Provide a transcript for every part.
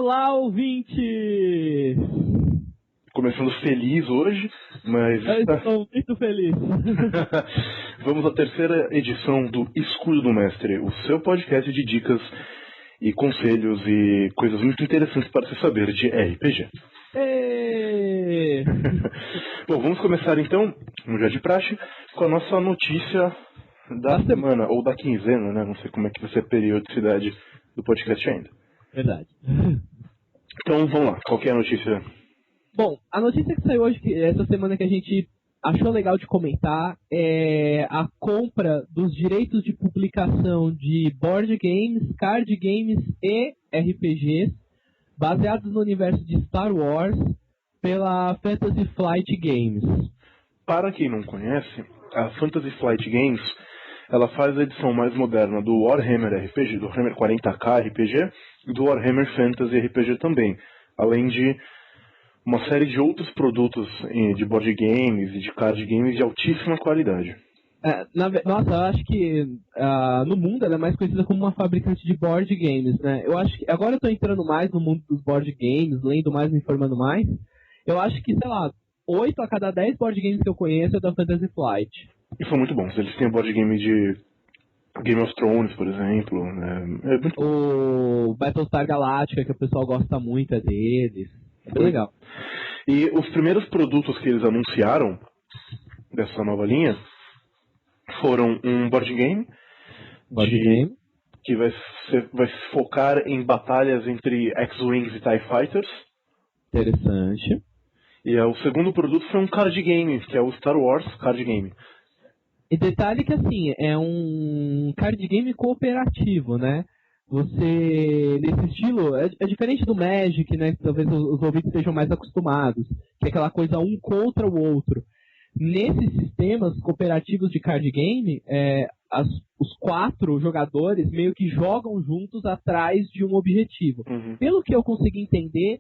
Olá, ouvinte! Começando feliz hoje, mas... Eu estou muito feliz. Vamos à terceira edição do Escudo do Mestre, o seu podcast de dicas e conselhos e coisas muito interessantes para se saber de RPG. Êêêê! Bom, vamos começar então, como já de praxe, com a nossa notícia da semana, ou da quinzena, né? Não sei como é que vai ser a periodicidade do podcast ainda. Verdade. Então vamos lá, qual que é a notícia? Bom, a notícia que saiu hoje, essa semana, que a gente achou legal de comentar, é a compra dos direitos de publicação de board games, card games e RPGs baseados no universo de Star Wars pela Fantasy Flight Games. Para quem não conhece, a Fantasy Flight Games, ela faz a edição mais moderna do Warhammer RPG, do Warhammer 40K RPG e do Warhammer Fantasy RPG também, além de uma série de outros produtos de board games e de card games de altíssima qualidade. Nossa, eu acho que no mundo ela é mais conhecida como uma fabricante de board games, né? Eu acho que agora eu tô entrando mais no mundo dos board games, lendo mais, me informando mais. Eu acho que, sei lá, 8 a cada 10 board games que eu conheço é da Fantasy Flight. E são muito bons. Eles têm board game de Game of Thrones, por exemplo. É muito bom. O Battlestar Galactica, que o pessoal gosta muito, é deles. É bem legal. E os primeiros produtos que eles anunciaram dessa nova linha foram um board game, que vai se focar em batalhas entre X-Wings e TIE Fighters. Interessante. E o segundo produto foi um card game, que é o Star Wars Card Game. E detalhe que, assim, é um card game cooperativo, né? Você, nesse estilo, é diferente do Magic, né? Que talvez os ouvintes estejam mais acostumados, que é aquela coisa um contra o outro. Nesses sistemas cooperativos de card game, os 4 jogadores meio que jogam juntos atrás de um objetivo. Uhum. Pelo que eu consegui entender,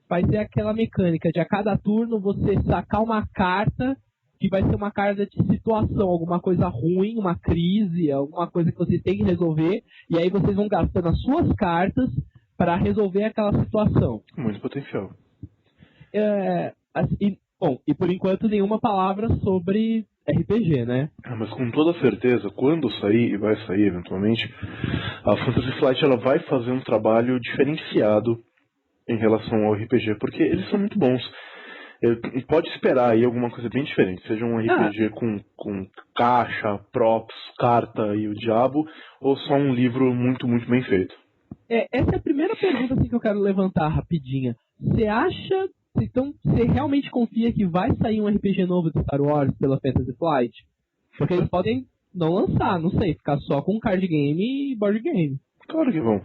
vai ser aquela mecânica de a cada turno você sacar uma carta que vai ser uma carta de situação, alguma coisa ruim, uma crise, alguma coisa que vocês têm que resolver, e aí vocês vão gastando as suas cartas para resolver aquela situação. Muito potencial. E por enquanto nenhuma palavra sobre RPG, né? Mas com toda certeza, quando sair, e vai sair eventualmente, a Fantasy Flight ela vai fazer um trabalho diferenciado em relação ao RPG, porque eles são muito bons. Pode esperar aí alguma coisa bem diferente, seja um RPG com caixa, props, carta e o diabo, ou só um livro muito, muito bem feito. Essa é a primeira pergunta assim, que eu quero levantar rapidinha. Você acha, então, você realmente confia que vai sair um RPG novo de Star Wars pela Fantasy Flight? Porque eles podem não lançar, não sei, ficar só com card game e board game. Claro que vão.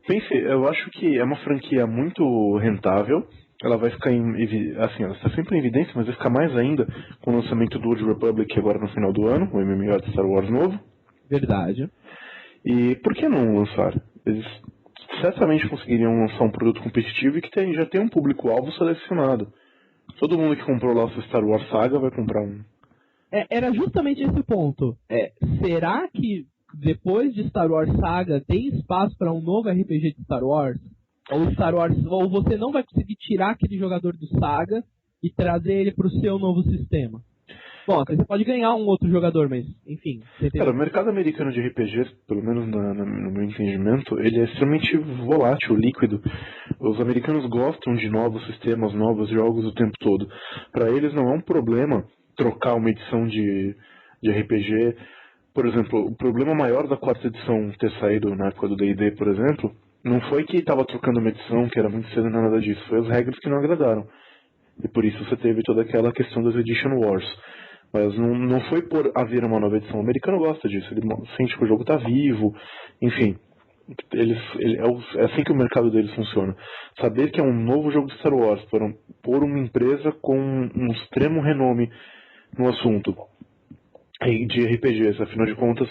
Pense, eu acho que é uma franquia muito rentável. Ela vai ficar assim, ela está sempre em evidência, mas vai ficar mais ainda com o lançamento do Old Republic agora no final do ano, o MMO de Star Wars novo. Verdade. E por que não lançar? Eles certamente conseguiriam lançar um produto competitivo e que já tem um público-alvo selecionado. Todo mundo que comprou lá o seu Star Wars Saga vai comprar um. Era justamente esse o ponto. Será que depois de Star Wars Saga tem espaço para um novo RPG de Star Wars? Ou você não vai conseguir tirar aquele jogador do Saga e trazer ele para o seu novo sistema? Bom, você pode ganhar um outro jogador, mas enfim. Cara, o mercado americano de RPGs, pelo menos no meu entendimento, ele é extremamente volátil, líquido. Os americanos gostam de novos sistemas, novos jogos o tempo todo. Para eles não é um problema trocar uma edição de RPG. Por exemplo, o problema maior da 4ª edição ter saído na época do D&D, por exemplo, não foi que estava trocando uma edição, que era muito cedo, nem nada disso. Foi as regras que não agradaram. E por isso você teve toda aquela questão das Edition Wars. Mas não foi por haver uma nova edição. O americano gosta disso. Ele sente que o jogo está vivo. Enfim, é assim que o mercado deles funciona. Saber que é um novo jogo de Star Wars por uma empresa com um extremo renome no assunto de RPGs. Afinal de contas,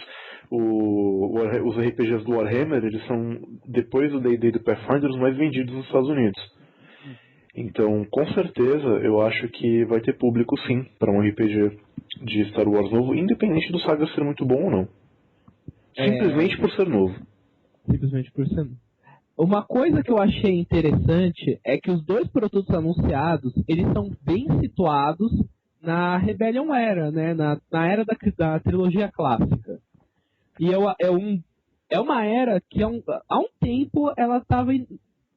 os RPGs do Warhammer, eles são, depois do D&D e do Pathfinder, os mais vendidos nos Estados Unidos. Então, com certeza, eu acho que vai ter público sim para um RPG de Star Wars novo, independente do Saga ser muito bom ou não. Simplesmente por ser novo. Simplesmente por ser novo. uma coisa que eu achei interessante é que os dois produtos anunciados, eles são bem situados na Rebellion Era, né? Na era da trilogia clássica. E é uma era que há um tempo ela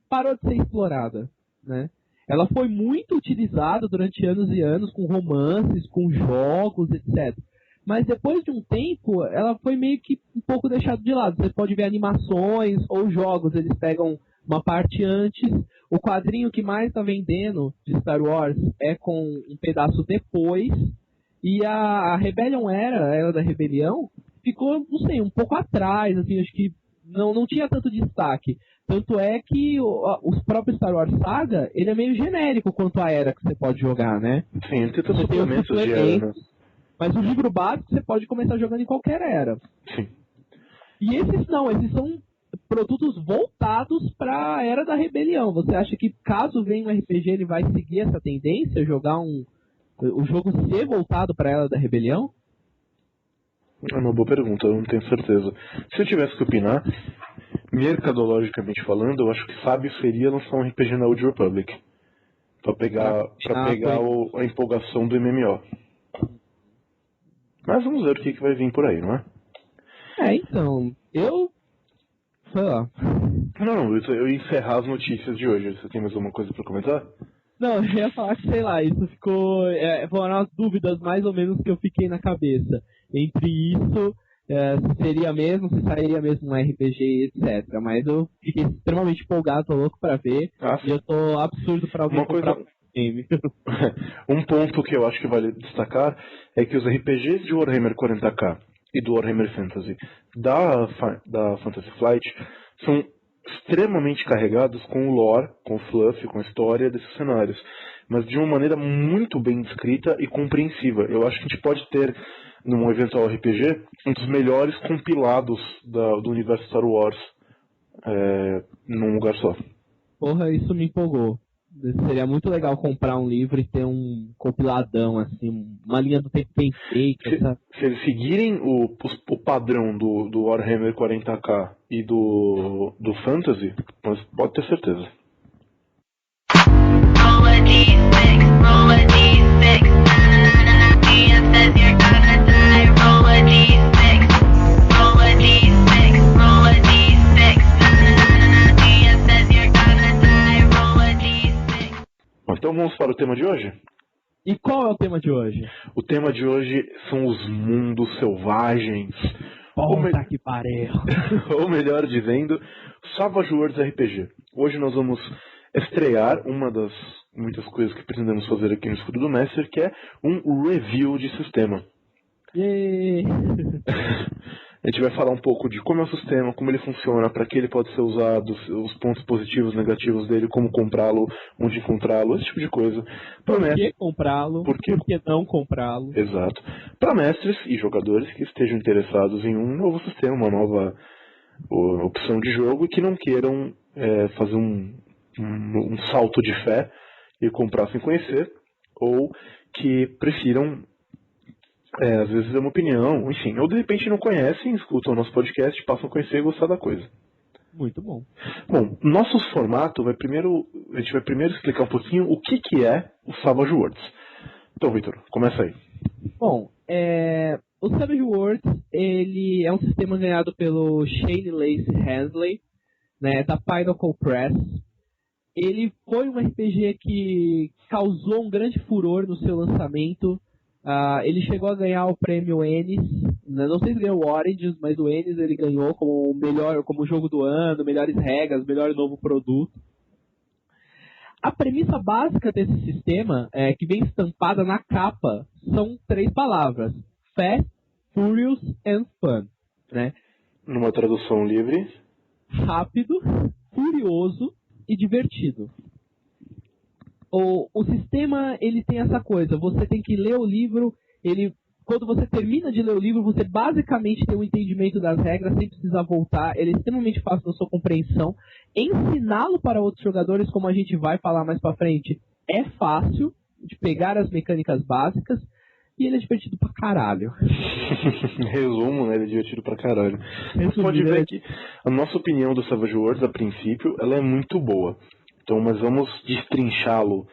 parou de ser explorada, né? Ela foi muito utilizada durante anos e anos com romances, com jogos, etc. Mas depois de um tempo, ela foi meio que um pouco deixada de lado. Você pode ver animações ou jogos, eles pegam uma parte antes. O quadrinho que mais está vendendo de Star Wars é com um pedaço depois. E a Rebellion Era da Rebelião, ficou, não sei, um pouco atrás, assim, acho que não tinha tanto destaque. Tanto é que os próprios Star Wars Saga, ele é meio genérico quanto à era que você pode jogar, né? Sim, tem os suplementos de era, né? Mas o livro básico você pode começar jogando em qualquer era. Sim. E esses não, esses são produtos voltados para a Era da Rebelião. Você acha que caso venha um RPG, ele vai seguir essa tendência, jogar o jogo ser voltado para a Era da Rebelião? É uma boa pergunta, eu não tenho certeza. Se eu tivesse que opinar, mercadologicamente falando, eu acho que sábio seria lançar um RPG na Old Republic. Pra pegar a empolgação do MMO. Mas vamos ver o que vai vir por aí, não é? Então, sei lá. Não, eu ia encerrar as notícias de hoje. Você tem mais alguma coisa pra comentar? Não, eu ia falar que, sei lá, isso ficou... foram as dúvidas mais ou menos que eu fiquei na cabeça. Entre isso, se seria mesmo, se sairia mesmo um RPG, etc. Mas eu fiquei extremamente empolgado, tô louco pra ver. E eu tô absurdo pra alguém comprar um game. Um ponto que eu acho que vale destacar é que os RPGs de Warhammer 40k e do Warhammer Fantasy da Fantasy Flight são extremamente carregados com o lore, com o fluff, com a história desses cenários, mas de uma maneira muito bem descrita e compreensiva. Eu acho que a gente pode ter, num eventual RPG, um dos melhores compilados do universo Star Wars num lugar só. Porra, isso me empolgou. Seria muito legal comprar um livro e ter um compiladão, assim, uma linha do tempo bem feita. Se eles seguirem o padrão do Warhammer 40k e do Fantasy, mas pode ter certeza. Então vamos para o tema de hoje? E qual é o tema de hoje? O tema de hoje são os mundos selvagens. Puta que pariu! Ou melhor dizendo, Savage Worlds RPG. Hoje nós vamos estrear uma das muitas coisas que pretendemos fazer aqui no Escudo do Mestre, que é um review de sistema. A gente vai falar um pouco de como é o sistema, como ele funciona, para que ele pode ser usado, os pontos positivos e negativos dele, como comprá-lo, onde encontrá-lo, esse tipo de coisa. Por que comprá-lo? Por que não comprá-lo? Exato. Para mestres e jogadores que estejam interessados em um novo sistema, uma nova opção de jogo e que não queiram fazer um salto de fé e comprar sem conhecer, ou que prefiram às vezes é uma opinião, enfim, ou de repente não conhecem, escutam o nosso podcast, passam a conhecer e gostar da coisa. Muito bom. Bom, nosso formato a gente vai primeiro explicar um pouquinho o que é o Savage Worlds. Então, Victor, começa aí. Bom, o Savage Worlds, ele é um sistema ganhado pelo Shane Lacey Hensley, né, da Pinnacle Press. Ele foi um RPG que causou um grande furor no seu lançamento. Ele chegou a ganhar o prêmio Ennis, né? Não sei se ganhou o Origins, mas o Ennis ele ganhou como jogo do ano, melhores regras, melhor novo produto. A premissa básica desse sistema, que vem estampada na capa, são 3 palavras: Fast, Furious and Fun, né? Numa tradução livre: rápido, furioso e divertido. O sistema, ele tem essa coisa, você tem que ler o livro, quando você termina de ler o livro, você basicamente tem um entendimento das regras, sem precisar voltar, ele é extremamente fácil na sua compreensão. Ensiná-lo para outros jogadores, como a gente vai falar mais pra frente, é fácil de pegar as mecânicas básicas. e ele é divertido pra caralho. Resumo, né? Ele é divertido pra caralho. Você Resumindo, pode ver que a nossa opinião do Savage Worlds, a princípio, ela é muito boa. Então, mas vamos destrinchá-lo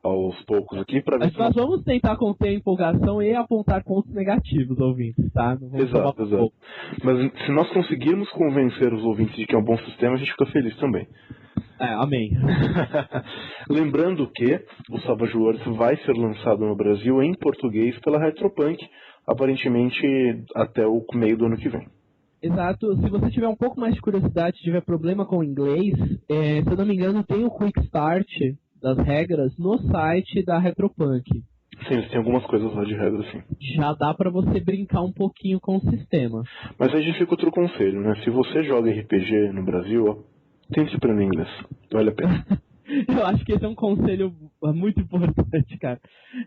aos poucos aqui para ver Mas se nós vamos tentar conter a empolgação e apontar pontos negativos, ouvintes, tá? Não vamos Exato. Mas se nós conseguirmos convencer os ouvintes de que é um bom sistema, a gente fica feliz também. Amém. Lembrando que o Savage Worlds vai ser lançado no Brasil em português pela Retropunk, aparentemente até o meio do ano que vem. Exato. Se você tiver um pouco mais de curiosidade, tiver problema com o inglês, se eu não me engano, tem o Quick Start das regras no site da Retropunk. Sim, eles têm algumas coisas lá de regra, sim. Já dá pra você brincar um pouquinho com o sistema. Mas aí a gente fica outro conselho, né? Se você joga RPG no Brasil, ó, tente aprender inglês. Vale a pena. Eu acho que esse é um conselho muito importante, cara.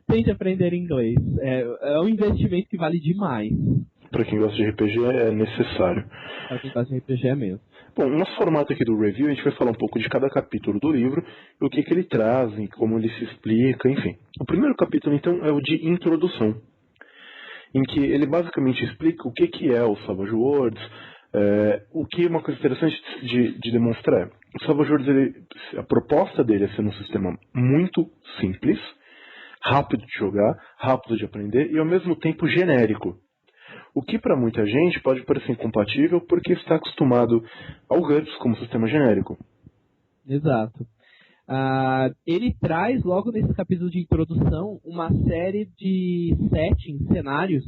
Tente aprender inglês. É um investimento que vale demais. Pra quem gosta de RPG é necessário. Pra quem gosta de RPG é mesmo. Bom, no nosso formato aqui do review, a gente vai falar um pouco de cada capítulo do livro, e o que ele traz, e como ele se explica, enfim. O primeiro capítulo, então, é o de introdução, em que ele basicamente explica o que é o Savage Worlds, o que é uma coisa interessante de demonstrar. O Savage Worlds, a proposta dele é ser um sistema muito simples, rápido de jogar, rápido de aprender, e ao mesmo tempo genérico. O que para muita gente pode parecer incompatível porque está acostumado ao GURPS como sistema genérico. Exato. Ele traz, logo nesse capítulo de introdução, uma série de settings, cenários,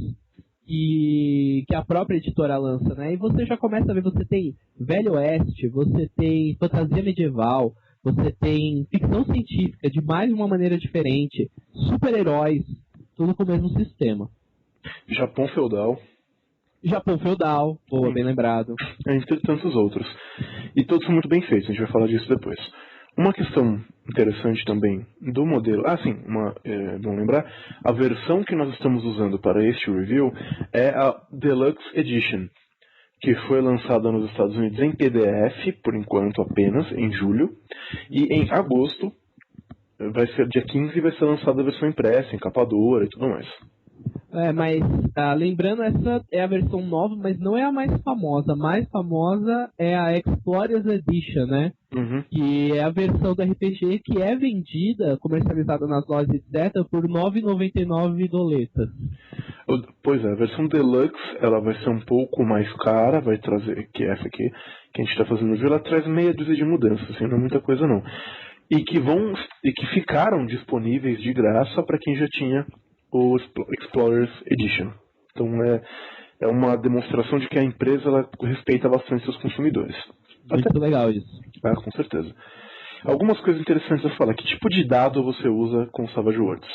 que a própria editora lança, né? E você já começa a ver, você tem Velho Oeste, você tem fantasia medieval, você tem ficção científica de mais uma maneira diferente, super-heróis, tudo com o mesmo sistema. Japão feudal. Japão feudal, boa, bem lembrado. Entre tantos outros. E todos são muito bem feitos, a gente vai falar disso depois. Uma questão interessante também do modelo... bom lembrar, a versão que nós estamos usando para este review é a Deluxe Edition, que foi lançada nos Estados Unidos em PDF, por enquanto apenas, em julho, e em agosto, vai ser dia 15, vai ser lançada a versão impressa, em capa dura e tudo mais. Mas lembrando, essa é a versão nova, mas não é a mais famosa. A mais famosa é a Explorers Edition, né? Uhum. Que é a versão do RPG que é vendida, comercializada nas lojas, etc., por R$ 9,99 doletas. Pois é, a versão Deluxe, ela vai ser um pouco mais cara, vai trazer, que é essa aqui, que a gente está fazendo no vídeo, ela traz meia dúzia de mudanças, assim, não é muita coisa não. E que ficaram disponíveis de graça para quem já tinha o Explorers Edition. Então é uma demonstração de que a empresa ela respeita bastante seus consumidores. Muito legal isso. Com certeza. Algumas coisas interessantes a falar. Que tipo de dado você usa com Savage Worlds?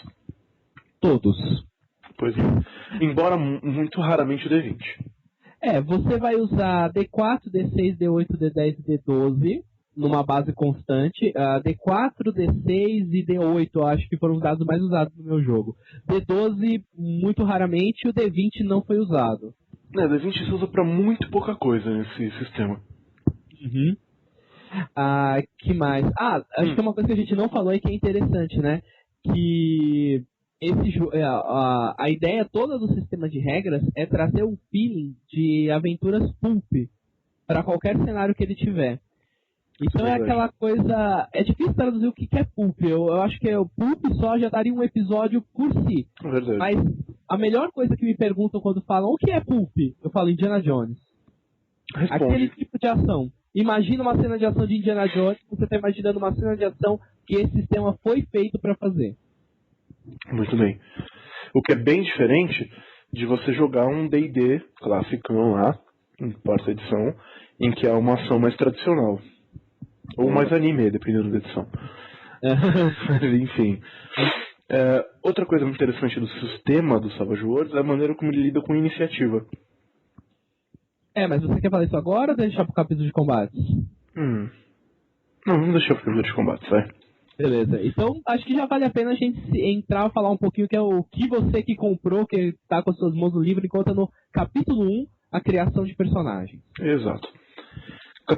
Todos. Pois é. Embora muito raramente o D20. Você vai usar D4, D6, D8, D10 e D12 numa base constante. D4, D6 e D8 eu acho que foram os dados mais usados no meu jogo. D12 muito raramente, e o D20 não foi usado. D20 se usa pra muito pouca coisa nesse sistema. Uhum. Que mais? Acho que é uma coisa que a gente não falou e que é interessante, né? Que a ideia toda do sistema de regras é trazer um feeling de aventuras pulp para qualquer cenário que ele tiver. Então é aquela coisa... É difícil traduzir o que é pulp. Eu acho que o pulp só já daria um episódio por si. Verdade. Mas a melhor coisa que me perguntam quando falam o que é pulp, eu falo Indiana Jones. Responde. Aquele tipo de ação. Imagina uma cena de ação de Indiana Jones, você está imaginando uma cena de ação que esse sistema foi feito para fazer. Muito bem. O que é bem diferente de você jogar um D&D classicão lá, em quarta edição, em que há uma ação mais tradicional. Ou mais anime, dependendo da edição. Mas, enfim. Outra coisa muito interessante do sistema do Savage Worlds é a maneira como ele lida com iniciativa. Mas você quer falar isso agora ou deixar pro capítulo de combates? Não, vamos deixar pro capítulo de combates, vai. Beleza. Então, acho que já vale a pena a gente entrar e falar um pouquinho que é o que você que comprou, que tá com as suas mãos no livro, e conta no capítulo 1, a criação de personagens. Exato. O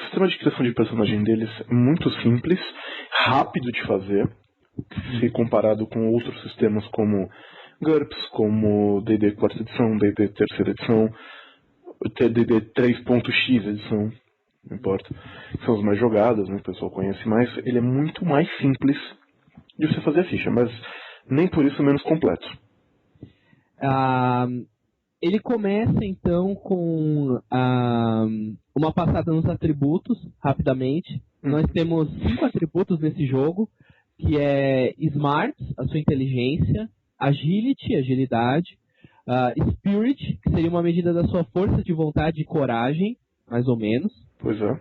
sistema de criação de personagem deles é muito simples, rápido de fazer, se comparado com outros sistemas como GURPS, como D&D 4ª edição, D&D 3ª edição, D&D 3.x edição, não importa, são os mais jogados, né, o pessoal conhece mais. Ele é muito mais simples de você fazer a ficha, mas nem por isso menos completo. Ele começa então com uma passada nos atributos, rapidamente. Nós temos 5 atributos nesse jogo, que é Smart, a sua inteligência, Agility, agilidade, Spirit, que seria uma medida da sua força de vontade e coragem, mais ou menos. Pois é.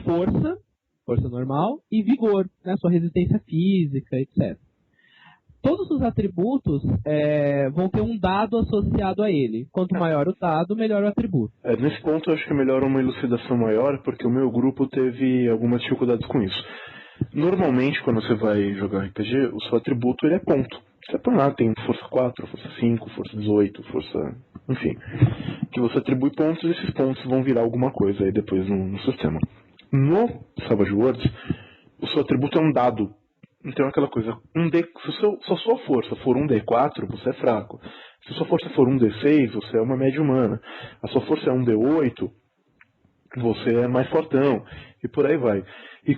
Força normal, e Vigor, né, sua resistência física, etc. Todos os atributos vão ter um dado associado a ele. Quanto maior o dado, melhor o atributo. Nesse ponto eu acho que é melhor uma elucidação maior, porque o meu grupo teve algumas dificuldades com isso. Normalmente, quando você vai jogar RPG, o seu atributo ele é ponto. Você por nada tem força 4, força 5, força 18, força... enfim. Que você atribui pontos e esses pontos vão virar alguma coisa aí depois no sistema. No Savage Worlds, o seu atributo é um dado. Então é aquela coisa, se a sua força for um D4, você é fraco. Se a sua força for um D6, você é uma média humana. A sua força é um D8, você é mais fortão. E por aí vai. E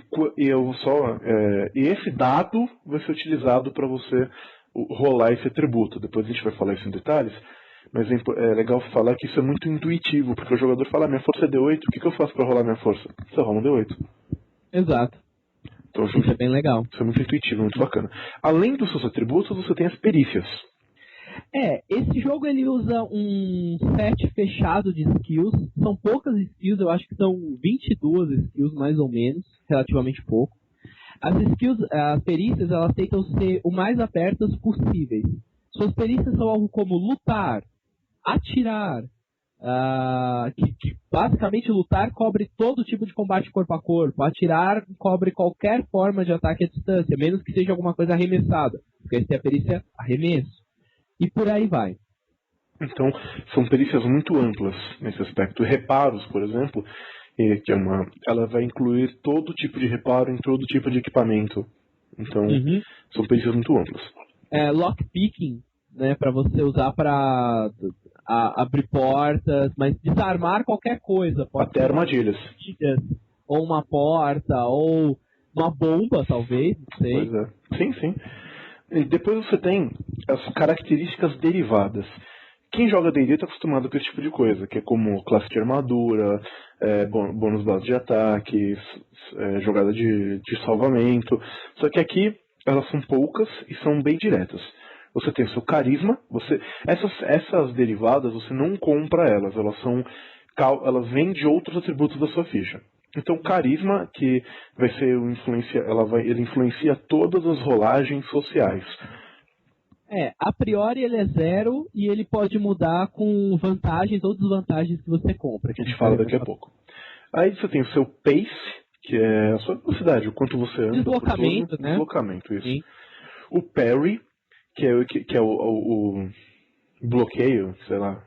esse dado vai ser utilizado para você rolar esse atributo. Depois a gente vai falar isso em detalhes. Mas é legal falar que isso é muito intuitivo, porque o jogador fala, minha força é D8, o que eu faço para rolar minha força? Você rola um D8. Exato. Então, isso é bem legal. Isso é muito intuitivo, muito bacana. Além dos seus atributos, você tem as perícias. Esse jogo ele usa um set fechado de skills. São poucas skills, eu acho que são 22 skills, mais ou menos, relativamente pouco. As perícias, elas tentam ser o mais abertas possíveis. Suas perícias são algo como lutar, atirar, que basicamente lutar cobre todo tipo de combate corpo a corpo, atirar cobre qualquer forma de ataque à distância, menos que seja alguma coisa arremessada, porque essa é a perícia arremesso, e por aí vai. Então, são perícias muito amplas nesse aspecto. Reparos, por exemplo, ela vai incluir todo tipo de reparo em todo tipo de equipamento. Então, são perícias muito amplas. Lockpicking, né, para você usar para abrir portas, mas desarmar qualquer coisa. Pode até armadilhas. Ou uma porta, ou uma bomba, talvez, não sei. Pois é. Sim, sim. E depois você tem as características derivadas. Quem joga D&D está acostumado com esse tipo de coisa, que é como classe de armadura, bônus base de ataque, jogada de salvamento. Só que aqui elas são poucas e são bem diretas. Você tem o seu carisma, essas derivadas você não compra elas vêm de outros atributos da sua ficha. Então carisma, que vai ser ele influencia todas as rolagens sociais. A priori ele é 0 e ele pode mudar com vantagens ou desvantagens que você compra. Que a gente fala daqui a pouco. Aí você tem o seu pace, que é a sua velocidade, o quanto você anda. Deslocamento, né? Deslocamento, isso. Sim. O parry, que é o bloqueio, sei lá.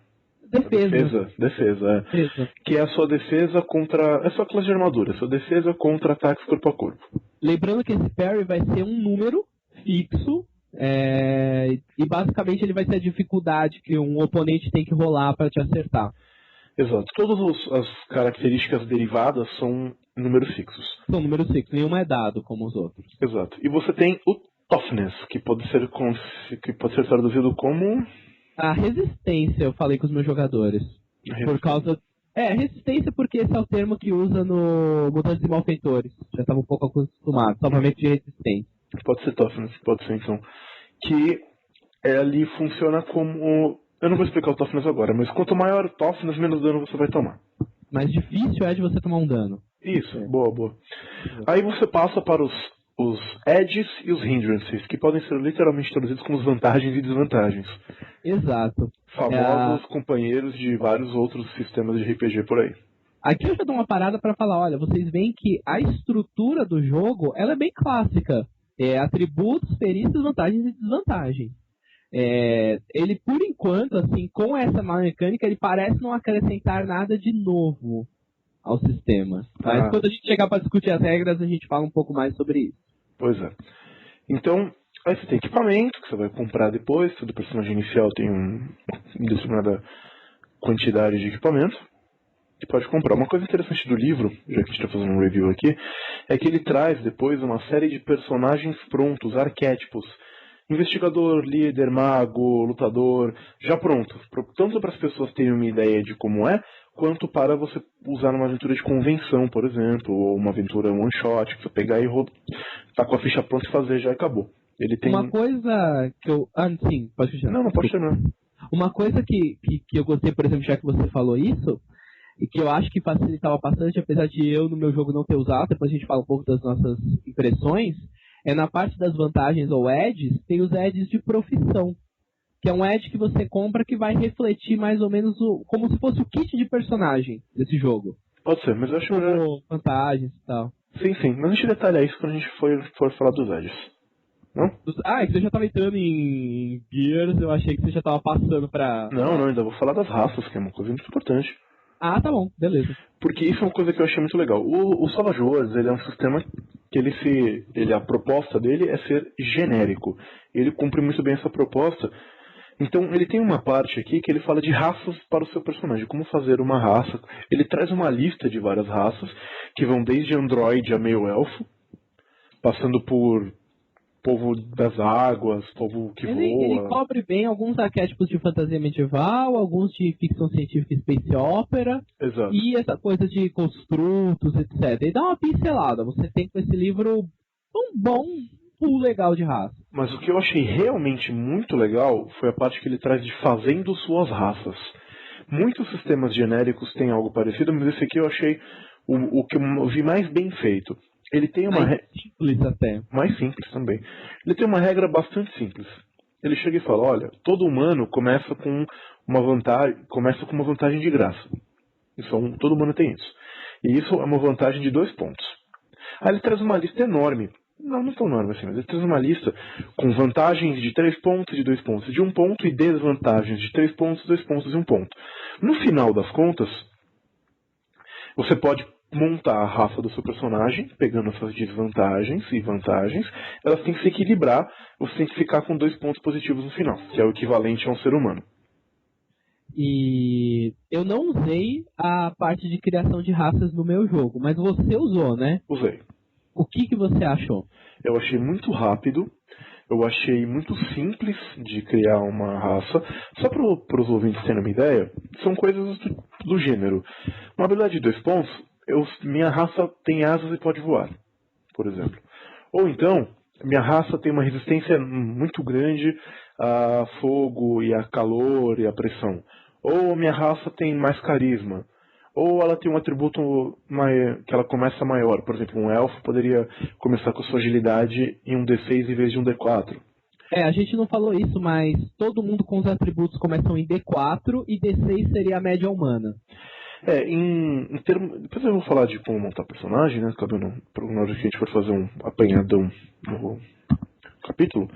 Defesa. Defesa. Que é a sua defesa contra... É sua classe de armadura, sua defesa contra ataques corpo a corpo. Lembrando que esse parry vai ser um número fixo, e basicamente ele vai ser a dificuldade que um oponente tem que rolar para te acertar. Exato. Todas as características derivadas são números fixos. São números fixos, nenhum é dado como os outros. Exato. E você tem o toughness, que pode ser traduzido como... A resistência, eu falei com os meus jogadores. Por causa... resistência porque esse é o termo que usa no Mutantes e Malfeitores. Já estava um pouco acostumado, somente de resistência. Pode ser toughness, pode ser então. Que ali funciona como... Eu não vou explicar o toughness agora, mas quanto maior o toughness, menos dano você vai tomar. Mais difícil é de você tomar um dano. Isso, boa. Aí você passa para os edges e os hindrances, que podem ser literalmente traduzidos como vantagens e desvantagens. Exato. Famosos companheiros de vários outros sistemas de RPG por aí. Aqui eu já dou uma parada para falar, olha, vocês veem que a estrutura do jogo, ela é bem clássica. Atributos, perícias, vantagens e desvantagens. Ele, por enquanto, assim, com essa mecânica, ele parece não acrescentar nada de novo ao sistema. Mas quando a gente chegar para discutir as regras, a gente fala um pouco mais sobre isso. Pois é. Então, Aí você tem equipamento, que você vai comprar depois, todo personagem inicial tem uma determinada quantidade de equipamento, que pode comprar. Uma coisa interessante do livro, já que a gente está fazendo um review aqui, é que ele traz depois uma série de personagens prontos, arquétipos. Investigador, líder, mago, lutador, já pronto. Tanto para as pessoas terem uma ideia de como é, quanto para você usar numa aventura de convenção, por exemplo, ou uma aventura one shot, que você pegar e tá com a ficha pronta e fazer, já acabou. Ele tem... Uma coisa que eu... Ah, sim, pode continuar. Não pode terminar. Uma coisa que eu gostei, por exemplo, já que você falou isso, e que eu acho que facilitava bastante, apesar de eu no meu jogo não ter usado, depois a gente fala um pouco das nossas impressões, é na parte das vantagens ou edges, tem os edges de profissão, que é um edge que você compra que vai refletir mais ou menos como se fosse o kit de personagem desse jogo. Pode ser, mas eu acho melhor... vantagens e tal. Sim, mas a gente detalha isso quando a gente for falar dos edges. Não? É que você já estava entrando em Gears, eu achei que você já estava passando pra... Não, ainda vou falar das raças, que é uma coisa muito importante. Ah, tá bom, beleza. Porque isso é uma coisa que eu achei muito legal. O Savage Worlds, ele é um sistema que a proposta dele é ser genérico. Ele cumpre muito bem essa proposta. Então ele tem uma parte aqui que ele fala de raças para o seu personagem, como fazer uma raça. Ele traz uma lista de várias raças, que vão desde android a meio elfo, passando por povo das águas, povo que voa. Ele cobre bem alguns arquétipos de fantasia medieval, alguns de ficção científica e space opera. Exato. E essa coisa de construtos, etc. E dá uma pincelada. Você tem com esse livro um bom pool legal de raça. Mas o que eu achei realmente muito legal foi a parte que ele traz de fazendo suas raças. Muitos sistemas genéricos têm algo parecido, mas esse aqui eu achei o que eu vi mais bem feito. Ele tem uma simples até. Mais simples também. Ele tem uma regra bastante simples. Ele chega e fala, olha, todo humano começa com uma vantagem de graça. Todo humano tem isso. E isso é uma vantagem de 2 pontos. Aí ele traz uma lista enorme. Não tão enorme assim, mas ele traz uma lista com vantagens de 3 pontos, de 2 pontos, de 1 ponto, e desvantagens de 3 pontos, 2 pontos e 1 ponto. No final das contas, você pode montar a raça do seu personagem, pegando essas desvantagens e vantagens, elas têm que se equilibrar, você tem que ficar com 2 pontos positivos no final, que é o equivalente a um ser humano. E eu não usei a parte de criação de raças no meu jogo, mas você usou, né? Usei. O que você achou? Eu achei muito rápido, eu achei muito simples de criar uma raça. Só para os ouvintes terem uma ideia, são coisas do gênero. Uma habilidade de 2 pontos, minha raça tem asas e pode voar, por exemplo. Ou então, minha raça tem uma resistência muito grande a fogo e a calor e a pressão. Ou minha raça tem mais carisma. Ou ela tem um atributo que ela começa maior. Por exemplo, um elfo poderia começar com a sua agilidade em um D6 em vez de um D4. A gente não falou isso, mas todo mundo com os atributos começam em D4 e D6 seria a média humana. Em termos... Depois eu vou falar de como montar personagem, né? Na hora que a gente for fazer um apanhadão no capítulo.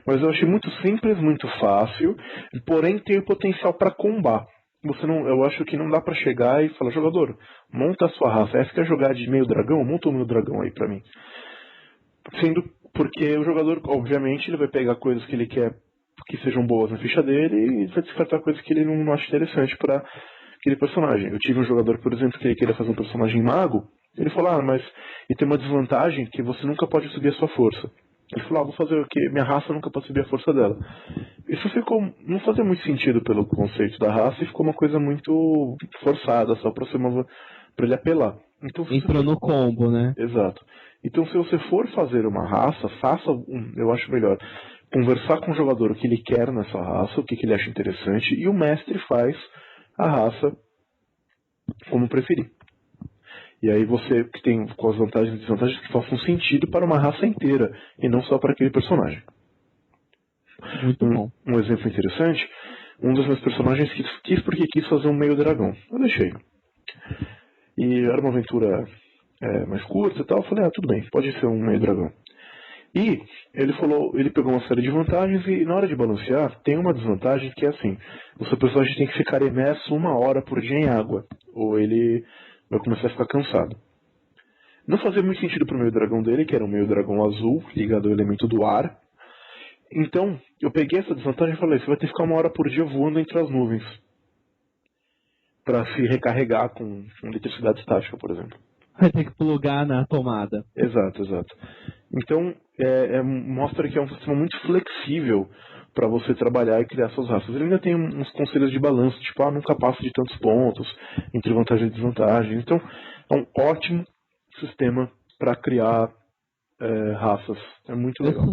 Mas eu achei muito simples, muito fácil, porém tem potencial para combar. Eu acho que não dá pra chegar e falar, jogador, monta a sua raça. Você quer jogar de meio dragão? Monta o meio dragão aí pra mim. Porque o jogador, obviamente, ele vai pegar coisas que ele quer que sejam boas na ficha dele e vai descartar coisas que ele não acha interessante pra aquele personagem. Eu tive um jogador, por exemplo, que ele queria fazer um personagem mago. Ele falou, mas e tem uma desvantagem que você nunca pode subir a sua força. Ele falou, vou fazer o quê? Minha raça nunca pode subir a força dela. Isso não fazia muito sentido pelo conceito da raça e ficou uma coisa muito forçada, só pra ele apelar. Então, entrou no combo, né? Exato. Então, se você for fazer uma raça, eu acho melhor conversar com o jogador o que ele quer nessa raça, o que ele acha interessante, e o mestre faz a raça como preferir. E aí você que tem com as vantagens e desvantagens que façam sentido para uma raça inteira, e não só para aquele personagem. Muito bom. Um exemplo interessante, um dos meus personagens quis fazer um meio dragão. Eu deixei. E era uma aventura mais curta e tal, eu falei, tudo bem, pode ser um meio dragão. E ele pegou uma série de vantagens e na hora de balancear, tem uma desvantagem que é assim, o seu personagem tem que ficar imerso 1 hora por dia em água, ou ele vai começar a ficar cansado. Não fazia muito sentido pro meio dragão dele, que era um meio dragão azul, ligado ao elemento do ar. Então, eu peguei essa desvantagem e falei, você vai ter que ficar 1 hora por dia voando entre as nuvens. Pra se recarregar com eletricidade estática, por exemplo. Vai ter que plugar na tomada. Exato. Então, mostra que é um sistema muito flexível para você trabalhar e criar suas raças. Ele ainda tem uns conselhos de balanço, tipo, nunca passa de tantos pontos, entre vantagem e desvantagem. Então, é um ótimo sistema para criar raças. É muito legal.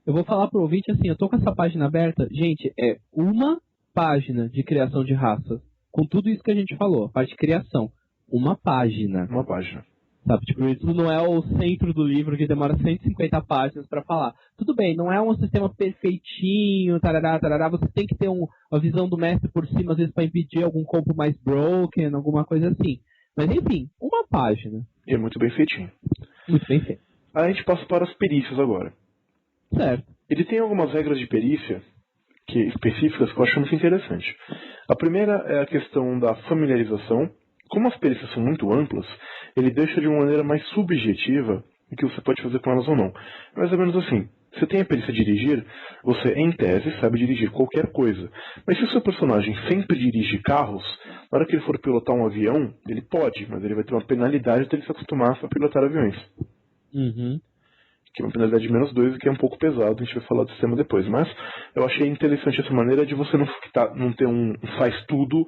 Eu vou falar pro ouvinte assim, eu tô com essa página aberta. Gente, é uma página de criação de raças. Com tudo isso que a gente falou, a parte de criação. Uma página. Uma página. Sabe, tipo, isso não é o centro do livro que demora 150 páginas para falar. Tudo bem, não é um sistema perfeitinho, tarará, você tem que ter uma visão do mestre por cima, às vezes para impedir algum combo mais broken, alguma coisa assim. Mas enfim, uma página. E é muito bem feitinho. Muito bem feito. Aí a gente passa para as perícias agora. Certo. Ele tem algumas regras de perícia específicas que eu acho muito interessante. A primeira é a questão da familiarização. Como as perícias são muito amplas, ele deixa de uma maneira mais subjetiva o que você pode fazer com elas ou não. Mais ou menos assim, você tem a perícia dirigir, você, em tese, sabe dirigir qualquer coisa. Mas se o seu personagem sempre dirige carros, na hora que ele for pilotar um avião, ele pode, mas ele vai ter uma penalidade de ele se acostumar a pilotar aviões. Uhum. Que é uma penalidade de -2, que é um pouco pesado, a gente vai falar do sistema depois. Mas eu achei interessante essa maneira de você não ter um faz-tudo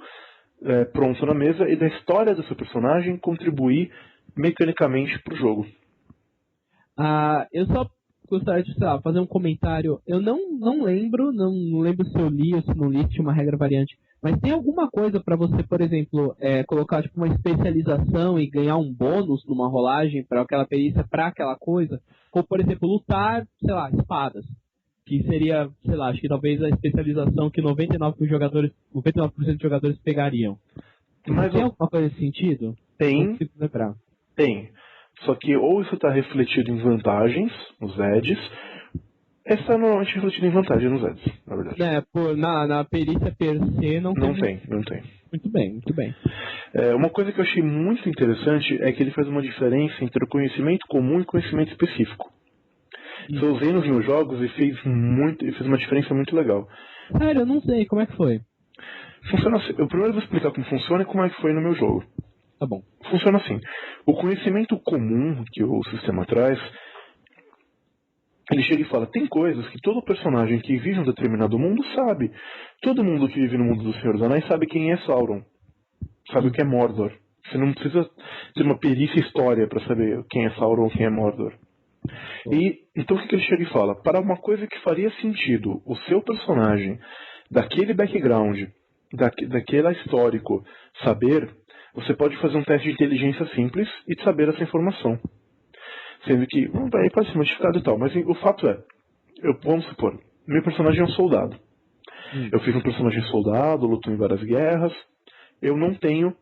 pronto na mesa e da história do seu personagem contribuir mecanicamente para o jogo. Eu só gostaria de, sei lá, fazer um comentário. Eu não lembro se eu li ou se não li, se tinha uma regra variante. Mas tem alguma coisa para você, por exemplo, colocar tipo, uma especialização e ganhar um bônus numa rolagem para aquela perícia, para aquela coisa? Ou, por exemplo, lutar, sei lá, espadas. Que seria, sei lá, acho que talvez a especialização que 99% dos jogadores pegariam. Mas tem alguma coisa nesse sentido? Tem. Não consigo lembrar. Tem. Só que ou isso está refletido em vantagens, nos edges, está normalmente refletido em vantagem nos edges, na verdade. Na perícia per se não tem. Não tem. Muito bem. Uma coisa que eu achei muito interessante é que ele faz uma diferença entre o conhecimento comum e o conhecimento específico. Isso eu usei nos meus jogos e fez uma diferença muito legal. Sério, eu não sei, como é que foi? Funciona assim. Eu primeiro vou explicar como funciona e como é que foi no meu jogo. Tá bom. Funciona assim. O conhecimento comum que o sistema traz, ele chega e fala, tem coisas que todo personagem que vive em um determinado mundo sabe. Todo mundo que vive no mundo do Senhor dos Anéis sabe quem é Sauron. Sabe o que é Mordor. Você não precisa ter uma perícia história para saber quem é Sauron ou quem é Mordor. E então o que ele chega e fala? Para uma coisa que faria sentido o seu personagem, daquele background, daquele histórico, saber, você pode fazer um teste de inteligência simples e saber essa informação. Sendo que, pode ser modificado e tal, mas o fato é, vamos supor, meu personagem é um soldado. Eu fiz um personagem soldado, lutou em várias guerras, eu não tenho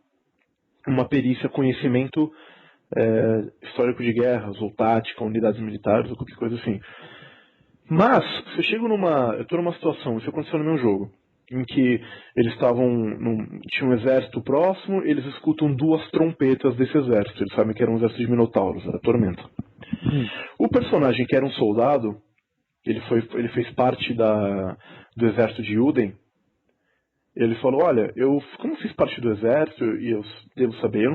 uma perícia, conhecimento histórico de guerras, ou tática, unidades militares, ou qualquer coisa assim. Mas, se eu chego eu tô numa situação, isso aconteceu no meu jogo, em que eles tinha um exército próximo, eles escutam 2 trompetas desse exército, eles sabem que era um exército de minotauros, era Tormenta. O personagem que era um soldado, ele fez parte do exército de Uden, ele falou, olha, como fiz parte do exército, e eu devo saber, eu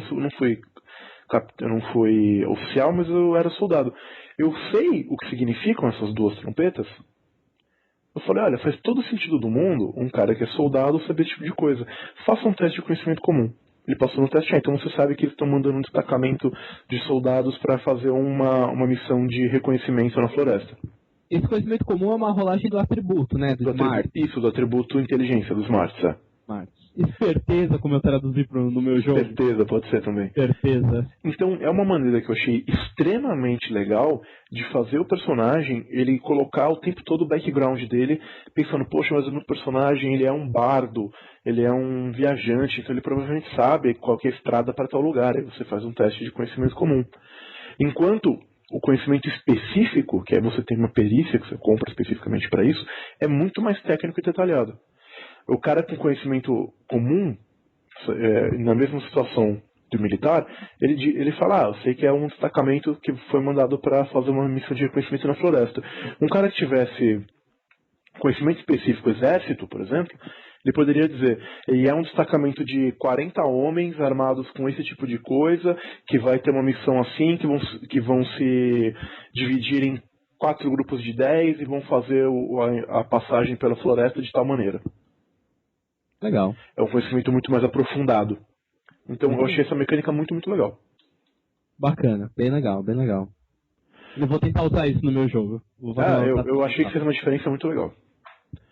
não fui oficial, mas eu era soldado. Eu sei o que significam essas 2 trompetas. Eu falei, olha, faz todo sentido do mundo um cara que é soldado saber esse tipo de coisa. Faça um teste de conhecimento comum. Ele passou no teste, então você sabe que eles estão mandando um destacamento de soldados para fazer uma missão de reconhecimento na floresta. Esse conhecimento comum é uma rolagem do atributo, né? Do Smart. Isso, do atributo inteligência, do Smart, Esperteza, como eu traduzi no meu jogo. Esperteza, pode ser também. Esperteza. Então, é uma maneira que eu achei extremamente legal de fazer o personagem, ele colocar o tempo todo o background dele, pensando, poxa, mas o meu personagem, ele é um bardo, ele é um viajante, então ele provavelmente sabe qual que é a estrada para tal lugar. Aí você faz um teste de conhecimento comum. Enquanto o conhecimento específico, que é você ter uma perícia que você compra especificamente para isso, é muito mais técnico e detalhado. O cara com conhecimento comum, na mesma situação do militar, ele fala, eu sei que é um destacamento que foi mandado para fazer uma missão de reconhecimento na floresta. Um cara que tivesse conhecimento específico, exército, por exemplo, ele poderia dizer, ele é um destacamento de 40 homens armados com esse tipo de coisa, que vai ter uma missão assim, que vão se dividir em 4 grupos de 10 e vão fazer a passagem pela floresta de tal maneira. Legal. É um conhecimento muito mais aprofundado. Então eu achei essa mecânica muito, muito legal. Bacana, bem legal, bem legal. Eu vou tentar usar isso no meu jogo. Eu achei que fez uma diferença muito legal.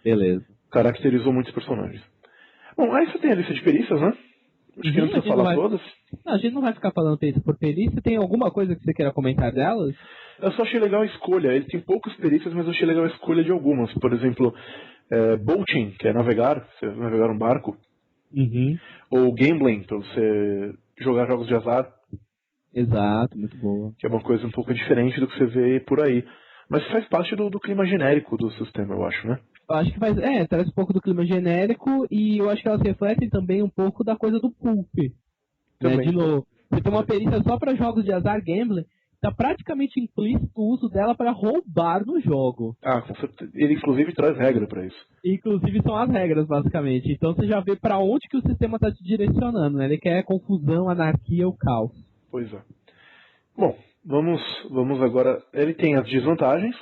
Beleza. Caracterizou muitos personagens. Bom, aí você tem a lista de perícias, né? Acho que não precisa falar todas. Não, a gente não vai ficar falando perícia por perícia. Tem alguma coisa que você queira comentar delas? Eu só achei legal a escolha. Ele tem poucas perícias, mas eu achei legal a escolha de algumas. Por exemplo, boating, que é navegar, você navegar um barco. Uhum. Ou gambling, para você jogar jogos de azar. Exato, muito boa. Que é uma coisa um pouco diferente do que você vê por aí. Mas faz parte do clima genérico do sistema, eu acho, né? Eu acho que traz um pouco do clima genérico e eu acho que elas refletem também um pouco da coisa do pulp. Né? De novo, você tem uma perícia só para jogos de azar gambling, tá praticamente implícito o uso dela para roubar no jogo. Ah, com certeza. Ele inclusive traz regra para isso. Inclusive são as regras, basicamente. Então você já vê para onde que o sistema está te direcionando, né? Ele quer confusão, anarquia ou caos. Pois é. Bom, vamos agora... Ele tem as desvantagens.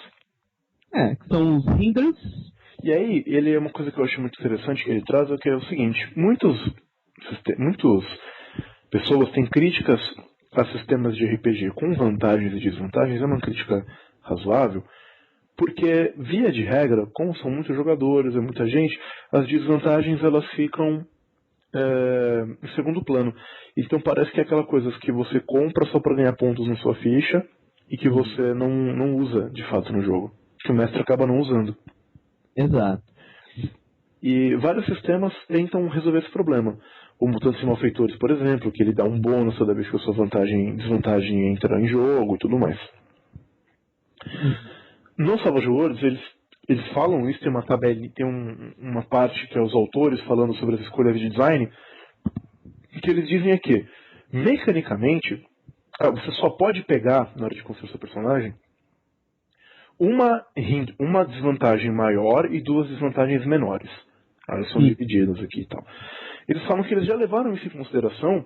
Que são os hindrance. E aí, ele é uma coisa que eu acho muito interessante que ele traz, que é o seguinte, muitas pessoas têm críticas a sistemas de RPG com vantagens e desvantagens, é uma crítica razoável, porque, via de regra, como são muitos jogadores, é muita gente, as desvantagens elas ficam em segundo plano. Então parece que é aquela coisa que você compra só para ganhar pontos na sua ficha e que você não usa de fato no jogo, que o mestre acaba não usando. Exato. E vários sistemas tentam resolver esse problema. O Mutantes e Malfeitores, por exemplo, que ele dá um bônus toda vez que a sua desvantagem entra em jogo e tudo mais. No Savage Worlds, eles falam isso, tem uma tabela, tem uma parte que é os autores falando sobre as escolhas de design, que eles dizem que, mecanicamente, você só pode pegar, na hora de construir seu personagem, uma desvantagem maior e 2 desvantagens menores. Elas são divididas aqui e tal. Eles falam que eles já levaram isso em consideração,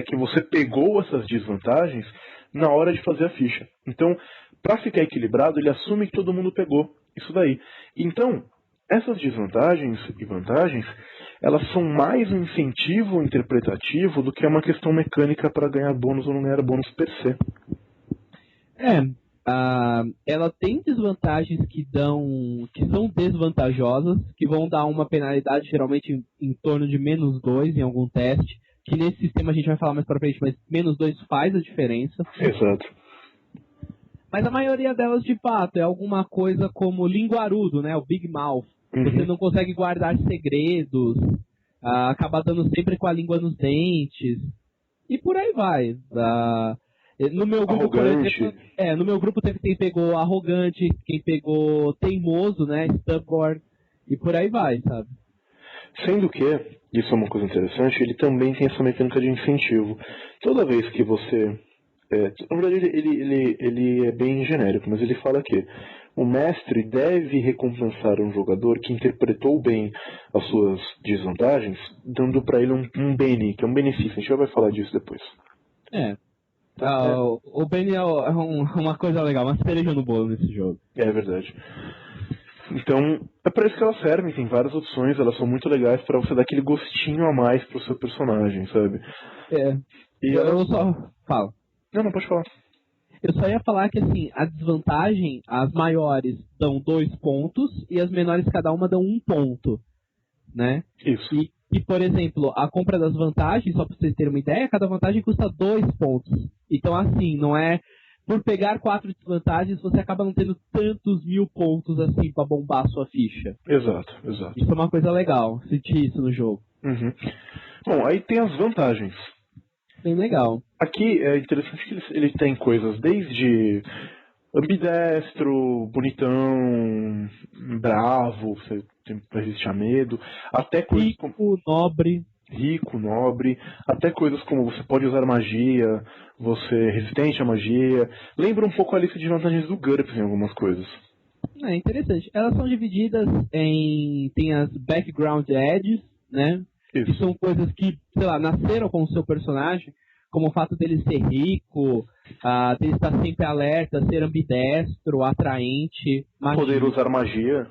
que você pegou essas desvantagens na hora de fazer a ficha. Então, para ficar equilibrado, ele assume que todo mundo pegou isso daí. Então, essas desvantagens e vantagens, elas são mais um incentivo interpretativo do que uma questão mecânica para ganhar bônus ou não ganhar bônus per se. Ela tem desvantagens que são desvantajosas, que vão dar uma penalidade geralmente em torno de -2 em algum teste, que nesse sistema a gente vai falar mais pra frente, mas -2 faz a diferença. Exato. Mas a maioria delas, de fato, é alguma coisa como linguarudo, né? O Big Mouth. Você não consegue guardar segredos, acaba dando sempre com a língua nos dentes, e por aí vai. No meu grupo, por exemplo, no meu grupo teve quem pegou arrogante, quem pegou teimoso, né, stubborn, e por aí vai, sabe? Sendo que, isso é uma coisa interessante, ele também tem essa mecânica de incentivo. Toda vez que você... na verdade, ele é bem genérico, mas ele fala que o mestre deve recompensar um jogador que interpretou bem as suas desvantagens, dando para ele um bene, que é um benefício. A gente já vai falar disso depois. O Benny é uma coisa legal, uma cereja no bolo nesse jogo. É verdade. Então, é para isso que elas servem, tem várias opções, elas são muito legais para você dar aquele gostinho a mais pro seu personagem, sabe? Eu só falo. Não, pode falar. Eu só ia falar que, assim, a desvantagem, as maiores dão 2 pontos e as menores cada uma dão 1 ponto, né? Isso. E, por exemplo, a compra das vantagens, só para vocês terem uma ideia, cada vantagem custa 2 pontos. Então, assim, não é... Por pegar 4 desvantagens, você acaba não tendo tantos 1000 pontos, assim, para bombar a sua ficha. Exato. Isso é uma coisa legal, sentir isso no jogo. Bom, aí tem as vantagens. Bem legal. Aqui é interessante que ele tem coisas desde ambidestro, bonitão, bravo, você resiste a medo, até coisas rico, nobre, até coisas como você pode usar magia, você é resistente à magia. Lembra um pouco a lista de vantagens do GURPS em algumas coisas. É interessante. Elas são divididas em... Tem as background edges, né? Isso. Que são coisas que, sei lá, nasceram com o seu personagem, como o fato dele ser rico, dele estar sempre alerta, ser ambidestro, atraente, magia. Poder usar magia.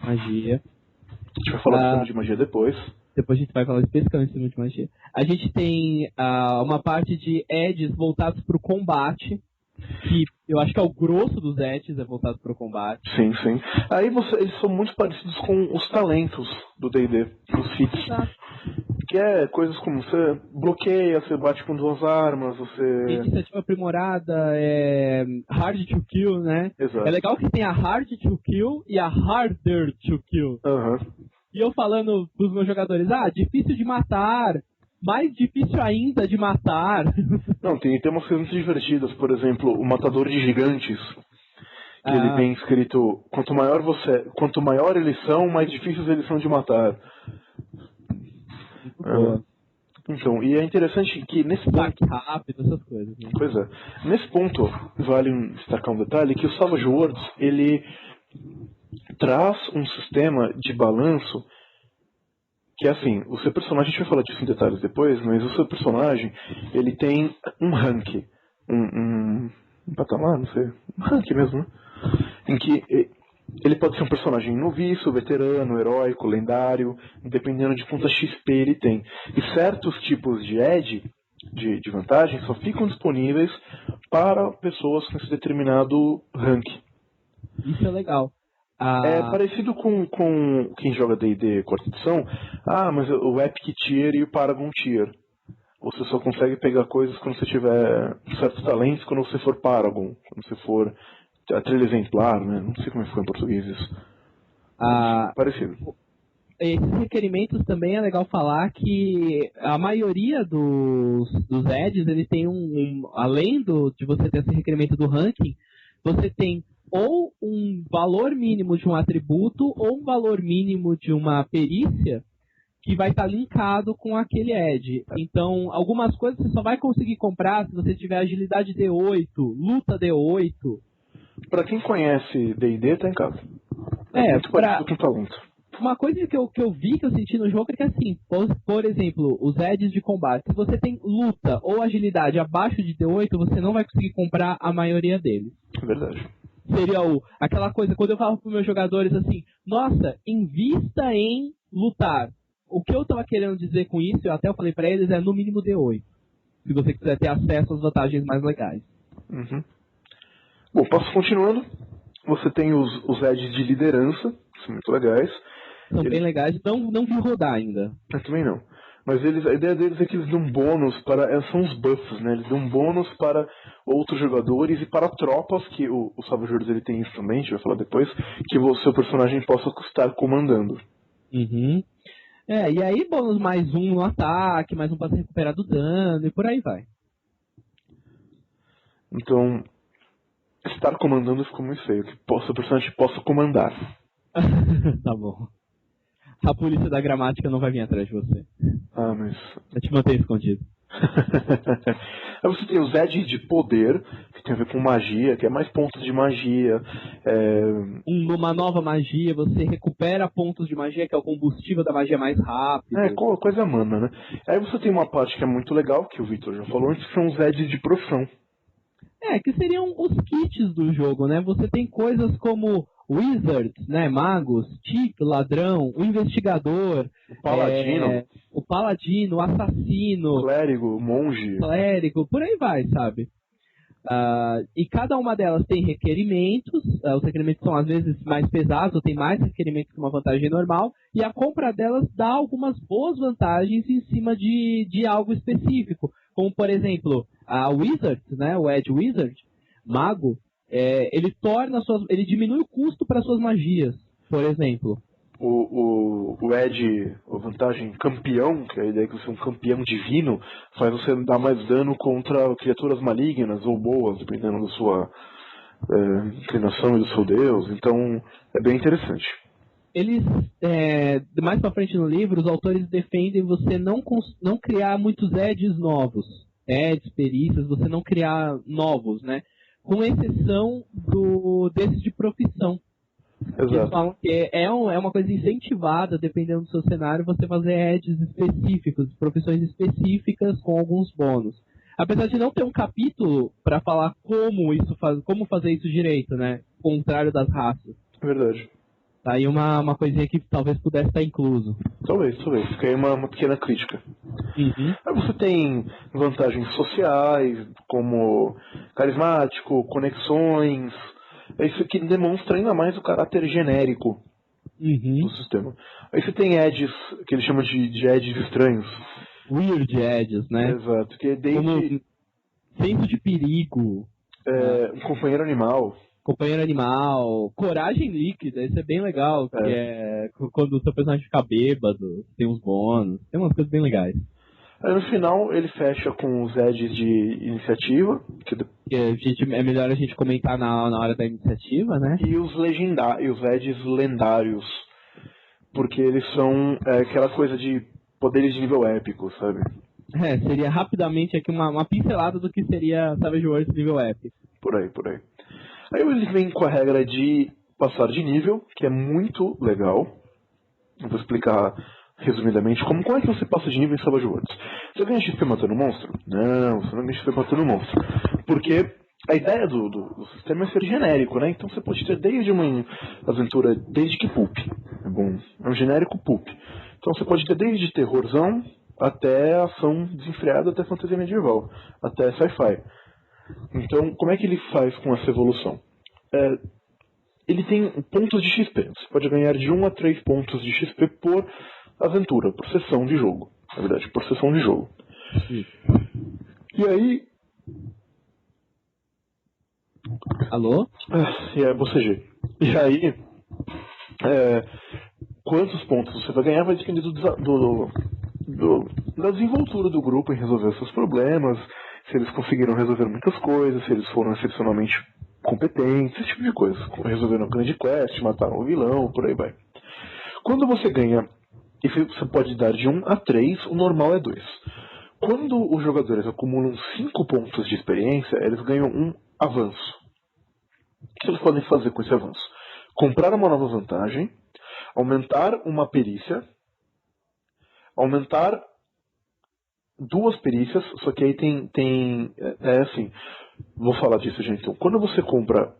Magia. A gente vai falar do filme de magia depois. Depois a gente vai falar especificamente sobre de magia. A gente tem uma parte de edges voltados para o combate, que eu acho que é o grosso dos edges, é voltado para o combate. Sim, sim. Aí eles são muito parecidos com os talentos do D&D, os feats. Exato. Que é coisas como você bloqueia, você bate com 2 armas, você... Iniciativa aprimorada, hard to kill, né? Exato. É legal que tem a hard to kill e a harder to kill. Aham. E eu falando pros meus jogadores, difícil de matar, mais difícil ainda de matar. Não, tem umas coisas muito divertidas, por exemplo, o matador de gigantes, que ele tem escrito, quanto maior eles são, mais difíceis eles são de matar. Então, e é interessante que nesse ponto... rápido, essas coisas. Né? Pois é. Nesse ponto, vale destacar um detalhe, que o Savage Worlds, ele traz um sistema de balanço que é assim, o seu personagem, a gente vai falar disso em detalhes depois, mas o seu personagem, ele tem um rank, um patamar, não sei, um rank mesmo, né? Em que ele pode ser um personagem noviço, veterano, heróico, lendário, dependendo de quanta XP ele tem. E certos tipos de edge, de vantagem, só ficam disponíveis para pessoas com esse determinado rank. Isso é legal. É parecido com quem joga D&D quarta edição. Mas o Epic Tier e o Paragon Tier. Você só consegue pegar coisas quando você tiver certos talentos, quando você for Paragon, quando você for a trilha exemplar, né? Não sei como é que ficou em português isso. Parecido. Esses requerimentos também é legal falar que a maioria dos edges, ele tem além de você ter esse requerimento do ranking, você tem ou um valor mínimo de um atributo ou um valor mínimo de uma perícia que vai estar linkado com aquele edge. Então, algumas coisas você só vai conseguir comprar se você tiver agilidade D8, luta D8. Pra quem conhece D&D, tá em casa. É muito parecido com talento. Uma coisa que eu vi, que eu senti no jogo, é que assim, por exemplo, os edges de combate, se você tem luta ou agilidade abaixo de D8, você não vai conseguir comprar a maioria deles. É verdade. Seria aquela coisa, quando eu falo para os meus jogadores assim, nossa, invista em lutar. O que eu estava querendo dizer com isso, eu falei para eles, é no mínimo D8. Se você quiser ter acesso às vantagens mais legais. Uhum. Bom, passo continuando. Você tem os edges de liderança, que são muito legais. São bem legais, não vi rodar ainda. Eu também não. Mas a ideia deles é que eles dão bônus são os buffs, né? Eles dão bônus para outros jogadores e para tropas, que o Savage Worlds ele tem isso também, a gente vai falar depois, que o seu personagem possa estar comandando. Uhum. E aí bônus mais um no ataque, mais um para se recuperar do dano e por aí vai. Então, estar comandando ficou muito feio, que o seu personagem possa comandar. Tá bom. A polícia da gramática não vai vir atrás de você. Mas... Eu te mantenho escondido. Aí você tem os edges de poder, que tem a ver com magia, que é mais pontos de magia. Numa nova magia, você recupera pontos de magia, que é o combustível da magia mais rápido. Coisa mana, né? Aí você tem uma parte que é muito legal, que o Victor já falou antes, que são os edges de profissão. Que seriam os kits do jogo, né? Você tem coisas como Wizards, né? Magos, Thief, ladrão, o investigador, o paladino, o assassino, clérigo, monge, por aí vai, sabe? E cada uma delas tem requerimentos, os requerimentos são às vezes mais pesados, ou tem mais requerimentos que uma vantagem normal, e a compra delas dá algumas boas vantagens em cima de algo específico, como por exemplo, a Wizard, né, o Edge Wizard, mago, ele diminui o custo para suas magias, por exemplo. O Edge, a vantagem campeão, que é a ideia que você é um campeão divino, faz você dar mais dano contra criaturas malignas ou boas, dependendo da sua inclinação e do seu deus. Então, é bem interessante. Eles, mais pra frente no livro, os autores defendem você não criar muitos edges novos. Edges, perícias, você não criar novos, né? Com exceção desses de profissão. Exato. Eles falam que é uma coisa incentivada, dependendo do seu cenário, você fazer edges específicos, profissões específicas com alguns bônus. Apesar de não ter um capítulo para falar como fazer isso direito, né? Contrário das raças. Verdade. Tá aí uma coisinha que talvez pudesse estar incluso. Talvez. Fica aí uma pequena crítica. Uhum. Aí você tem vantagens sociais, como carismático, conexões. É isso que demonstra ainda mais o caráter genérico do sistema. Aí você tem edges, que eles chamam de edges estranhos. Weird edges, né? Exato, que é desde... Como senso de perigo. Um companheiro animal. Companheiro animal, coragem líquida, isso é bem legal, que é quando o seu personagem fica bêbado, tem uns bônus, tem umas coisas bem legais. Aí no final ele fecha com os edges de iniciativa. É melhor a gente comentar na hora da iniciativa, né? E os edges lendários. Porque eles são aquela coisa de poderes de nível épico, sabe? Seria rapidamente aqui uma pincelada do que seria Savage Worlds nível épico. Por aí. Aí eles vêm com a regra de passar de nível, que é muito legal. Eu vou explicar resumidamente como é que você passa de nível em Savage Worlds. Você ganha XP matando monstro? Não, você não ganha XP matando monstro. Porque a ideia do sistema é ser genérico, né? Então você pode ter desde uma aventura, desde que poop. É bom, é um genérico poop. Então você pode ter desde terrorzão até ação desenfreada, até fantasia medieval, até sci-fi. Então, como é que ele faz com essa evolução? Ele tem pontos de XP. Você pode ganhar de 1 a 3 pontos de XP por aventura, por sessão de jogo. Na verdade, por sessão de jogo. E aí... Alô? Bocejei. E aí... quantos pontos você vai ganhar vai depender da desenvoltura do grupo em resolver os seus problemas, se eles conseguiram resolver muitas coisas, se eles foram excepcionalmente competentes, esse tipo de coisa. Resolveram uma grande quest, mataram o vilão, por aí vai. Quando você ganha, e você pode dar de 1 a 3, o normal é 2. Quando os jogadores acumulam 5 pontos de experiência, eles ganham um avanço. O que eles podem fazer com esse avanço? Comprar uma nova vantagem, aumentar uma perícia, aumentar 2 perícias, só que aí tem assim, vou falar disso, gente. Então, quando você compra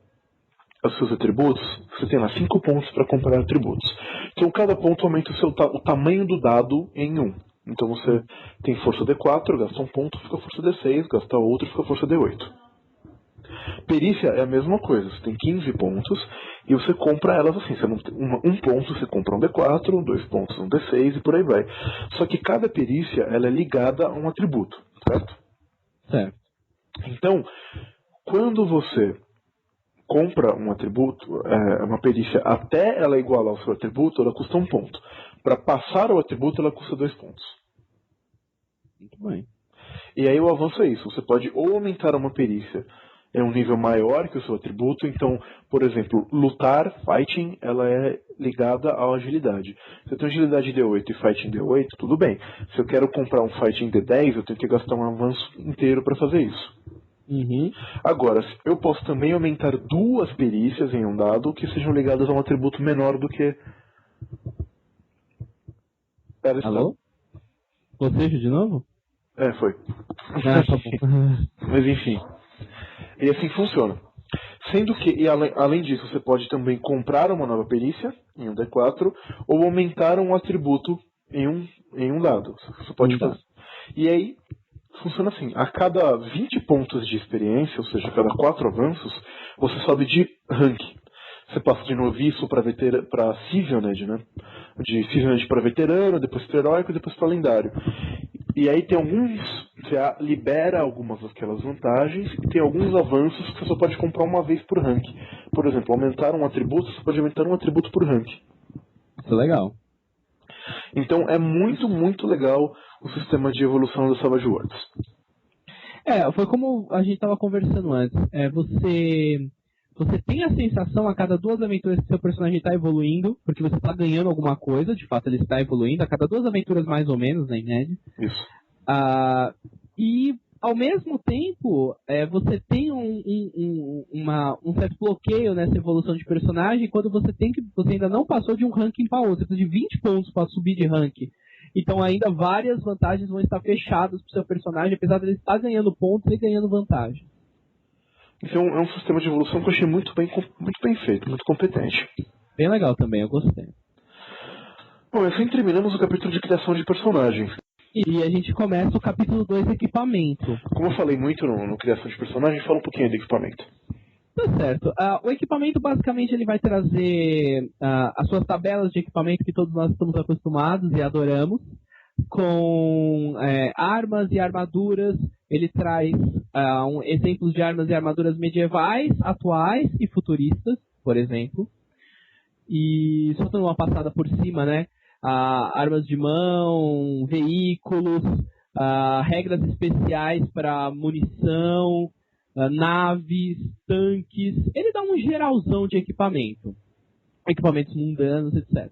os seus atributos, você tem lá 5 pontos para comprar atributos. Então cada ponto aumenta o tamanho do dado em 1. Então você tem força D4, gasta 1 ponto, fica força D6, gasta outro, fica força D8. Perícia é a mesma coisa, você tem 15 pontos e você compra elas assim, você não tem um ponto você compra um D4, 2 pontos um D6 e por aí vai. Só que cada perícia ela é ligada a um atributo, certo? Certo. Então, quando você compra um atributo, uma perícia, até ela igualar o seu atributo, ela custa 1 ponto. Para passar o atributo, ela custa 2 pontos. Muito bem. E aí o avanço é isso, você pode ou aumentar uma perícia em um nível maior que o seu atributo, então, por exemplo, lutar, fighting, ela é ligada à agilidade. Se eu tenho agilidade D8 e fighting D8, tudo bem. Se eu quero comprar um fighting D10, eu tenho que gastar um avanço inteiro para fazer isso. Uhum. Agora, eu posso também aumentar 2 perícias em um dado que sejam ligadas a um atributo menor do que... Alô? Bocejo de novo? Foi. Ah, tá bom. Mas enfim. E assim funciona. Sendo que, além disso, você pode também comprar uma nova perícia em um D4 ou aumentar um atributo em um dado. Você pode fazer. E aí, funciona assim. A cada 20 pontos de experiência, ou seja, a cada 4 avanços, você sobe de rank. Você passa de noviço para Cisioned, né? De Cisioned para veterano, depois para heróico, depois para lendário. E aí tem você libera algumas daquelas vantagens e tem alguns avanços que você só pode comprar uma vez por rank. Por exemplo, aumentar um atributo, você pode aumentar um atributo por rank. Isso é legal. Então é muito, muito legal o sistema de evolução do Savage Worlds. Foi como a gente estava conversando antes. Você tem a sensação a cada 2 aventuras que seu personagem está evoluindo, porque você está ganhando alguma coisa, de fato ele está evoluindo, a cada 2 aventuras mais ou menos, né, em média. Isso. E ao mesmo tempo, você tem um certo bloqueio nessa evolução de personagem quando você ainda não passou de um ranking para outro. Você precisa de 20 pontos para subir de ranking. Então ainda várias vantagens vão estar fechadas para o seu personagem, apesar de ele estar ganhando pontos e ganhando vantagem. Então é um sistema de evolução que eu achei muito bem feito, muito competente. Bem legal também, eu gostei. Bom, assim terminamos o capítulo de criação de personagens. E a gente começa o capítulo 2, equipamento. Como eu falei muito no criação de personagem, fala um pouquinho do equipamento. Tá certo. O equipamento, basicamente, ele vai trazer as suas tabelas de equipamento que todos nós estamos acostumados e adoramos, com armas e armaduras. Ele traz exemplos de armas e armaduras medievais, atuais e futuristas, por exemplo. E só dando uma passada por cima, né? Armas de mão, veículos, regras especiais para munição, naves, tanques. Ele dá um geralzão de equipamento. Equipamentos mundanos, etc.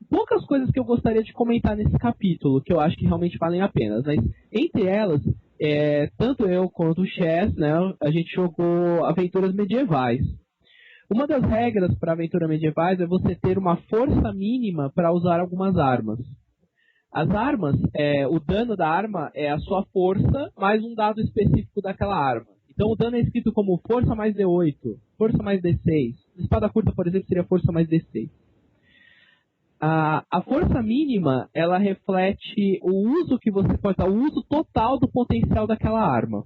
Poucas coisas que eu gostaria de comentar nesse capítulo, que eu acho que realmente valem a pena. Mas, entre elas, tanto eu quanto o Chess, né, a gente jogou aventuras medievais. Uma das regras para aventura medievais é você ter uma força mínima para usar algumas armas. As armas, o dano da arma é a sua força mais um dado específico daquela arma. Então o dano é escrito como força mais D8, força mais D6. Espada curta, por exemplo, seria força mais D6. A força mínima, ela reflete o uso que você pode dar, o uso total do potencial daquela arma.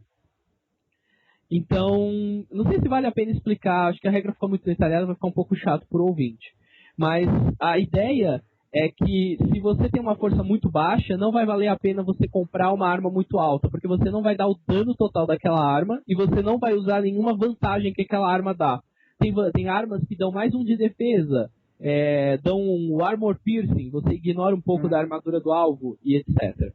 Então, não sei se vale a pena explicar, acho que a regra ficou muito detalhada, vai ficar um pouco chato para o ouvinte. Mas a ideia é que se você tem uma força muito baixa, não vai valer a pena você comprar uma arma muito alta, porque você não vai dar o dano total daquela arma e você não vai usar nenhuma vantagem que aquela arma dá. Tem armas que dão mais um de defesa, dão um armor piercing, você ignora um pouco da armadura do alvo e etc.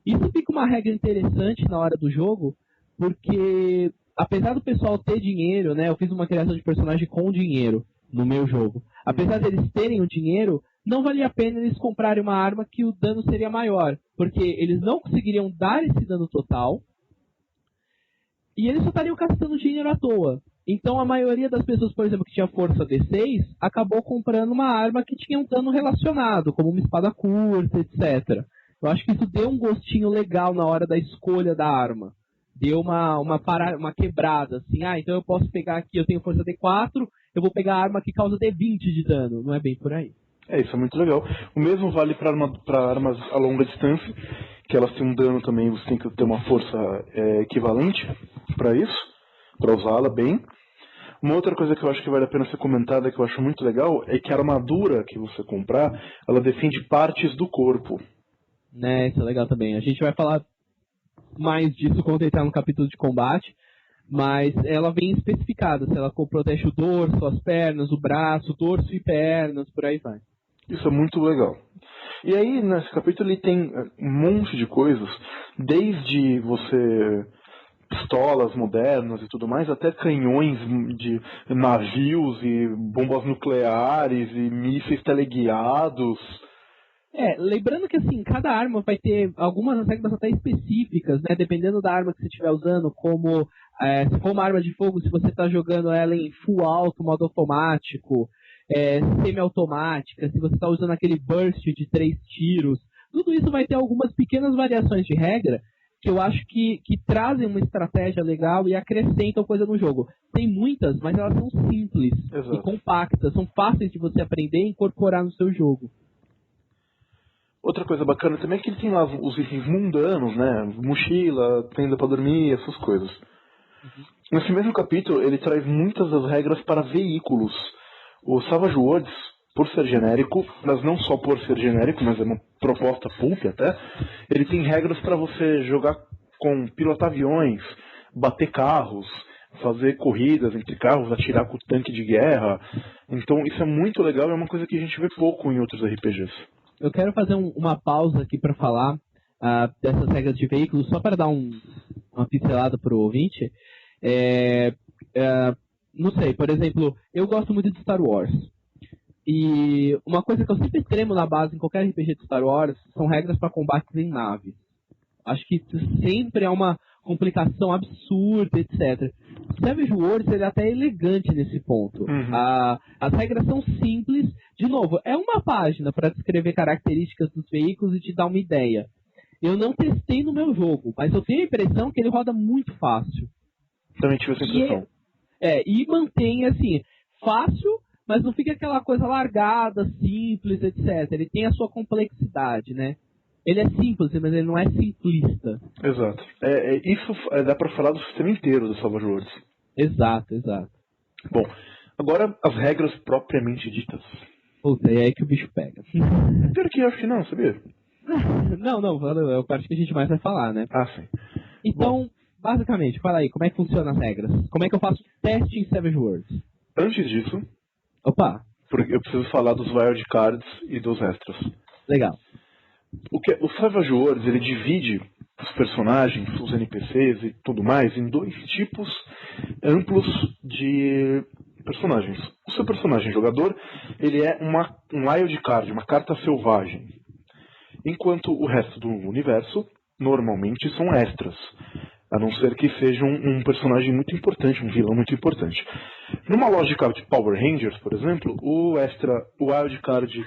Isso fica uma regra interessante na hora do jogo, porque apesar do pessoal ter dinheiro, né, eu fiz uma criação de personagem com dinheiro no meu jogo. Apesar deles terem o dinheiro, não valia a pena eles comprarem uma arma que o dano seria maior, porque eles não conseguiriam dar esse dano total e eles só estariam gastando dinheiro à toa. Então a maioria das pessoas, por exemplo, que tinha força D6, acabou comprando uma arma que tinha um dano relacionado, como uma espada curta, etc. Eu acho que isso deu um gostinho legal na hora da escolha da arma. Deu uma quebrada, assim, então eu posso pegar aqui, eu tenho força D4, eu vou pegar a arma que causa D20 de dano, não é bem por aí. Isso é muito legal. O mesmo vale para armas a longa distância, que elas têm um dano também, você tem que ter uma força equivalente para isso, para usá-la bem. Uma outra coisa que eu acho que vale a pena ser comentada, que eu acho muito legal, é que a armadura que você comprar, ela defende partes do corpo. Isso é legal também. A gente vai falar mais disso quando entrar no capítulo de combate, mas ela vem especificada, se ela protege o dorso, as pernas, o braço, dorso e pernas, por aí vai. Isso é muito legal. E aí, nesse capítulo, ele tem um monte de coisas, desde você pistolas modernas e tudo mais, até canhões de navios e bombas nucleares e mísseis teleguiados. Lembrando que assim, cada arma vai ter algumas regras até específicas, né? Dependendo da arma que você estiver usando, como se for uma arma de fogo, se você está jogando ela em full auto, modo automático, semi-automática, se você está usando aquele burst de 3 tiros, tudo isso vai ter algumas pequenas variações de regra que eu acho que trazem uma estratégia legal e acrescentam coisa no jogo. Tem muitas, mas elas são simples. Exato. E compactas, são fáceis de você aprender e incorporar no seu jogo. Outra coisa bacana também é que ele tem lá os itens mundanos, né? Mochila, tenda para dormir, essas coisas. Nesse mesmo capítulo, ele traz muitas das regras para veículos. O Savage Worlds, por ser genérico, mas não só por ser genérico, mas é uma proposta pulp até, ele tem regras para você jogar com pilotar aviões, bater carros, fazer corridas entre carros, atirar com o tanque de guerra. Então isso é muito legal e é uma coisa que a gente vê pouco em outros RPGs. Eu quero fazer uma pausa aqui para falar dessas regras de veículos, só para dar uma pincelada para o ouvinte. Não sei, por exemplo, eu gosto muito de Star Wars. E uma coisa que eu sempre tremo na base em qualquer RPG de Star Wars são regras para combates em naves. Acho que sempre é uma complicação absurda, etc. Savage Worlds ele é até elegante nesse ponto. As regras são simples. De novo, é uma página para descrever características dos veículos e te dar uma ideia. Eu não testei no meu jogo, mas eu tenho a impressão que ele roda muito fácil. Também tive essa impressão. E mantém, assim, fácil, mas não fica aquela coisa largada, simples, etc. Ele tem a sua complexidade, né? Ele é simples, mas ele não é simplista. Exato. Isso dá pra falar do sistema inteiro do Savage Worlds. Exato. Bom, agora as regras propriamente ditas. Puta, é aí que o bicho pega. Pior que eu acho que não, sabia? Não, é a parte que a gente mais vai falar, né? Ah, sim. Então, basicamente, fala aí, como é que funcionam as regras? Como é que eu faço teste em Savage Worlds? Antes disso, Opa! eu preciso falar dos wildcards e dos extras. Legal. O Savage Worlds, ele divide os personagens, os NPCs e tudo mais em dois tipos amplos de personagens. O seu personagem jogador, ele é um wildcard, uma carta selvagem. Enquanto o resto do universo, normalmente, são extras. A não ser que seja um personagem muito importante, um vilão muito importante. Numa lógica de Power Rangers, por exemplo, o wildcard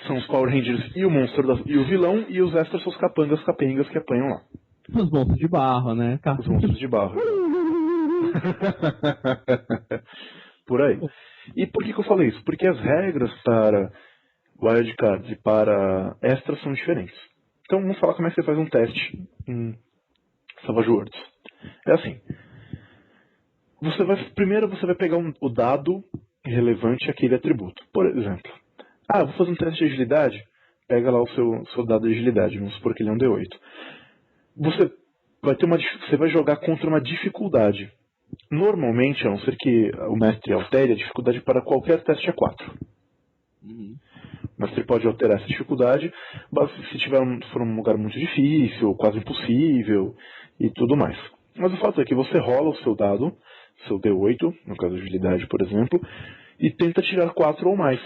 são os Power Rangers e o monstro e o vilão, e os extras são os capangas que apanham lá. Os monstros de barro, né? Os monstros de barro. Por aí. E por que eu falei isso? Porque as regras para wildcards e para extras são diferentes. Então vamos falar como é que você faz um teste em Savage Worlds. É assim. Primeiro você vai pegar o dado relevante àquele atributo. Por exemplo, vou fazer um teste de agilidade. Pega lá o seu dado de agilidade. Vamos supor que ele é um D8. Você vai jogar contra uma dificuldade. Normalmente, a não ser que o mestre altere a dificuldade para qualquer teste A4. O mestre pode alterar essa dificuldade se for um lugar muito difícil, quase impossível e tudo mais. Mas o fato é que você rola o seu dado, seu D8, no caso de agilidade, por exemplo, e tenta tirar 4 ou mais.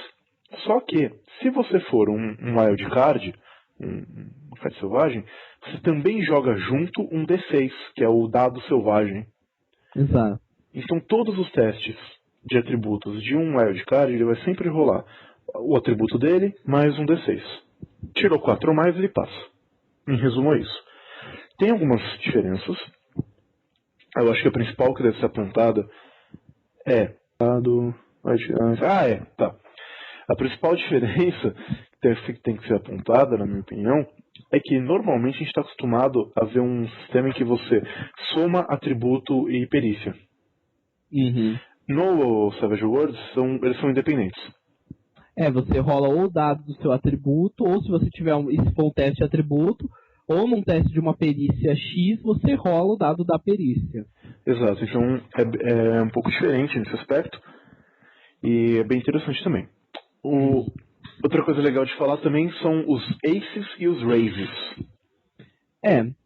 Só que, se você for um wildcard, um card selvagem, você também joga junto um D6, que é o dado selvagem. Exato. Então todos os testes de atributos de um wildcard, ele vai sempre rolar o atributo dele mais um D6. Tirou 4 ou mais, ele passa. Em resumo é isso. Tem algumas diferenças. Eu acho que a principal que deve ser apontada é... tá. A principal diferença que tem que ser apontada, na minha opinião, é que normalmente a gente está acostumado a ver um sistema em que você soma atributo e perícia. No Savage Worlds, eles são independentes. Você rola ou o dado do seu atributo, ou se você tiver se for um teste de atributo, ou num teste de uma perícia X, você rola o dado da perícia. Exato, então é um pouco diferente nesse aspecto, e é bem interessante também. Outra coisa legal de falar também são os Aces e os Raises.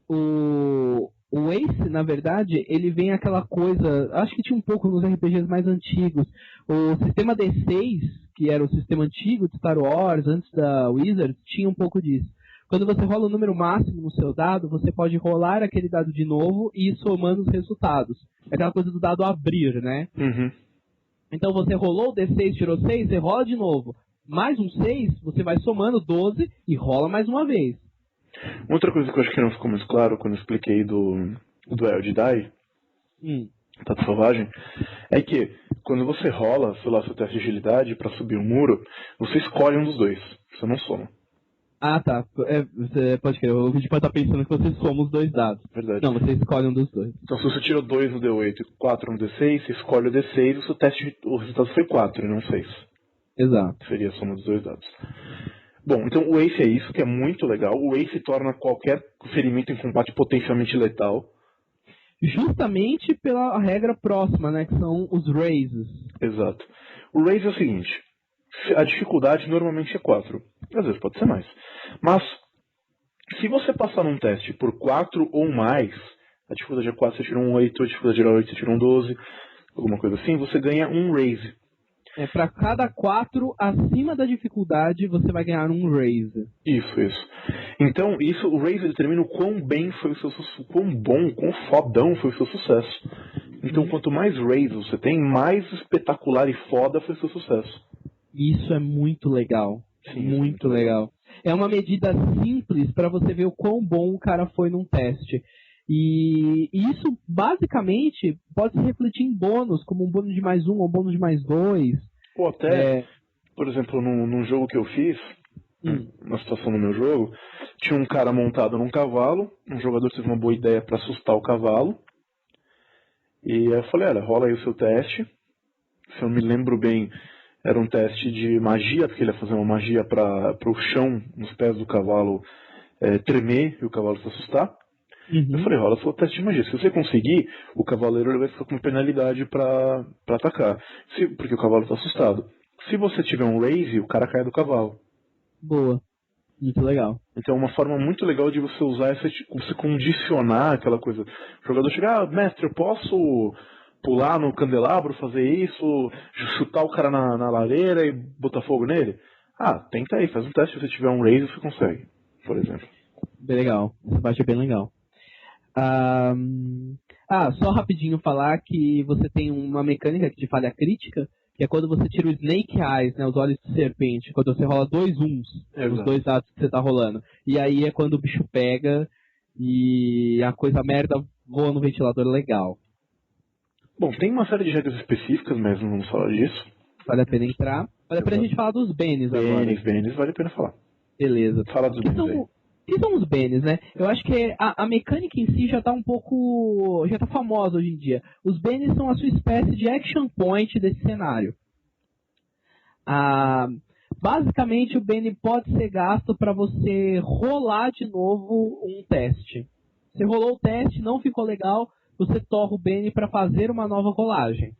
O Ace, na verdade, ele vem aquela coisa... Acho que tinha um pouco nos RPGs mais antigos. O sistema D6, que era o sistema antigo de Star Wars, antes da Wizards, tinha um pouco disso. Quando você rola o número máximo no seu dado, você pode rolar aquele dado de novo e ir somando os resultados. É aquela coisa do dado abrir, né? Então você rolou o D6, tirou 6, você rola de novo. Mais um 6, você vai somando 12 e rola mais uma vez. Outra coisa que eu acho que não ficou muito claro quando eu expliquei do Wild Die, Tato Selvagem, é que quando você rola, sei lá, seu teste de agilidade para subir um muro, você escolhe um dos dois, você não soma. Tá. Você pode crer, o vídeo pode estar pensando que você soma os dois dados. Verdade. Não, você escolhe um dos dois. Então se você tirou 2 no D8 e 4 no D6, você escolhe o D6 e o resultado foi 4 e não 6. Exato. Seria a soma dos dois dados. Bom, então o Ace é isso, que é muito legal. O Ace torna qualquer ferimento em combate potencialmente letal. Justamente pela regra próxima, né, que são os Raises. Exato. O Raise é o seguinte, a dificuldade normalmente é 4. Às vezes pode ser mais. Mas, se você passar num teste por 4 ou mais, a dificuldade é 4, você tira um 8, a dificuldade é 8, você tira um 12, alguma coisa assim, você ganha um Raise. Para cada 4 acima da dificuldade, você vai ganhar um Raise. Isso. Então, isso, o Razer determina o quão bem foi o seu sucesso, quão bom, quão fodão foi o seu sucesso. Então, quanto mais Razer você tem, mais espetacular e foda foi o seu sucesso. Isso é muito legal. Sim, muito legal. É uma medida simples para você ver o quão bom o cara foi num teste. E isso, basicamente, pode se refletir em bônus, como um bônus de mais um ou um bônus de mais dois. Ou até, por exemplo, num jogo que eu fiz, uma situação no meu jogo, tinha um cara montado num cavalo, um jogador teve uma boa ideia para assustar o cavalo, e aí eu falei, rola aí o seu teste. Se eu me lembro bem, era um teste de magia, porque ele ia fazer uma magia para o chão, nos pés do cavalo, tremer e o cavalo se assustar. Eu falei, rola seu teste de magia. Se você conseguir, o cavaleiro vai ficar com uma penalidade para atacar, porque o cavalo está assustado. Se você tiver um raise, o cara cai do cavalo. Boa. Muito legal. Então é uma forma muito legal de você usar você condicionar aquela coisa. O jogador chega, mestre, eu posso pular no candelabro, fazer isso, chutar o cara na lareira e botar fogo nele? Tenta aí, faz um teste, se você tiver um raise, você consegue, por exemplo. Bem legal. Essa parte é bem legal. Só rapidinho falar que você tem uma mecânica de falha crítica, que é quando você tira o Snake Eyes, né, os olhos de serpente, quando você rola 2 uns, os 2 dados que você tá rolando. E aí é quando o bicho pega e a coisa merda voa no ventilador legal. Bom, tem uma série de regras específicas, mas não vamos falar disso. Vale a pena entrar. Vale a pena a gente falar dos Benes agora. Benes, vale a pena falar. Beleza. Fala dos Benes aí. O que são os Benes, né? Eu acho que a mecânica em si já tá um pouco... já tá famosa hoje em dia. Os Benes são a sua espécie de action point desse cenário. Basicamente, o Bene pode ser gasto para você rolar de novo um teste. Você rolou o teste, não ficou legal, você torra o Bene para fazer uma nova rolagem.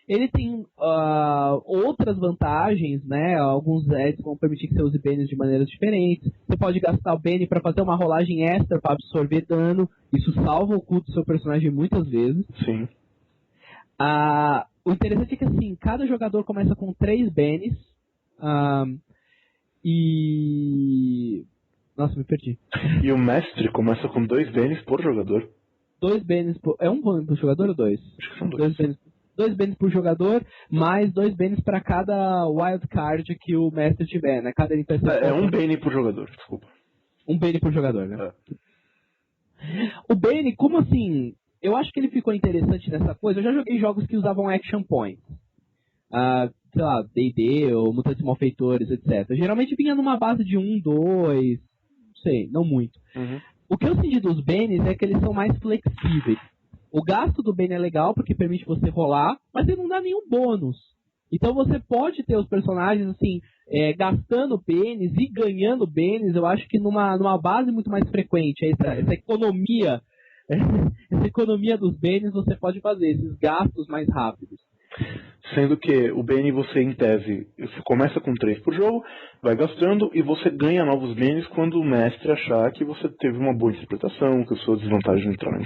Ele tem outras vantagens, né? Alguns ads vão permitir que você use Benes de maneiras diferentes. Você pode gastar o Bene para fazer uma rolagem extra para absorver dano. Isso salva o custo do seu personagem muitas vezes. Sim. O interessante é que assim, cada jogador começa com 3 Benes. Nossa, me perdi. E o mestre começa com 2 Benes por jogador. 2 Benes por... É um Bene por jogador ou 2? Acho que são 2. 2 Benes por jogador, mais 2 Benes para cada wild card que o mestre tiver, né? Cada NPC. É 1 Bene por jogador, desculpa. 1 Bene por jogador, né? O Bene, como assim? Eu acho que ele ficou interessante nessa coisa. Eu já joguei jogos que usavam action points. Sei lá, D&D ou Mutantes Malfeitores, etc. Geralmente vinha numa base de 1, 2, não sei, não muito. O que eu senti dos Benes é que eles são mais flexíveis. O gasto do Bene é legal porque permite você rolar, mas ele não dá nenhum bônus. Então você pode ter os personagens assim, gastando Benes e ganhando Benes, eu acho que numa base muito mais frequente. Essa economia, essa economia dos Benes você pode fazer, esses gastos mais rápidos. Sendo que o Bene você, em tese, você começa com 3 por jogo, vai gastando e você ganha novos Benes quando o mestre achar que você teve uma boa interpretação, que as suas desvantagens entraram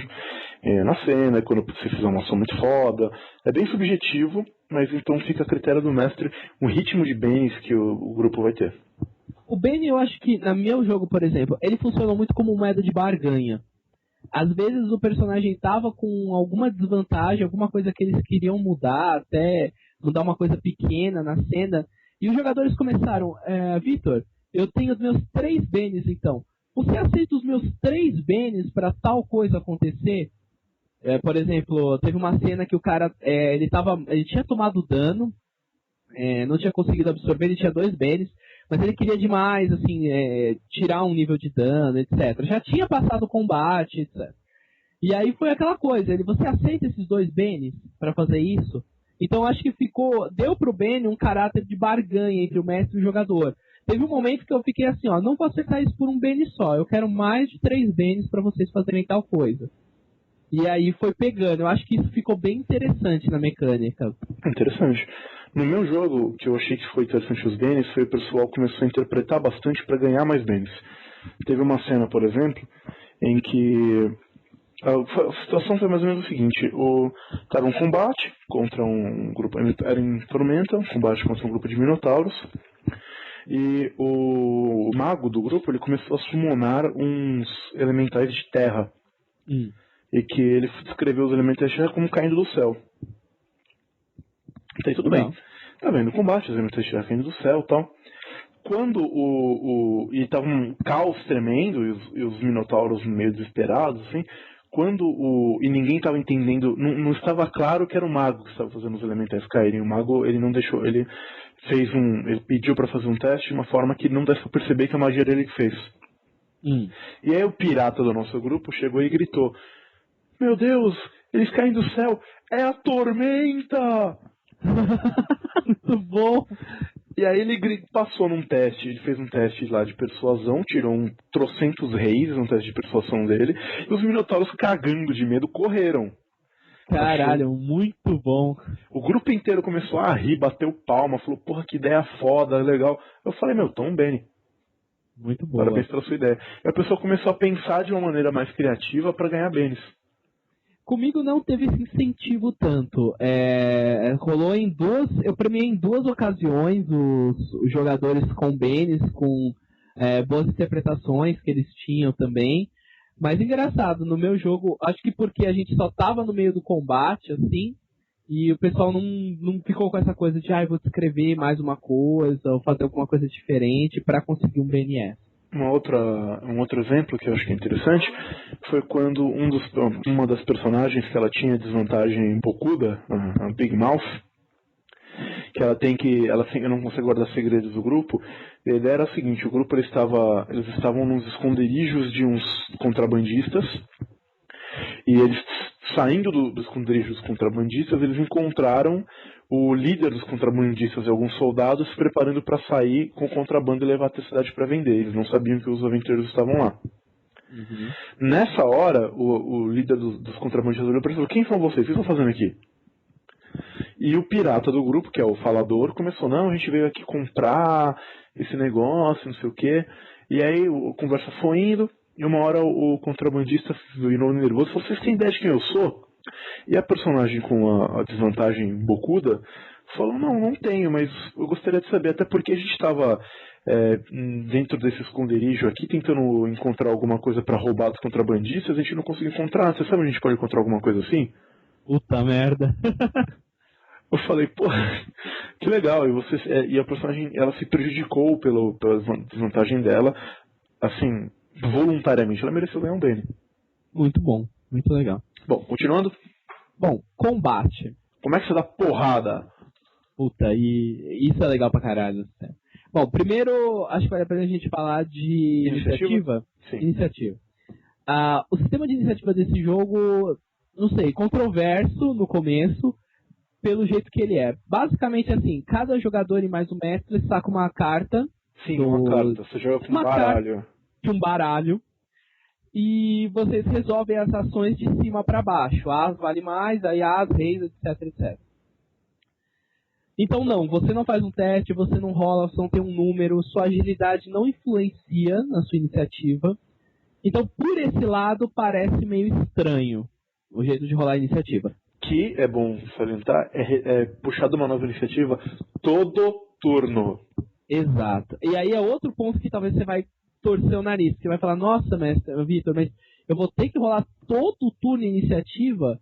na cena, quando você fizer uma ação muito foda. É bem subjetivo, mas então fica a critério do mestre o ritmo de Benes que o grupo vai ter. O Bene, eu acho que, no meu jogo, por exemplo, ele funcionou muito como moeda de barganha. Às vezes o personagem estava com alguma desvantagem, alguma coisa que eles queriam mudar, até mudar uma coisa pequena na cena, e os jogadores começaram, Vitor, eu tenho os meus 3 Benes então, você aceita os meus 3 Benes para tal coisa acontecer? Por exemplo, teve uma cena que o cara, ele tinha tomado dano, não tinha conseguido absorver, ele tinha 2 Benes, mas ele queria demais, assim, tirar um nível de dano, etc. Já tinha passado o combate, etc. E aí foi aquela coisa, você aceita esses 2 Benes para fazer isso? Então acho que deu pro Bene um caráter de barganha entre o mestre e o jogador. Teve um momento que eu fiquei assim, não vou aceitar isso por um Bene só, eu quero mais de 3 Benes para vocês fazerem tal coisa. E aí foi pegando, eu acho que isso ficou bem interessante na mecânica. Interessante. No meu jogo, que eu achei que foi interessante os Benes, foi o pessoal começou a interpretar bastante para ganhar mais Benes. Teve uma cena, por exemplo, em que a situação foi mais ou menos o seguinte: estava um combate contra um grupo, era em Tormenta, um combate contra um grupo de Minotauros, E o mago do grupo, ele começou a summonar uns elementais de terra. E que ele descreveu os elementais de terra como caindo do céu. Então, tudo bem. Tá vendo? Combate, os elementais de terra caindo do céu e tal. Quando e tava um caos tremendo, e os minotauros meio desesperados, assim, e ninguém estava entendendo, não estava claro que era o mago que estava fazendo os elementais caírem. O mago, ele não deixou, ele pediu para fazer um teste de uma forma que não desse pra perceber que a magia dele que fez. E aí o pirata do nosso grupo chegou e gritou: meu Deus, eles caem do céu, é a tormenta! Muito bom! E aí ele passou num teste, ele fez um teste lá de persuasão, tirou trocentos reis no teste de persuasão dele, e os minotauros, cagando de medo, correram. Caralho, muito bom. O grupo inteiro começou a rir, bateu palma, falou, porra, que ideia foda, legal. Eu falei, meu, Tom Benny. Muito bom. Parabéns pela sua ideia. E a pessoa começou a pensar de uma maneira mais criativa para ganhar bens. Comigo não teve esse incentivo tanto. Rolou eu premiei em 2 ocasiões os jogadores com bens, com boas interpretações que eles tinham também. Mas engraçado, no meu jogo, acho que porque a gente só tava no meio do combate, assim, e o pessoal não ficou com essa coisa de, vou descrever mais uma coisa, ou fazer alguma coisa diferente para conseguir um BNS. Um outro exemplo que eu acho que é interessante foi quando uma das personagens que ela tinha desvantagem bocuda, a Big Mouth, que ela não consegue guardar segredos do grupo. A ideia era a seguinte: o grupo eles estavam nos esconderijos de uns contrabandistas, e eles, saindo dos esconderijos dos contrabandistas, eles encontraram o líder dos contrabandistas e alguns soldados se preparando para sair com o contrabando e levar até a cidade para vender. Eles não sabiam que os aventureiros estavam lá. Nessa hora, o líder dos contrabandistas olhou para ele e falou: quem são vocês? O que estão fazendo aqui? E o pirata do grupo, que é o falador, começou: não, a gente veio aqui comprar esse negócio, não sei o quê. E aí a conversa foi indo, e uma hora o contrabandista virou nervoso e falou: vocês têm ideia de quem eu sou? E a personagem com a desvantagem bocuda falou: não tenho, mas eu gostaria de saber, até porque a gente estava dentro desse esconderijo aqui tentando encontrar alguma coisa para roubar dos contrabandistas, a gente não conseguiu encontrar. Você sabe onde a gente pode encontrar alguma coisa assim? Puta merda. Eu falei, pô, que legal. E a personagem, ela se prejudicou pela desvantagem dela, assim, voluntariamente. Ela mereceu ganhar um Benny. Muito bom, muito legal. Bom, continuando. Bom, combate. Como é que você dá porrada? Puta, e isso é legal pra caralho. Bom, primeiro, acho que vale a pena a gente falar de iniciativa. Sim. Iniciativa. O sistema de iniciativa desse jogo, não sei, controverso no começo, pelo jeito que ele é. Basicamente assim, cada jogador e mais o mestre saca uma carta. Sim, uma carta. Você joga com um baralho. De um baralho. E vocês resolvem as ações de cima para baixo. As vale mais, aí as, reis, etc, etc. Então não, você não faz um teste, você não rola, você não tem um número, sua agilidade não influencia na sua iniciativa. Então, por esse lado, parece meio estranho o jeito de rolar a iniciativa. Que, é bom salientar, é puxar de uma nova iniciativa todo turno. Exato. E aí é outro ponto que talvez você vai torcer o nariz. Você vai falar: nossa, mestre Vitor, mas eu vou ter que rolar todo o turno iniciativa?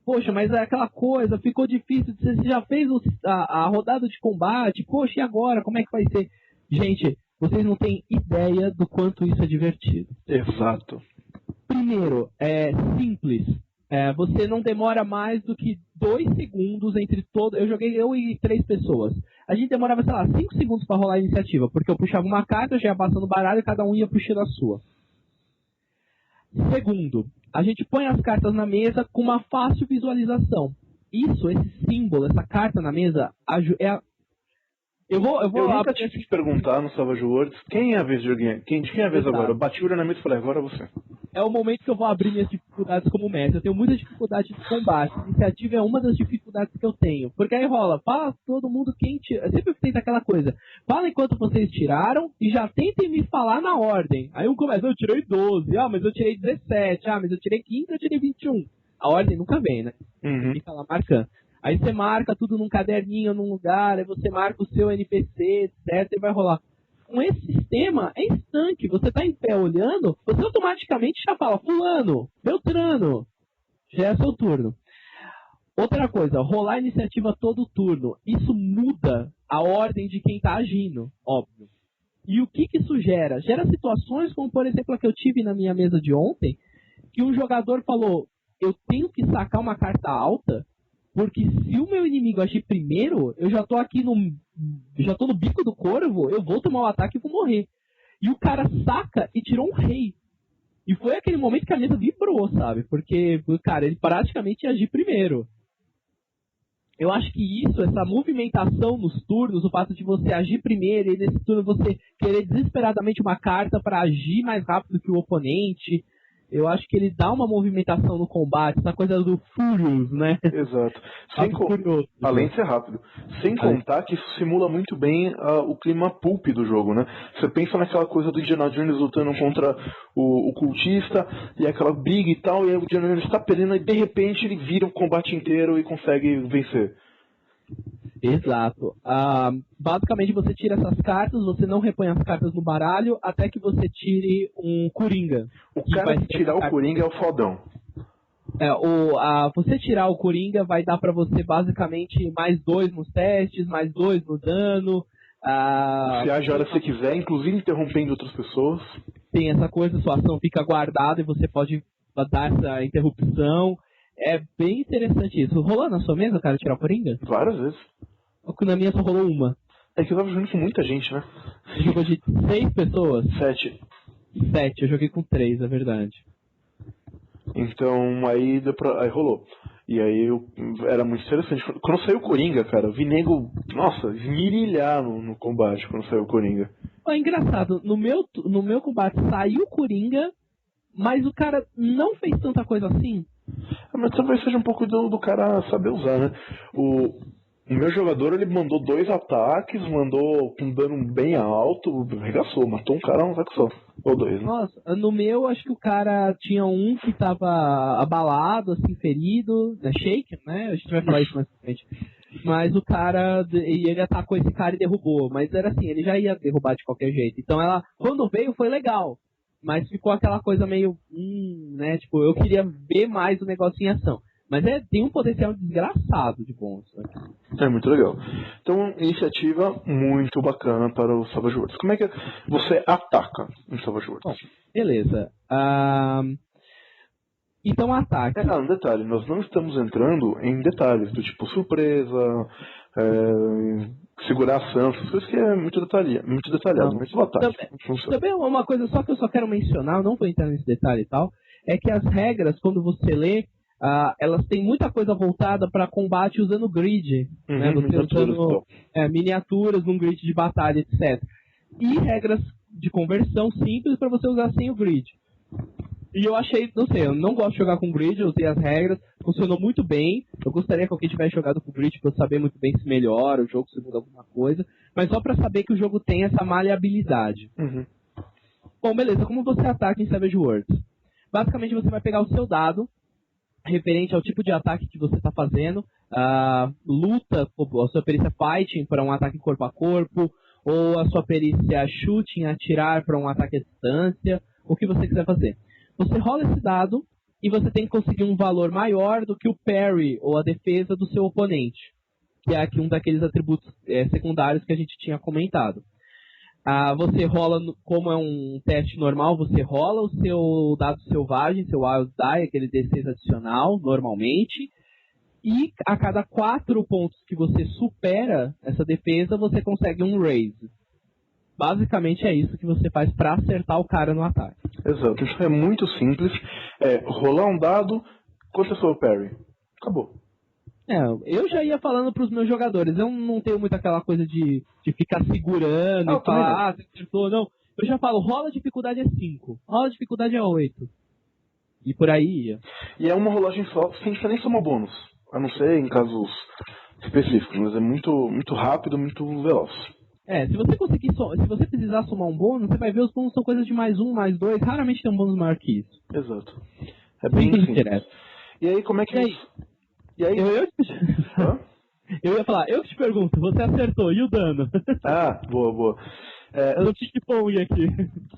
Poxa, mas é aquela coisa, ficou difícil. Você já fez a rodada de combate? Poxa, e agora? Como é que vai ser? Gente, vocês não têm ideia do quanto isso é divertido. Exato. Primeiro, é simples. Você não demora mais do que 2 segundos entre todos. Eu joguei eu e 3 pessoas. A gente demorava, sei lá, 5 segundos para rolar a iniciativa, porque eu puxava uma carta, já ia passando o baralho e cada um ia puxando a sua. Segundo, a gente põe as cartas na mesa com uma fácil visualização. Esse símbolo, essa carta na mesa, Eu nunca tive que te perguntar no Savage Worlds quem é a vez de alguém. De quem é a vez agora? Eu bati o olho na mesa e falei: agora é você. É o momento que eu vou abrir minhas dificuldades como mestre. Eu tenho muita dificuldade de combate. A iniciativa é uma das dificuldades que eu tenho. Porque aí rola, fala todo mundo quem tira. Sempre tenta aquela coisa. Fala enquanto vocês tiraram e já tentem me falar na ordem. Aí um começa: eu tirei 12, mas eu tirei 17, mas eu tirei 15, eu tirei 21. A ordem nunca vem, né? Fica lá marcando. Aí você marca tudo num caderninho, num lugar, aí você marca o seu NPC, etc, e vai rolar. Com esse sistema, é estanque. Você tá em pé olhando, você automaticamente já fala, fulano, Beltrano, já é seu turno. Outra coisa, rolar a iniciativa todo turno. Isso muda a ordem de quem tá agindo, óbvio. E o que isso gera? Gera situações como, por exemplo, a que eu tive na minha mesa de ontem, que um jogador falou, eu tenho que sacar uma carta alta, porque se o meu inimigo agir primeiro, eu já tô aqui já tô no bico do corvo, eu vou tomar o ataque e vou morrer. E o cara saca e tirou um rei. E foi aquele momento que a mesa vibrou, sabe? Porque, cara, ele praticamente ia agir primeiro. Eu acho que isso, essa movimentação nos turnos, o fato de você agir primeiro e nesse turno você querer desesperadamente uma carta para agir mais rápido que o oponente, eu acho que ele dá uma movimentação no combate, essa coisa do Furious, né? Exato. Furioso, além de ser rápido. Sem contar que isso simula muito bem o clima pulp do jogo, né? Você pensa naquela coisa do Indiana Jones lutando contra o cultista, e aquela briga e tal, e aí o Indiana Jones está perdendo, e de repente ele vira o combate inteiro e consegue vencer. Exato. Basicamente você tira essas cartas, você não repõe as cartas no baralho até que você tire um Coringa. O cara que tirar o Coringa é o fodão. Você tirar o Coringa vai dar pra você basicamente mais 2 nos testes, mais 2 no dano. Você age a hora que você quiser, inclusive interrompendo outras pessoas. Tem essa coisa, sua ação fica guardada e você pode dar essa interrupção. É bem interessante isso. Rolou na sua mesa, cara, tirar o Coringa? Várias vezes. Na minha só rolou uma. É que eu tava jogando com muita gente, né? Você jogou de 6 pessoas? 7. 7, eu joguei com 3, é verdade. Então, aí rolou. E aí era muito interessante. Quando saiu o Coringa, cara, eu vi nego, nossa, esmirilhar no combate quando saiu o Coringa. É engraçado, no meu combate saiu o Coringa, mas o cara não fez tanta coisa assim. Mas talvez seja um pouco do cara saber usar, né? O meu jogador, ele mandou 2 ataques, mandou com dano bem alto, arregaçou, matou um cara um ataque só. Ou 2, né? Nossa, no meu, acho que o cara tinha um que tava abalado, assim, ferido, né, shaken, né? A gente vai falar isso mais pra frente. Mas o cara, ele atacou esse cara e derrubou. Mas era assim, ele já ia derrubar de qualquer jeito. Então ela, quando veio, foi legal. Mas ficou aquela coisa meio, né? Tipo, eu queria ver mais o negócio em ação. Mas tem um potencial desgraçado de bom isso aqui. É muito legal. Então, iniciativa muito bacana para o Savage Worlds. Como é que você ataca em Savage Worlds? Bom, beleza. Então, ataque. Um detalhe, nós não estamos entrando em detalhes do tipo surpresa, segurar ação, essas coisas que é muito detalhado, mas o ataque também uma coisa só que eu só quero mencionar, eu não vou entrar nesse detalhe e tal, é que as regras, quando você lê, elas têm muita coisa voltada para combate usando grid, né? Você usando miniaturas num grid de batalha, etc. E regras de conversão simples para você usar sem o grid. E eu achei, não sei, eu não gosto de jogar com grid, eu usei as regras, funcionou muito bem. Eu gostaria que alguém tivesse jogado com grid para eu saber muito bem se melhora o jogo, se muda alguma coisa. Mas só para saber que o jogo tem essa maleabilidade. Bom, beleza, como você ataca em Savage Worlds? Basicamente você vai pegar o seu dado, referente ao tipo de ataque que você está fazendo, luta, a sua perícia fighting para um ataque corpo a corpo, ou a sua perícia shooting, atirar para um ataque à distância, o que você quiser fazer. Você rola esse dado e você tem que conseguir um valor maior do que o parry, ou a defesa do seu oponente, que é aqui um daqueles atributos secundários que a gente tinha comentado. Você rola, como é um teste normal, você rola o seu dado selvagem, seu Wild Die, aquele D6 adicional, normalmente, e a cada 4 pontos que você supera essa defesa, você consegue um raise. Basicamente é isso que você faz para acertar o cara no ataque. Exato, isso é muito simples. Rolar um dado, quanto é o seu parry? Acabou. Eu já ia falando pros meus jogadores, eu não tenho muito aquela coisa de ficar segurando e falar, você acertou, não. Eu já falo, rola a dificuldade é 5, rola a dificuldade é 8. E por aí ia. E é uma rolagem só, sem nem somar bônus. A não ser em casos específicos, mas é muito, muito rápido, muito veloz. Se você precisar somar um bônus, você vai ver os bônus são coisas de mais 1, mais 2, raramente tem um bônus maior que isso. Exato. É bem simples. E aí, como é que... E aí? Eu ia falar, eu que te pergunto, você acertou, e o dano? Boa. Eu não tive pong aqui.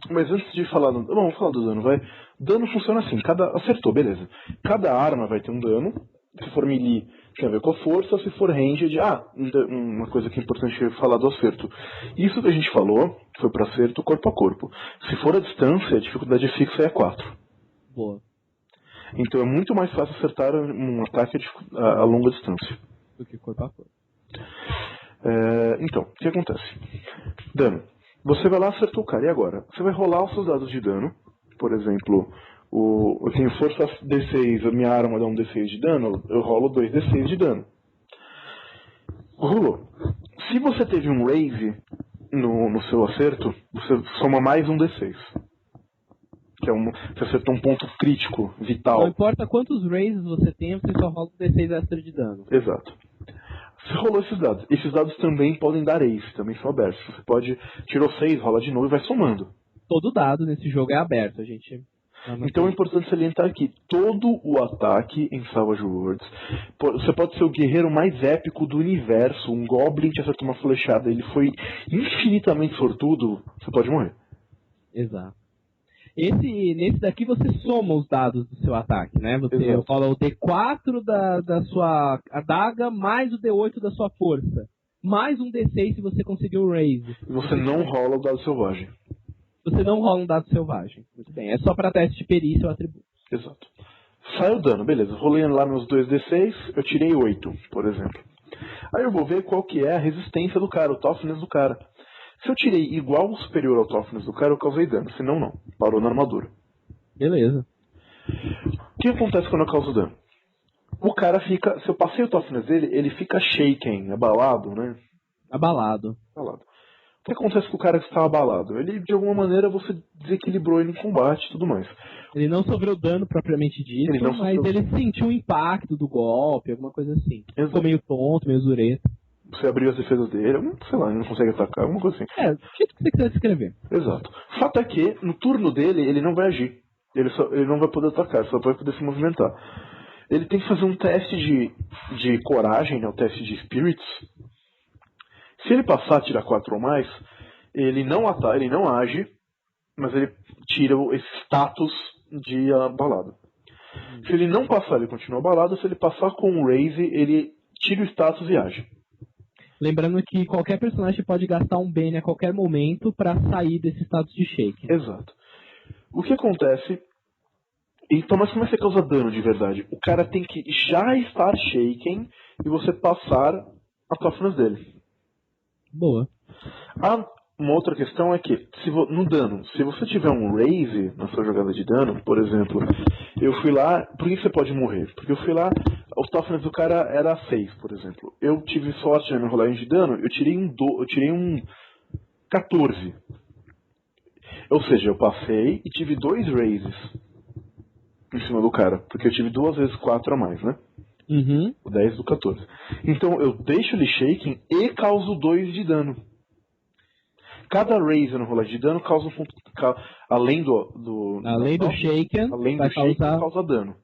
Mas antes de falar vamos falar do dano, vai. Dano funciona assim, acertou, beleza. Cada arma vai ter um dano. Se for melee, tem a ver com a força. Se for ranged, uma coisa que é importante falar do acerto. Isso que a gente falou foi para acerto corpo a corpo. Se for a distância, a dificuldade fixa é 4. Boa. Então é muito mais fácil acertar um ataque a longa distância do que corpo a corpo. Então, o que acontece? Dano. Você vai lá, acertou o cara, e agora? Você vai rolar os seus dados de dano. Por exemplo, eu tenho força D6, a minha arma dá um D6 de dano, eu rolo 2 D6 de dano. Rolou. Se você teve um raise no seu acerto, você soma mais um D6. Você acertou um ponto crítico, vital. Não importa quantos raises você tem, você só rola um D6 extra de dano. Exato. Você rolou esses dados. Esses dados também podem dar ace, também são abertos. Você tirou 6, rola de novo e vai somando. Todo dado nesse jogo é aberto, a gente... Então é importante salientar aqui, todo o ataque em Savage Worlds, você pode ser o guerreiro mais épico do universo, um Goblin que acertou uma flechada, ele foi infinitamente sortudo, você pode morrer. Exato. Nesse daqui você soma os dados do seu ataque, né? Você rola o D4 da sua adaga, mais o D8 da sua força. Mais um D6 se você conseguiu o raise. E você não rola o dado selvagem. Você não rola um dado selvagem. Muito bem. É só para teste de perícia ou atributo. Exato. Sai o dano, beleza. Rolei lá meus 2 D6, eu tirei 8, por exemplo. Aí eu vou ver qual que é a resistência do cara, o toughness do cara. Se eu tirei igual ou superior ao toughness do cara, eu causei dano. Senão, não. Parou na armadura. Beleza. O que acontece quando eu causo dano? O cara fica... Se eu passei o toughness dele, ele fica shaken, abalado, né? Abalado. O que acontece com o cara que está abalado? Ele, de alguma maneira, você desequilibrou ele em combate e tudo mais. Ele não sofreu dano propriamente dito, mas ele sentiu o impacto do golpe, alguma coisa assim. Exato. Ficou meio tonto, meio zureta. Você abriu as defesas dele, sei lá, ele não consegue atacar, alguma coisa assim. Do jeito que você quiser descrever. Exato. O fato é que, no turno dele, ele não vai agir. Ele não vai poder atacar, só vai poder se movimentar. Ele tem que fazer um teste de coragem, né, o teste de spirits. Se ele passar, tirar 4 ou mais, ele não age, mas ele tira esse status de abalado. Se ele não passar, ele continua abalado. Se ele passar com um raise, ele tira o status e age. Lembrando que qualquer personagem pode gastar um Bane a qualquer momento para sair desse status de shake. Exato. O que acontece... Então, mas como é que você causa dano de verdade? O cara tem que já estar shaken e você passar a toughness dele. Boa. Uma outra questão é que, no dano, se você tiver um raise na sua jogada de dano, por exemplo, eu fui lá... Por que você pode morrer? Porque eu fui lá, o toughness do cara era 6, por exemplo. Eu tive sorte na minha rolagem de dano, eu tirei um 14. Ou seja, eu passei e tive 2 raises em cima do cara, porque eu tive 2 vezes 4 a mais, né? Uhum. O 10 do 14. Então eu deixo ele shaking e causo 2 de dano. Cada raise no rolagem de dano causa um ponto. Além do shaken, além shaken causa dano.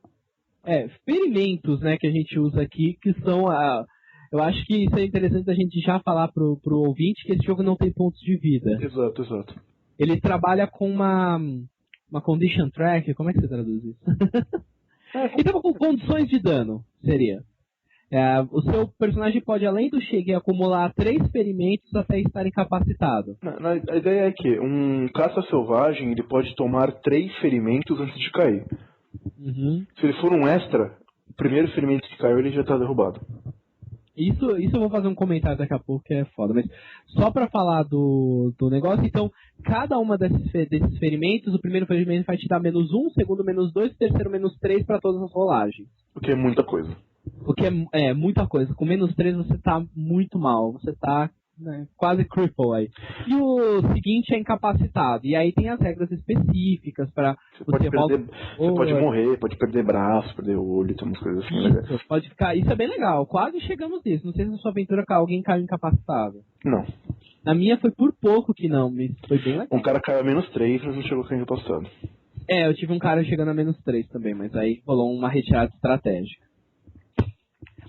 Ferimentos, né, que a gente usa aqui, que são eu acho que isso é interessante a gente já falar pro ouvinte que esse jogo não tem pontos de vida. Exato. Ele trabalha com uma condition track, como é que você traduz isso? Então, com condições de dano, seria. O seu personagem pode, além do shake, acumular 3 ferimentos até estar incapacitado. A ideia é que um caça selvagem ele pode tomar 3 ferimentos antes de cair. Uhum. Se ele for um extra, o primeiro ferimento que caiu ele já está derrubado. Isso eu vou fazer um comentário daqui a pouco que é foda, mas só pra falar do negócio, então, cada uma desses ferimentos, o primeiro ferimento vai te dar -1, o segundo -2, o terceiro -3 pra todas as rolagens. O que é muita coisa. O que é muita coisa. Com -3 você tá muito mal, você tá quase cripple aí. E o seguinte é incapacitado, e aí tem as regras específicas pra você pode morrer, pode perder braço, perder olho, tem umas coisas assim. Pode ficar, isso é bem legal, quase chegamos nisso. Não sei se na sua aventura alguém caiu incapacitado. Não. Na minha foi por pouco que não, mas foi bem legal. Um cara caiu a -3, mas não chegou a cair incapacitado. Eu tive um cara chegando a -3 também, mas aí rolou uma retirada estratégica.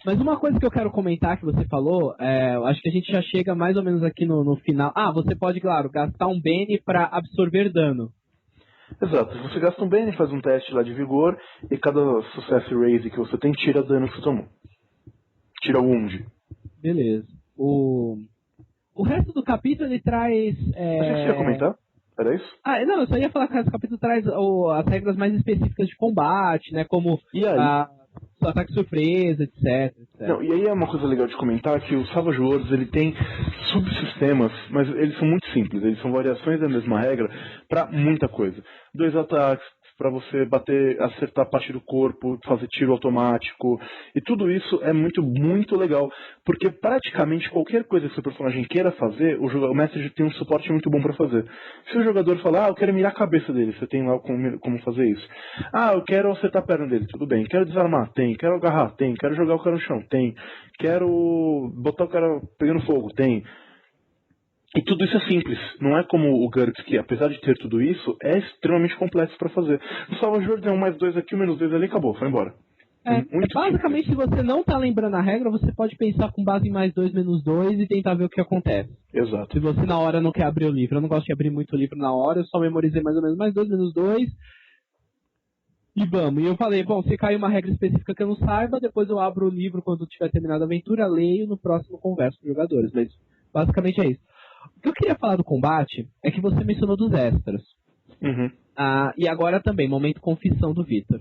Mas uma coisa que eu quero comentar que você falou, eu acho que a gente já chega mais ou menos aqui no final. Você pode, claro, gastar um Bene para absorver dano. Exato, você gasta um Bene, faz um teste lá de vigor, e cada sucesso raise que você tem tira dano que você tomou. Tira o wound. Beleza. O resto do capítulo ele traz... Achei que você ia comentar? Era isso? Não, eu só ia falar que esse capítulo traz as regras mais específicas de combate, né? Como ataque surpresa, etc. Não, e aí é uma coisa legal de comentar que o Savage Worlds ele tem subsistemas, mas eles são muito simples, eles são variações da mesma regra para muita coisa. 2 ataques, para você bater, acertar parte do corpo, fazer tiro automático, e tudo isso é muito, muito legal, porque praticamente qualquer coisa que seu personagem queira fazer, o mestre já tem um suporte muito bom para fazer. Se o jogador falar, eu quero mirar a cabeça dele, você tem lá como fazer isso. Eu quero acertar a perna dele, tudo bem. Quero desarmar, tem. Quero agarrar, tem. Quero jogar o cara no chão, tem. Quero botar o cara pegando fogo, tem. E tudo isso é simples, não é como o GURPS, que apesar de ter tudo isso, é extremamente complexo para fazer. No Savage Worlds é um +2 aqui, um -2 ali, acabou, foi embora. Basicamente, simples. Se você não tá lembrando a regra, você pode pensar com base em +2, -2 e tentar ver o que acontece. Exato. Se você na hora não quer abrir o livro, eu não gosto de abrir muito o livro na hora, eu só memorizei mais ou menos +2, -2 e vamos. E eu falei, se cair uma regra específica que eu não saiba, depois eu abro o livro quando tiver terminado a aventura, leio, no próximo converso com os jogadores. Mas basicamente é isso. O que eu queria falar do combate é que você mencionou dos extras. Uhum. E agora também, momento confissão do Vitor.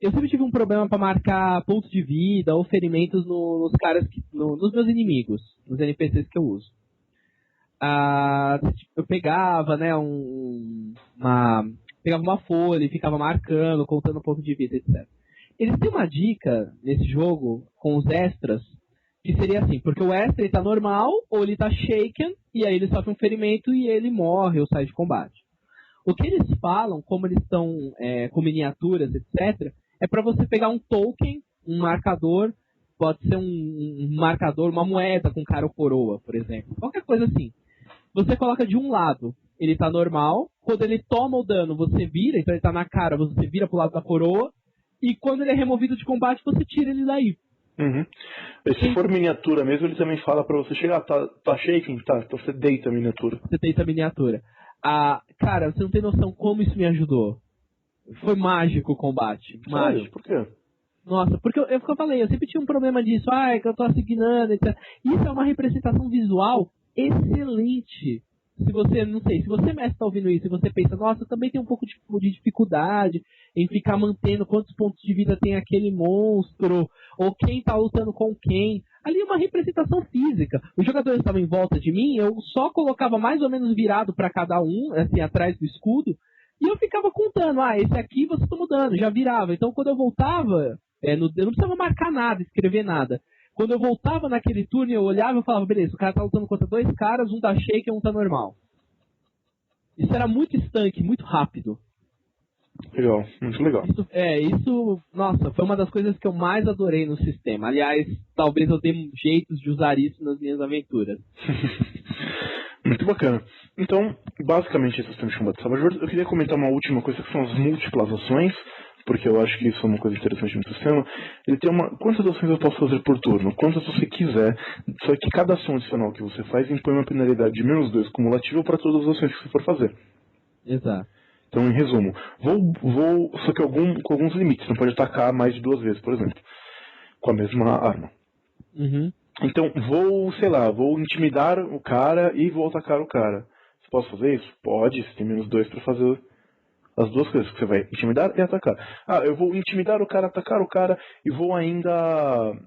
Eu sempre tive um problema para marcar pontos de vida ou ferimentos nos caras, nos meus inimigos, nos NPCs que eu uso. Eu pegava, né, pegava uma folha e ficava marcando, contando ponto de vida, etc. Eles têm uma dica nesse jogo com os extras que seria assim, porque o extra ele tá normal ou ele tá shaken e aí ele sofre um ferimento e ele morre ou sai de combate. O que eles falam, como eles estão com miniaturas, etc., é para você pegar um token, um marcador, pode ser um marcador, uma moeda com cara ou coroa, por exemplo. Qualquer coisa assim. Você coloca de um lado, ele tá normal, quando ele toma o dano, você vira, então ele tá na cara, você vira pro lado da coroa, e quando ele é removido de combate, você tira ele daí. Uhum. E se for miniatura mesmo, ele também fala pra você chegar, tá shaking? Tá, então você deita a miniatura. Você deita a miniatura. Cara, você não tem noção como isso me ajudou. Foi mágico o combate. Mágico. Por quê? Nossa, porque eu falei, eu sempre tinha um problema disso, que eu tô assignando, etc. Isso é uma representação visual excelente. Se você, não sei, se você mestre tá ouvindo isso e você pensa, nossa, eu também tenho um pouco de dificuldade em ficar mantendo quantos pontos de vida tem aquele monstro, ou quem tá lutando com quem. Ali é uma representação física. Os jogadores estavam em volta de mim, eu só colocava mais ou menos virado para cada um, assim, atrás do escudo, e eu ficava contando, esse aqui você tá mudando, já virava. Então quando eu voltava, eu não precisava marcar nada, escrever nada. Quando eu voltava naquele turno, eu olhava e falava, beleza, o cara tá lutando contra 2 caras, um tá shake e um tá normal. Isso era muito estanque, muito rápido. Legal, muito legal. Isso, nossa, foi uma das coisas que eu mais adorei no sistema. Aliás, talvez eu dê jeitos de usar isso nas minhas aventuras. Muito bacana. Então, basicamente, esse sistema de combate de Savage Worlds, eu queria comentar uma última coisa, que são as múltiplas ações, porque eu acho que isso é uma coisa interessante no sistema. Ele tem quantas ações eu posso fazer por turno? Quantas você quiser, só que cada ação adicional que você faz impõe uma penalidade de -2 cumulativa para todas as ações que você for fazer. Exato. Então, em resumo, só que com alguns limites, não pode atacar mais de 2 vezes, por exemplo, com a mesma arma. Uhum. Então, vou intimidar o cara e vou atacar o cara. Você pode fazer isso? Pode, você tem -2 para fazer as duas coisas, que você vai intimidar e atacar. Eu vou intimidar o cara, atacar o cara e vou ainda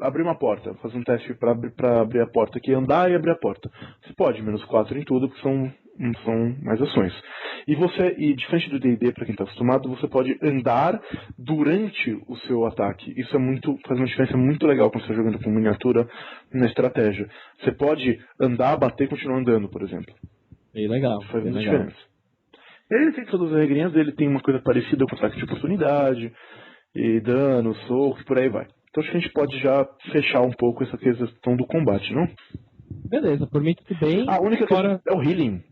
abrir uma porta, fazer um teste para abrir a porta aqui, andar e abrir a porta. Você pode, -4 em tudo, porque são mais ações. E diferente do D&D, para quem está acostumado, você pode andar durante o seu ataque. Isso faz uma diferença muito legal quando você está jogando com miniatura na estratégia. Você pode andar, bater e continuar andando, por exemplo. Bem legal. Isso faz muita diferença. Ele tem todas as regrinhas dele, tem uma coisa parecida com ataque de oportunidade, e dano, soco, e por aí vai. Então acho que a gente pode já fechar um pouco essa questão do combate, não? Beleza, por mim tudo bem. A única coisa é o healing.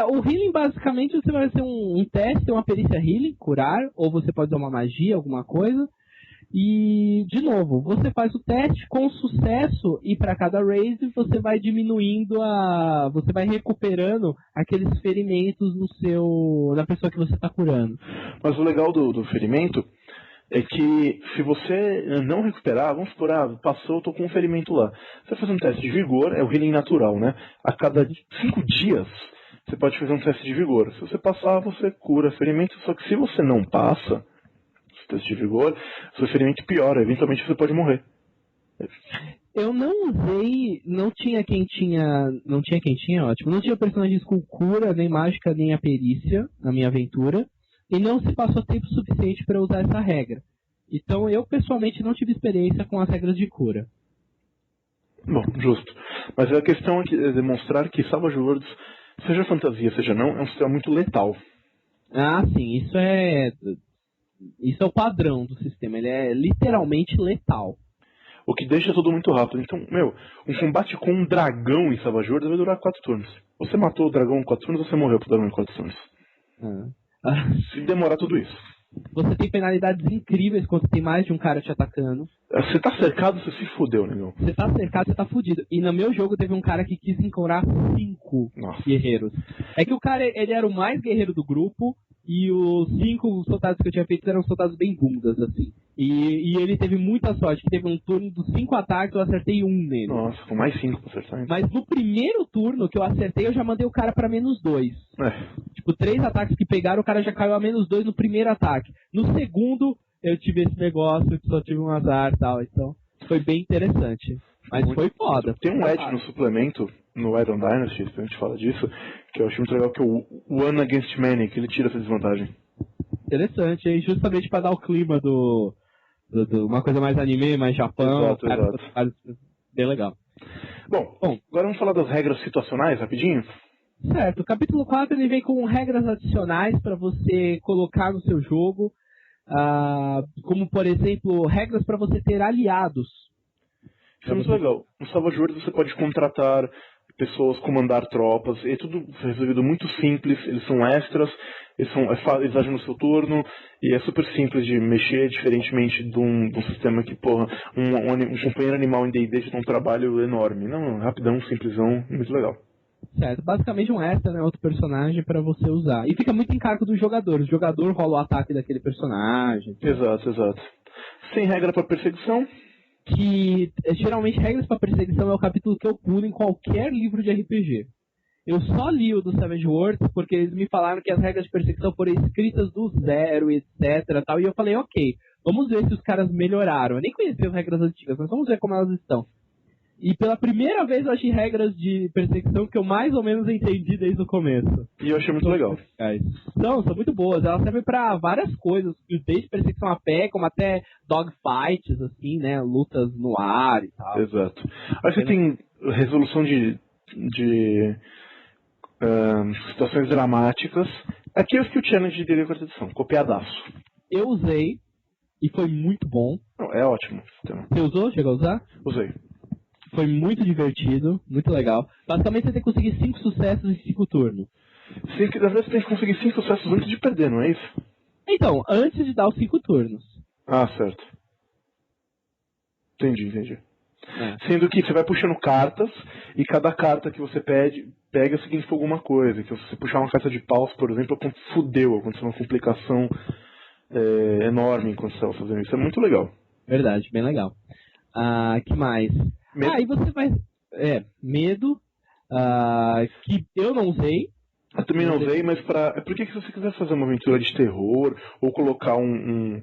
O healing basicamente você vai ser um teste, uma perícia healing, curar, ou você pode usar uma magia, alguma coisa. E, de novo, você faz o teste com sucesso e para cada raise você vai diminuindo você vai recuperando aqueles ferimentos na pessoa que você está curando. Mas o legal do ferimento é que se você não recuperar, vamos supor, passou, eu tô com um ferimento lá. Você vai fazer um teste de vigor, é o healing natural, né? A cada 5 dias você pode fazer um teste de vigor. Se você passar, você cura ferimento, só que se você não passa teste de vigor, seu ferimento piora, eventualmente você pode morrer. Eu não usei, não tinha quem tinha, ótimo, não tinha personagens com cura, nem mágica, nem a perícia na minha aventura, e não se passou tempo suficiente para usar essa regra. Então eu pessoalmente não tive experiência com as regras de cura. Bom, justo. Mas a questão é demonstrar que Savage Worlds, seja fantasia, seja não, é um sistema muito letal. Ah, sim, isso é o padrão do sistema, ele é literalmente letal. O que deixa tudo muito rápido. Então, um combate com um dragão em Savage Worlds vai durar 4 turnos. Você matou o dragão em 4 turnos, você morreu pro dragão em 4 turnos. Se demorar tudo isso. Você tem penalidades incríveis quando tem mais de um cara te atacando. Você tá cercado, você se fudeu, negão. Você tá cercado, você tá fudido. E no meu jogo teve um cara que quis encorar 5 guerreiros. É que o cara, ele era o mais guerreiro do grupo, e os 5 soldados que eu tinha feito eram soldados bem bundas, assim. E ele teve muita sorte, que teve um turno dos 5 ataques, eu acertei 1 nele. Nossa, com mais 5 pra acertar. Então. Mas no primeiro turno que eu acertei, eu já mandei o cara pra -2. Tipo, 3 ataques que pegaram, o cara já caiu a -2 no primeiro ataque. No segundo, eu tive esse negócio, que só tive um azar e tal. Então, foi bem interessante. Mas muito, foi foda. Tem um edge no suplemento, no Iron Dynasty, a gente fala disso, que eu acho muito legal, que é o One Against Many, que ele tira essa desvantagem. Interessante, e justamente pra dar o clima do uma coisa mais anime, mais Japão. Exato. Bem legal. Bom, agora vamos falar das regras situacionais, rapidinho? Certo, o capítulo 4 ele vem com regras adicionais para você colocar no seu jogo, como, por exemplo, regras para você ter aliados. Isso é muito legal. No Savage Worlds você pode contratar pessoas, comandar tropas, é tudo resolvido muito simples, eles são extras, eles agem no seu turno, e é super simples de mexer, diferentemente de um sistema que, um companheiro animal em D&D já tem um trabalho enorme. Não, rapidão, simplesão, muito legal. Certo, basicamente um extra, né, outro personagem para você usar. E fica muito em cargo do jogador, o jogador rola o ataque daquele personagem. Exato. Sem regra para perseguição. Que geralmente regras para perseguição é o capítulo que eu pulo em qualquer livro de RPG. Eu só li o do Savage Worlds porque eles me falaram que as regras de perseguição foram escritas do zero, etc. Tal, e eu falei, ok, vamos ver se os caras melhoraram. Eu nem conhecia as regras antigas, mas vamos ver como elas estão. E pela primeira vez eu achei regras de perseguição que eu mais ou menos entendi desde o começo. E eu achei muito legal. Não, são muito boas. Elas servem pra várias coisas, desde perseguição a pé, como até dogfights, assim, né? Lutas no ar e tal. Exato. Aí você tem resolução de situações dramáticas. Aqui é o Skill Challenge de D&D quarta edição, copiadaço. Eu usei e foi muito bom. Não, é ótimo. Então. Você usou? Chegou a usar? Usei. Foi muito divertido, muito legal. Basicamente você tem que conseguir 5 sucessos em 5 turnos. Na verdade você tem que conseguir 5 sucessos antes de perder, não é isso? Então, antes de dar os 5 turnos. Ah, certo. Entendi. Sendo que você vai puxando cartas, e cada carta que você pega significa alguma coisa. Então, se você puxar uma carta de paus, por exemplo, fudeu, aconteceu uma complicação enorme enquanto você estava fazendo isso. É muito legal. Verdade, bem legal. Que mais? Medo. Aí você vai... medo, que eu não usei. Eu também não usei, mas porque se você quiser fazer uma aventura de terror, ou colocar um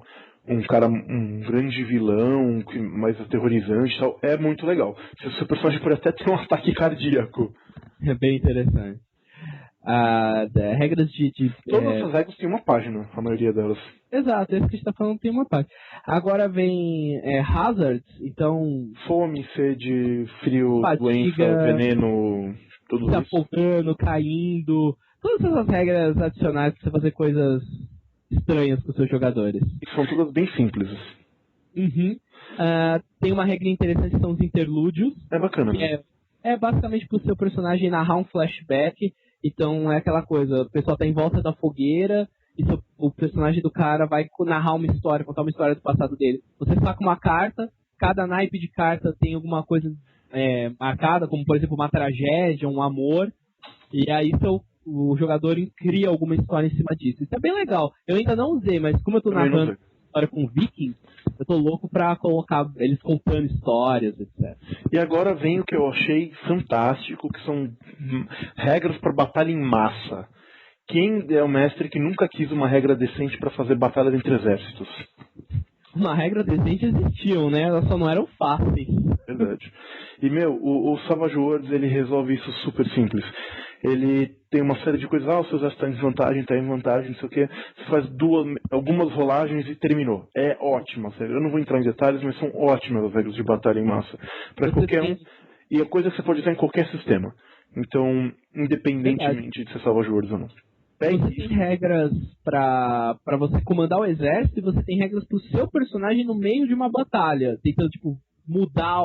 cara, um grande vilão, mais aterrorizante e tal, é muito legal. O seu personagem pode até ter um ataque cardíaco. É bem interessante. Regras de Todas essas regras têm uma página, a maioria delas. Exato, esse que a gente está falando tem uma página. Agora vem hazards, então... Fome, sede, frio, fadiga, doença, veneno, tudo isso. Se afogando, caindo... Todas essas regras adicionais para você fazer coisas estranhas com os seus jogadores. E são todas bem simples. Tem uma regra interessante que são os interlúdios. É bacana. Que é basicamente para o seu personagem narrar um flashback. Então é aquela coisa, o pessoal tá em volta da fogueira e seu o personagem do cara vai narrar uma história, contar uma história do passado dele. Você saca uma carta, cada naipe de carta tem alguma coisa marcada, como por exemplo uma tragédia, um amor, e aí o jogador cria alguma história em cima disso. Isso é bem legal. Eu ainda não usei, mas como eu tô narrando história com Viking, eu tô louco pra colocar eles contando histórias, etc. E agora vem o que eu achei fantástico, que são regras para batalha em massa. Quem é o mestre que nunca quis uma regra decente para fazer batalha entre exércitos? Uma regra decente existiam, né? Elas só não eram fáceis. Verdade. E, o Savage Worlds, ele resolve isso super simples. Ele tem uma série de coisas, o seu exército está em vantagem, não sei o que. Você faz algumas rolagens e terminou. É ótimo, sério. Eu não vou entrar em detalhes, mas são ótimas as regras de batalha em massa. Para qualquer um. E a coisa que você pode usar em qualquer sistema. Então, independentemente de ser Savage Worlds ou não. Você tem regras pra você comandar o exército e você tem regras pro seu personagem no meio de uma batalha, tentando, tipo, mudar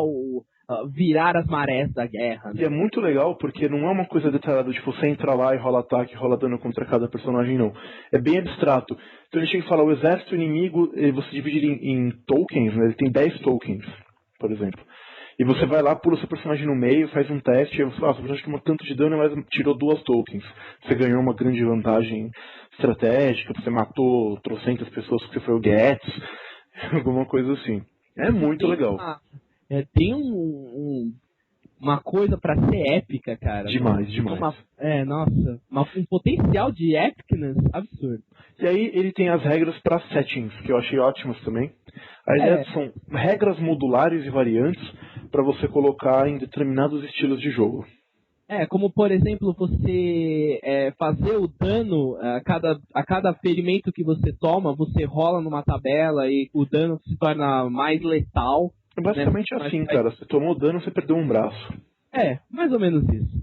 virar as marés da guerra. Né? E é muito legal porque não é uma coisa detalhada, tipo, você entra lá e rola ataque, rola dano contra cada personagem, não. É bem abstrato. Então ele chega e fala, o exército inimigo, você divide ele em tokens, né? Ele tem 10 tokens, por exemplo. E você vai lá, pula o seu personagem no meio, faz um teste, e você fala, seu personagem tomou tanto de dano, mas tirou 2 tokens. Você ganhou uma grande vantagem estratégica, você matou trocentas pessoas porque você foi o Gets, alguma coisa assim. É muito legal. Tem uma coisa pra ser épica, cara. Demais. Um potencial de epicness absurdo. E aí ele tem as regras para settings, que eu achei ótimas também. A ideia são regras modulares e variantes para você colocar em determinados estilos de jogo. Como por exemplo, você fazer o dano a cada ferimento que você toma, você rola numa tabela e o dano se torna mais letal. É basicamente assim, cara. Você tomou dano, você perdeu um braço. Mais ou menos isso.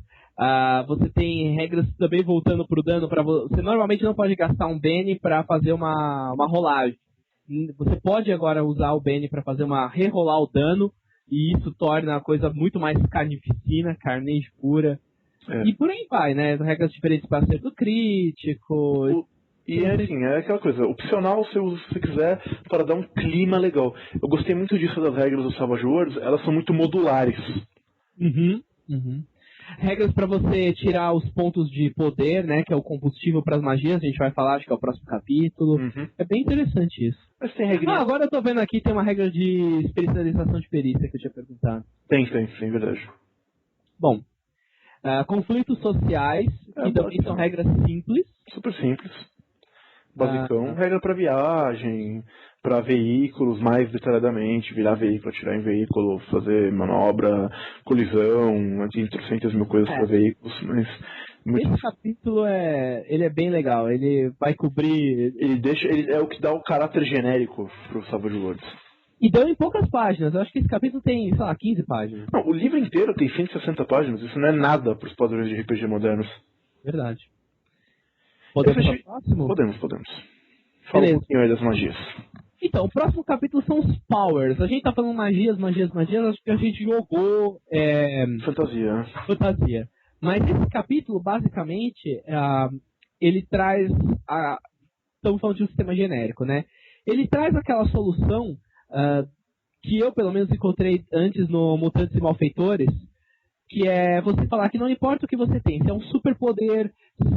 Você tem regras também voltando pro dano. Você normalmente não pode gastar um Bene para fazer uma rolagem. Você pode agora usar o Bene para fazer rerolar o dano. E isso torna a coisa muito mais carnificina, carnage pura. E por aí vai, né? Regras diferentes para acerto crítico. E é aquela coisa, opcional se você quiser, para dar um clima legal. Eu gostei muito disso das regras do Savage Worlds, elas são muito modulares. Regras para você tirar os pontos de poder, né? Que é o combustível para as magias, a gente vai falar, acho que é o próximo capítulo. É bem interessante isso. Mas tem regrinha. Agora eu tô vendo aqui, tem uma regra de especialização de perícia que eu tinha perguntado. Tem, verdade. Bom, conflitos sociais, que também são regras simples. Super simples. Basicão, regra para viagem, para veículos mais detalhadamente, virar veículo, atirar em veículo, fazer manobra, colisão, entre 300 mil coisas para veículos, mas... Esse capítulo ele é bem legal, ele vai cobrir... Ele é o que dá o caráter genérico pro Savage Worlds. E deu em poucas páginas, eu acho que esse capítulo tem, 15 páginas. Não, o livro inteiro tem 160 páginas, isso não é nada pros padrões de RPG modernos. Verdade. Podemos ir pro próximo? Podemos. Fala um pouquinho aí das magias. Então, o próximo capítulo são os powers. A gente tá falando magias, acho que a gente jogou... Fantasia. Mas esse capítulo, basicamente, ele traz... Estamos falando de um sistema genérico, né? Ele traz aquela solução que eu, pelo menos, encontrei antes no Mutantes e Malfeitores, que é você falar que não importa o que você tem, se é um superpoder,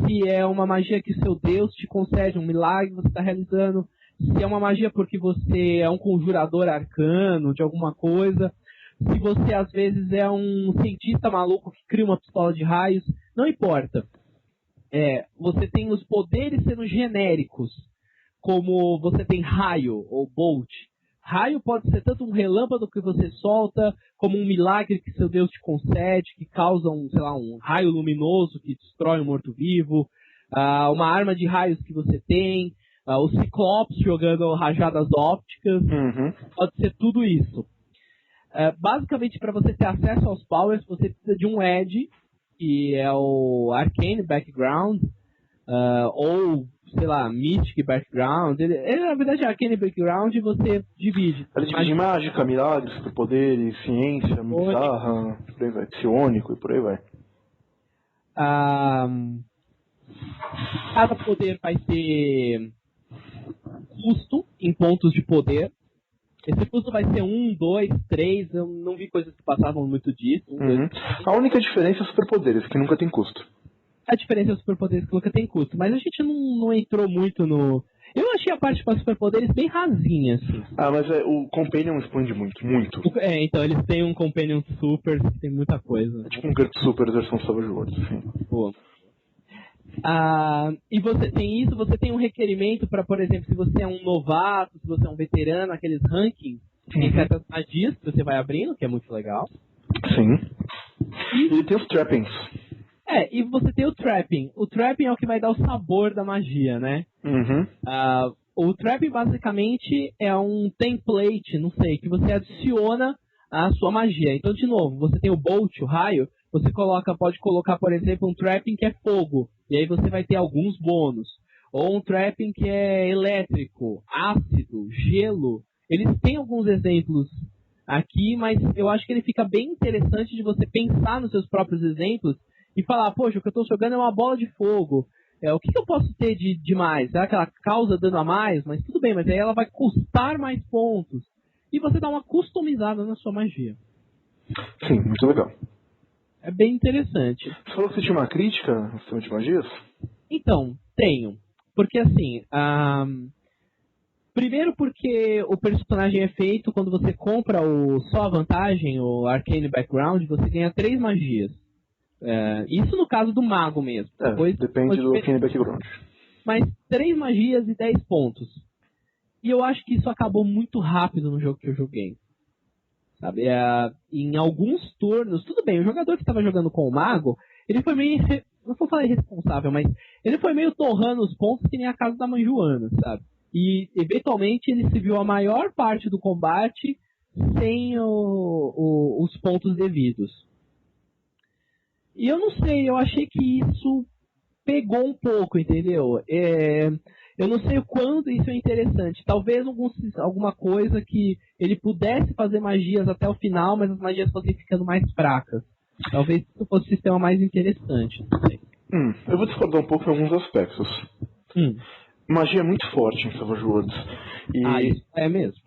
se é uma magia que seu Deus te concede, um milagre que você está realizando, se é uma magia porque você é um conjurador arcano de alguma coisa, se você às vezes é um cientista maluco que cria uma pistola de raios, não importa. Você tem os poderes sendo genéricos, como você tem raio ou bolt. Raio pode ser tanto um relâmpago que você solta, como um milagre que seu Deus te concede, que causa um raio luminoso que destrói um morto-vivo, uma arma de raios que você tem, o Ciclopes jogando rajadas ópticas, pode ser tudo isso. Basicamente, para você ter acesso aos powers, você precisa de um Edge, que é o Arcane Background, ou, sei lá, Mythic Background. Ele na verdade, é Arcane Background e você divide. Ele divide mágica, milagres, superpoderes, ciência, bizarra, por aí vai, psionico e por aí vai. Cada poder vai ter custo em pontos de poder. Esse custo vai ser 1, 2, 3, eu não vi coisas que passavam muito disso. A única diferença é superpoderes, que nunca tem custo. A diferença é os superpoderes que nunca tem custo, mas a gente não entrou muito no... Eu achei a parte para superpoderes bem rasinha, assim. Mas o Companion expande muito, muito. Então eles têm um Companion Super que tem muita coisa. É tipo um GURPS Super versão Savage Worlds, assim. Pô. E você tem isso, você tem um requerimento para, por exemplo, se você é um novato, se você é um veterano, aqueles rankings, tem certas magias que você vai abrindo, que é muito legal. Sim. E ele tem os trappings. E você tem o trapping. O trapping é o que vai dar o sabor da magia, né? O trapping basicamente é um template, não sei, que você adiciona à sua magia. Então, de novo, você tem o bolt, o raio, você pode colocar, por exemplo, um trapping que é fogo, e aí você vai ter alguns bônus. Ou um trapping que é elétrico, ácido, gelo. Eles têm alguns exemplos aqui, mas eu acho que ele fica bem interessante de você pensar nos seus próprios exemplos e falar, poxa, o que eu estou jogando é uma bola de fogo. O que eu posso ter de mais? Será que ela causa dano a mais? Mas tudo bem, mas aí ela vai custar mais pontos. E você dá uma customizada na sua magia. Sim, muito legal. É bem interessante. Você falou que você tinha uma crítica no sistema de magias? Então, tenho. Porque assim, primeiro porque o personagem é feito quando você compra só a vantagem, o Arcane Background, você ganha 3 magias. Isso no caso do mago mesmo. Depende do Arcane Background. Mas 3 magias e 10 pontos. E eu acho que isso acabou muito rápido no jogo que eu joguei. Sabe? Em alguns turnos, tudo bem, o jogador que estava jogando com o mago, ele foi meio, não vou falar irresponsável, mas ele foi meio torrando os pontos que nem a casa da mãe Joana, sabe? E eventualmente ele se viu a maior parte do combate sem os pontos devidos. E eu não sei, eu achei que isso pegou um pouco, entendeu? Eu não sei o quanto isso é interessante. Talvez alguma coisa que ele pudesse fazer magias até o final, mas as magias fossem ficando mais fracas. Talvez isso fosse um sistema mais interessante. Não sei. Eu vou discordar um pouco em alguns aspectos. Magia é muito forte em Savage Worlds. Isso é mesmo.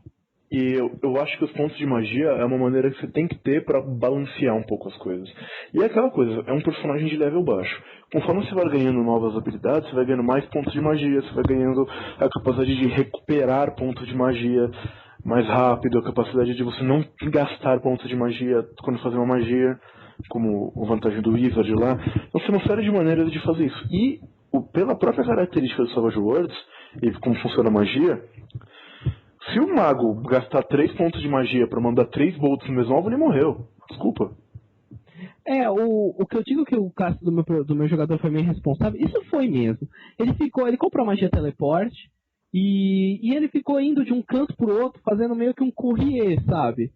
E eu acho que os pontos de magia é uma maneira que você tem que ter pra balancear um pouco as coisas. E é aquela coisa, é um personagem de level baixo. Conforme você vai ganhando novas habilidades, você vai ganhando mais pontos de magia, você vai ganhando a capacidade de recuperar pontos de magia mais rápido, a capacidade de você não gastar pontos de magia quando fazer uma magia, como a vantagem do Wizard lá. Então tem uma série de maneiras de fazer isso. E pela própria característica do Savage Worlds, e como funciona a magia, se o mago gastar 3 pontos de magia pra mandar 3 bolts no mesmo alvo, ele morreu. Desculpa. O que eu digo que o caso do meu jogador foi meio responsável, isso foi mesmo. Ele comprou a magia teleporte e ele ficou indo de um canto pro outro, fazendo meio que um courrier, sabe?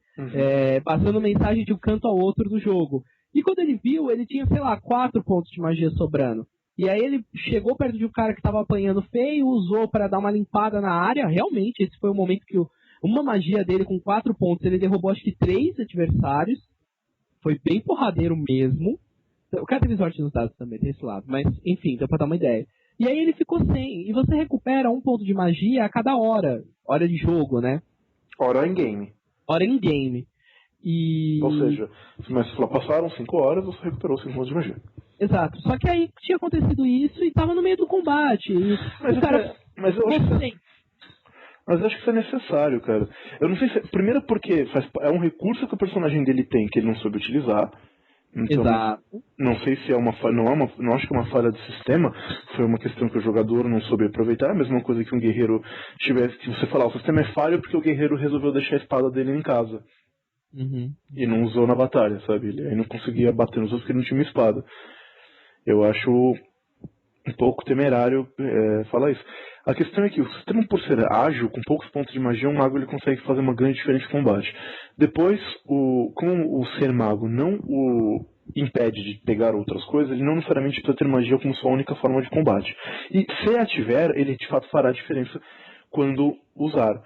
Passando mensagem de um canto ao outro do jogo. E quando ele viu, ele tinha, sei lá, 4 pontos de magia sobrando. E aí ele chegou perto de um cara que estava apanhando feio, usou para dar uma limpada na área. Realmente, esse foi o momento que uma magia dele com 4 pontos, ele derrubou acho que 3 adversários. Foi bem porradeiro mesmo. O cara teve sorte nos dados também, tem esse lado. Mas, enfim, deu pra dar uma ideia. E aí ele ficou sem. E você recupera 1 ponto de magia a cada hora. Hora de jogo, né? Hora em game. Hora em game. Ou seja, mas passaram 5 horas, você recuperou 5 pontos de magia. Exato. Só que aí tinha acontecido isso e tava no meio do combate. Mas eu acho que isso é necessário, cara. Eu não sei se... Primeiro porque é um recurso que o personagem dele tem, que ele não soube utilizar. Então, exato. Não sei se é uma falha... Não acho que é uma falha do sistema. Foi uma questão que o jogador não soube aproveitar. É a mesma coisa que um guerreiro tivesse... Que você falar, o sistema é falho porque o guerreiro resolveu deixar a espada dele em casa. E não usou na batalha, sabe? Ele aí não conseguia bater nos outros porque ele não tinha uma espada. Eu acho um pouco temerário falar isso. A questão é que o sistema, por ser ágil, com poucos pontos de magia, um mago ele consegue fazer uma grande diferença em combate. Depois, como o ser mago não o impede de pegar outras coisas, ele não necessariamente precisa ter magia como sua única forma de combate. E se a tiver, ele de fato fará diferença quando usar.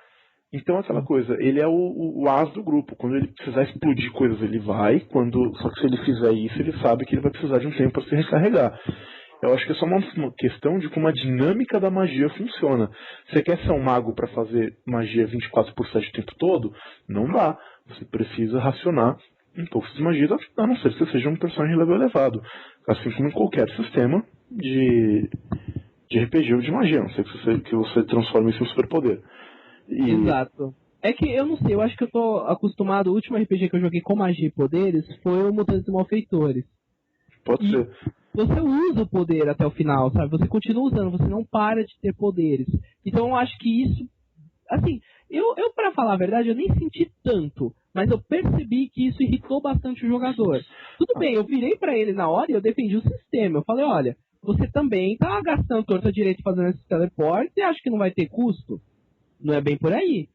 Então aquela coisa, ele é o as do grupo. Quando ele precisar explodir coisas, ele vai. Só que se ele fizer isso, ele sabe que ele vai precisar de um tempo para se recarregar. Eu acho que é só uma questão de como a dinâmica da magia funciona. Você quer ser um mago para fazer magia 24/7 o tempo todo? Não dá. Você precisa racionar um pouco de magia, a não ser que você seja um personagem de level elevado. Assim como em qualquer sistema de RPG ou de magia, a não ser que você transforme isso em um superpoder. Exato. É que eu não sei, eu acho que eu tô acostumado, o último RPG que eu joguei com magia e poderes foi o Mutantes e Malfeitores. Pode ser. Você usa o poder até o final, sabe? Você continua usando, você não para de ter poderes. Então eu acho que isso, assim, eu pra falar a verdade, eu nem senti tanto, mas eu percebi que isso irritou bastante o jogador. Tudo bem, eu virei pra ele na hora e eu defendi o sistema. Eu falei, olha, você também tá gastando torta direito fazendo esses teleportes e acha que não vai ter custo? Não é bem por aí.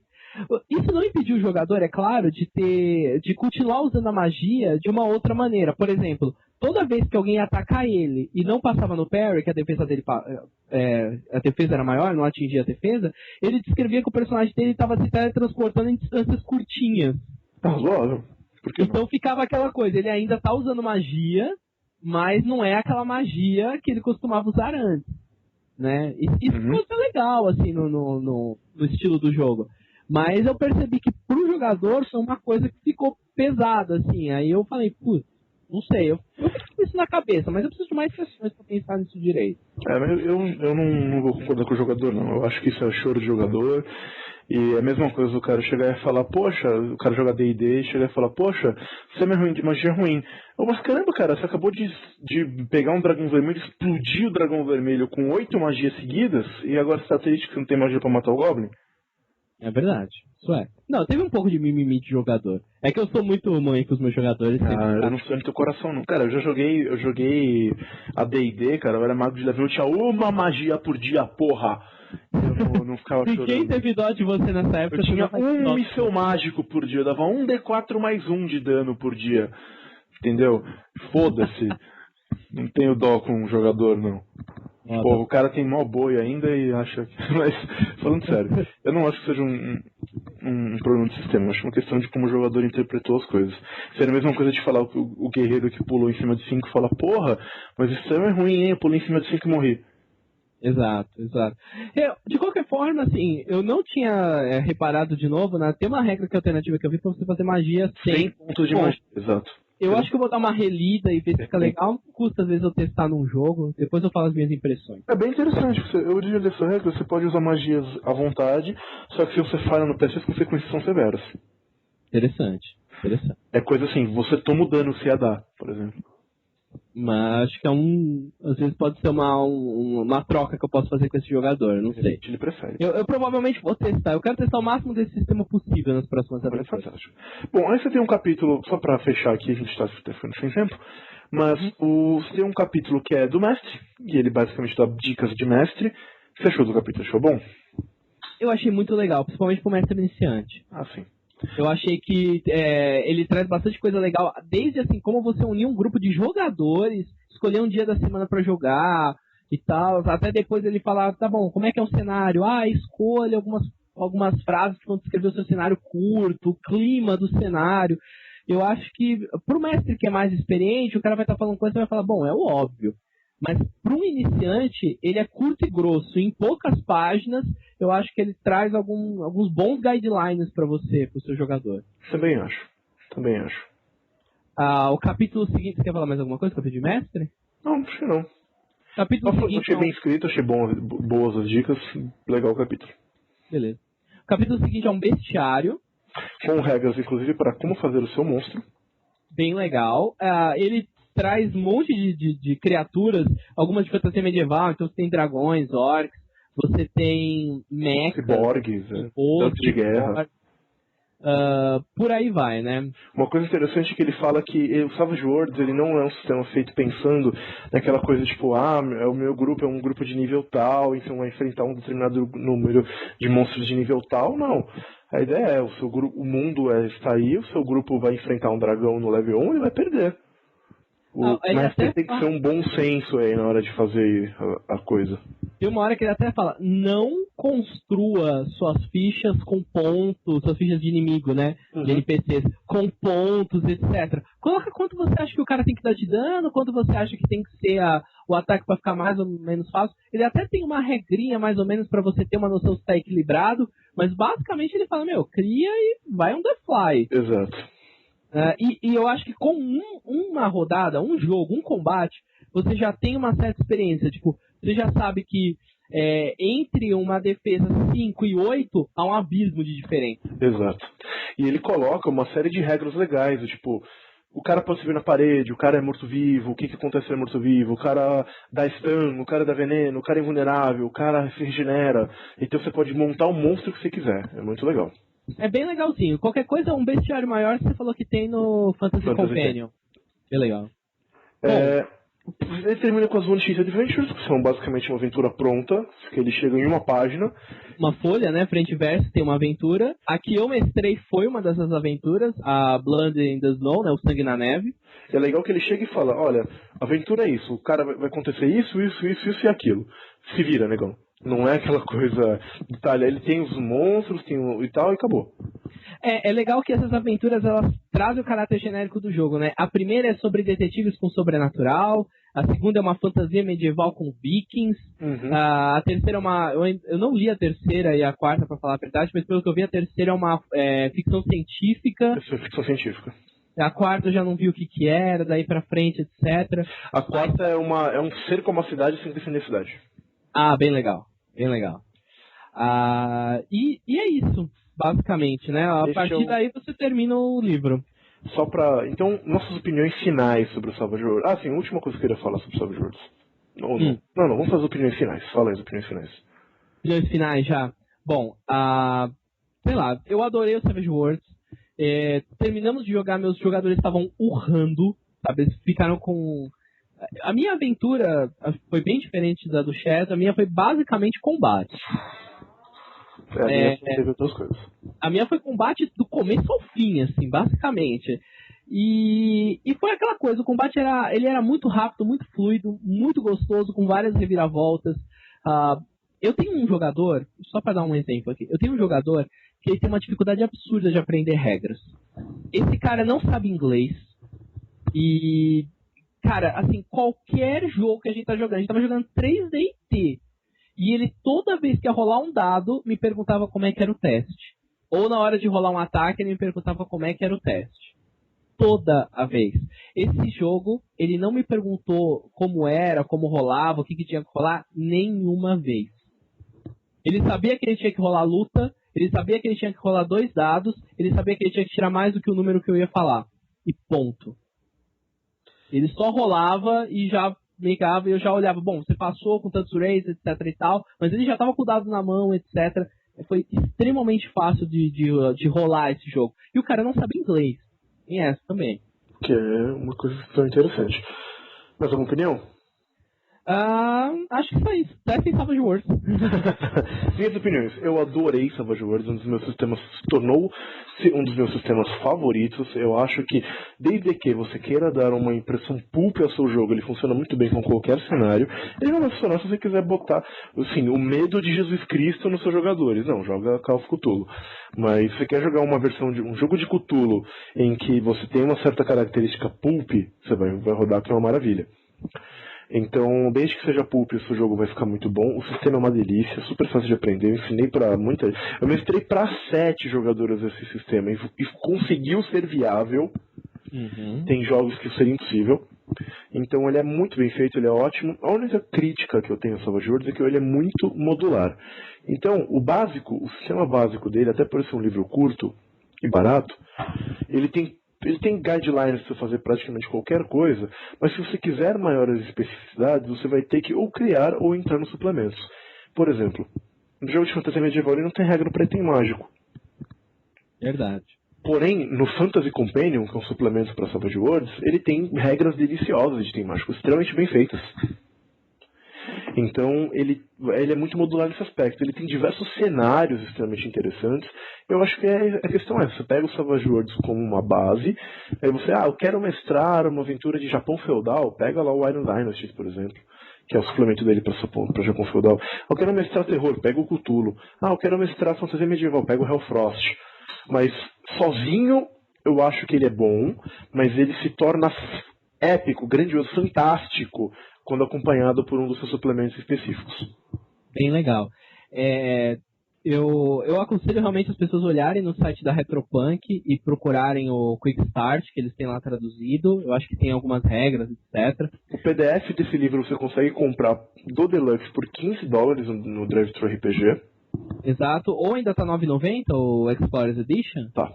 Isso não impediu o jogador, é claro, de continuar usando a magia de uma outra maneira. Por exemplo, toda vez que alguém ia atacar ele e não passava no parry, que a defesa dele a defesa era maior, não atingia a defesa, ele descrevia que o personagem dele estava se teletransportando em distâncias curtinhas. Razoável. Então ficava aquela coisa, ele ainda está usando magia, mas não é aquela magia que ele costumava usar antes. Né? Isso ficou legal assim, no estilo do jogo. Mas eu percebi que pro jogador foi uma coisa que ficou pesada, assim. Aí eu falei, putz, não sei, eu fico com isso na cabeça, mas eu preciso de mais sessões pra pensar nisso direito. Mas eu não vou concordar com o jogador, não. Eu acho que isso é choro de jogador. E é a mesma coisa do cara chegar e falar, poxa, o cara joga D&D e chegar e falar, poxa, você é ruim de magia ruim. Mas caramba, cara, você acabou de pegar um dragão vermelho, explodir o dragão vermelho com 8 magias seguidas, e agora você tá triste que você não tem magia pra matar o Goblin? É verdade, isso é. Não, teve um pouco de mimimi de jogador. É que eu sou muito mãe com os meus jogadores. Eu não sou do teu coração, não. Cara, eu joguei a D&D, cara, eu era mago de level, eu tinha uma magia por dia, porra! Eu não ficava chorando. Ninguém teve dó de você nessa época. Eu tinha um míssel mágico por dia, eu dava 1d4 mais 1 de dano por dia. Entendeu? Foda-se. Não tenho dó com um jogador, não. Pô, o cara tem mó boi ainda e acha que... Mas, falando sério, eu não acho que seja um problema de sistema. Eu acho uma questão de como o jogador interpretou as coisas. Seria a mesma coisa de falar que o guerreiro que pulou em cima de 5 fala, porra, mas isso é ruim, hein? Eu pulei em cima de 5 e morri. Exato. De qualquer forma, assim, eu não tinha reparado de novo, né? Tem uma regra que é alternativa que eu vi pra você fazer magia 100 pontos de magia, exato. Eu acho que eu vou dar uma relida e ver se fica legal. Não custa, às vezes, eu testar num jogo. Depois eu falo as minhas impressões. É bem interessante. Eu diria dessa regra, você pode usar magias à vontade, só que se você falha no teste, as consequências são severas. Interessante. É coisa assim, você toma o dano se a dar, por exemplo. Mas acho que às vezes pode ser uma troca que eu posso fazer com esse jogador, não sei. Ele prefere. Eu provavelmente vou testar. Eu quero testar o máximo desse sistema possível nas próximas aventuras. Fantástico. Bom, aí você tem um capítulo, só pra fechar aqui, a gente tá ficando sem tempo, mas você tem um capítulo que é do mestre, e ele basicamente dá dicas de mestre. O que você achou do capítulo? Achou bom? Eu achei muito legal, principalmente pro mestre iniciante. Ah, sim. Eu achei que ele traz bastante coisa legal, desde assim, como você unir um grupo de jogadores, escolher um dia da semana pra jogar e tal, até depois ele falar, tá bom, como é que é um cenário? Escolha algumas frases que vão descrever o seu cenário curto, o clima do cenário. Eu acho que pro mestre que é mais experiente, o cara vai estar falando coisa e vai falar, bom, é o óbvio. Mas para um iniciante, ele é curto e grosso. Em poucas páginas, eu acho que ele traz alguns bons guidelines para você, para o seu jogador. Também acho. O capítulo seguinte, você quer falar mais alguma coisa? Capítulo de mestre? Não, acho que não. Capítulo seguinte, achei bem escrito, achei boas as dicas. Legal o capítulo. Beleza. O capítulo seguinte é um bestiário. Com regras, inclusive, para como fazer o seu monstro. Bem legal. Ele traz um monte de criaturas, algumas de fantasia medieval, então você tem dragões, orcs, você tem mechas, ciborgues, tanques de guerra. Por aí vai, né? Uma coisa interessante é que ele fala que o Savage Worlds ele não é um sistema feito pensando naquela coisa tipo, o meu grupo é um grupo de nível tal, então vai enfrentar um determinado número de monstros de nível tal, não. A ideia é, o mundo está aí, o seu grupo vai enfrentar um dragão no level 1 e vai perder. Mas tem que ser um bom senso aí na hora de fazer a coisa. Tem uma hora que ele até fala, não construa suas fichas com pontos, suas fichas de inimigo, né? De NPCs, com pontos, etc. Coloca quanto você acha que o cara tem que dar de dano, quanto você acha que tem que ser o ataque para ficar mais ou menos fácil. Ele até tem uma regrinha mais ou menos para você ter uma noção se está equilibrado, mas basicamente ele fala, cria e vai on the fly. Exato. E eu acho que com uma rodada, um jogo, um combate, você já tem uma certa experiência. Tipo, você já sabe que entre uma defesa 5 e 8 há um abismo de diferença. Exato. E ele coloca uma série de regras legais, tipo, o cara pode subir na parede, o cara é morto-vivo, o que acontece se é morto-vivo, o cara dá stun, o cara dá veneno, o cara é invulnerável, o cara se regenera. Então você pode montar o monstro que você quiser. É muito legal. É bem legalzinho. Qualquer coisa, um bestiário maior você falou que tem no Fantasy Companion. É legal. Ele termina com as One Sheet Adventures, que são basicamente uma aventura pronta, que ele chega em uma página. Uma folha, né? Frente e verso, tem uma aventura. A que eu mestrei foi uma dessas aventuras, a Blood in the Snow, né? O Sangue na Neve. É legal que ele chega e fala, olha, a aventura é isso, o cara vai acontecer isso e aquilo. Se vira, negão. Não é aquela coisa detalhe, ele tem os monstros, e tal, e acabou. É legal que essas aventuras, elas trazem o caráter genérico do jogo, né? A primeira é sobre detetives com sobrenatural, a segunda é uma fantasia medieval com vikings, a terceira é uma... Eu não li a terceira e a quarta, pra falar a verdade, mas pelo que eu vi, a terceira é uma ficção científica. Isso é ficção científica. A quarta eu já não vi o que era, daí pra frente, etc. A quarta é um ser como a cidade sem defender a cidade. Ah, bem legal, bem legal. E é isso, basicamente, né? A partir daí você termina o livro. Então, nossas opiniões finais sobre o Savage Worlds. Sim, a última coisa que eu queria falar sobre o Savage Worlds. Não, vamos fazer as opiniões finais. Fala aí as opiniões finais. Opiniões finais já. Bom, sei lá, eu adorei o Savage Worlds. Terminamos de jogar, meus jogadores estavam urrando, sabe? Eles ficaram com... A minha aventura foi bem diferente da do Chess. A minha foi basicamente combate. A minha teve outras coisas. A minha foi combate do começo ao fim, assim, basicamente. E foi aquela coisa, o combate ele era muito rápido, muito fluido, muito gostoso, com várias reviravoltas. Eu tenho um jogador, só para dar um exemplo aqui, eu tenho um jogador que ele tem uma dificuldade absurda de aprender regras. Esse cara não sabe inglês e, cara, assim, qualquer jogo que a gente tá jogando, a gente tava jogando 3D&T, e ele toda vez que ia rolar um dado, me perguntava como é que era o teste. Ou na hora de rolar um ataque, ele me perguntava como é que era o teste. Toda a vez. Esse jogo, ele não me perguntou como era, como rolava, o que tinha que rolar, nenhuma vez. Ele sabia que ele tinha que rolar luta, ele sabia que ele tinha que rolar 2 dados, ele sabia que ele tinha que tirar mais do que o número que eu ia falar. E ponto. Ele só rolava e já ligava e eu já olhava, bom, você passou com tantos raids, etc e tal, mas ele já estava com o dado na mão, etc. Foi extremamente fácil de rolar esse jogo. E o cara não sabe inglês. Tem essa também. Que é uma coisa tão interessante. Mais alguma opinião? Acho que foi isso. Testem Savage Worlds. Minhas opiniões. Eu adorei Savage Worlds. Um dos meus sistemas se tornou um dos meus sistemas favoritos. Eu acho que, desde que você queira dar uma impressão pulp ao seu jogo, ele funciona muito bem com qualquer cenário. Ele não vai funcionar se você quiser botar, assim, o medo de Jesus Cristo nos seus jogadores. Não, joga Call of Cthulhu. Mas se você quer jogar uma versão de um jogo de Cthulhu em que você tem uma certa característica pulp, você vai rodar, que é uma maravilha. Então, desde que seja pulp, o seu jogo vai ficar muito bom. O sistema é uma delícia, super fácil de aprender. Eu ensinei pra muita... Eu mestrei pra 7 jogadores esse sistema e conseguiu ser viável. Tem jogos que seria impossível. Então, ele é muito bem feito, ele é ótimo. A única crítica que eu tenho ao Savage Worlds é que ele é muito modular. Então, o sistema básico dele, até por ser um livro curto e barato, ele tem guidelines para fazer praticamente qualquer coisa, mas se você quiser maiores especificidades, você vai ter que ou criar ou entrar nos suplementos. Por exemplo, no jogo de fantasia medieval ele não tem regra para item mágico. Verdade. Porém, no Fantasy Companion, que é um suplemento para Savage Worlds, ele tem regras deliciosas de item mágico, extremamente bem feitas. Então, ele é muito modular nesse aspecto. Ele tem diversos cenários extremamente interessantes. Eu acho que a questão é, você pega o Savage Worlds como uma base, aí você, eu quero mestrar uma aventura de Japão feudal, pega lá o Iron Dynasty, por exemplo, que é o suplemento dele para Japão feudal. Eu quero mestrar terror, pega o Cthulhu. Eu quero mestrar fantasia medieval, pega o Hellfrost. Mas, sozinho, eu acho que ele é bom, mas ele se torna épico, grandioso, fantástico, quando acompanhado por um dos seus suplementos específicos. Bem legal. Eu aconselho realmente as pessoas olharem no site da Retropunk e procurarem o Quick Start, que eles têm lá traduzido. Eu acho que tem algumas regras, etc. O PDF desse livro você consegue comprar do Deluxe por $15 no Drive-Thru RPG. Exato. Ou ainda tá R$ 9,90 o Explorers Edition? Tá.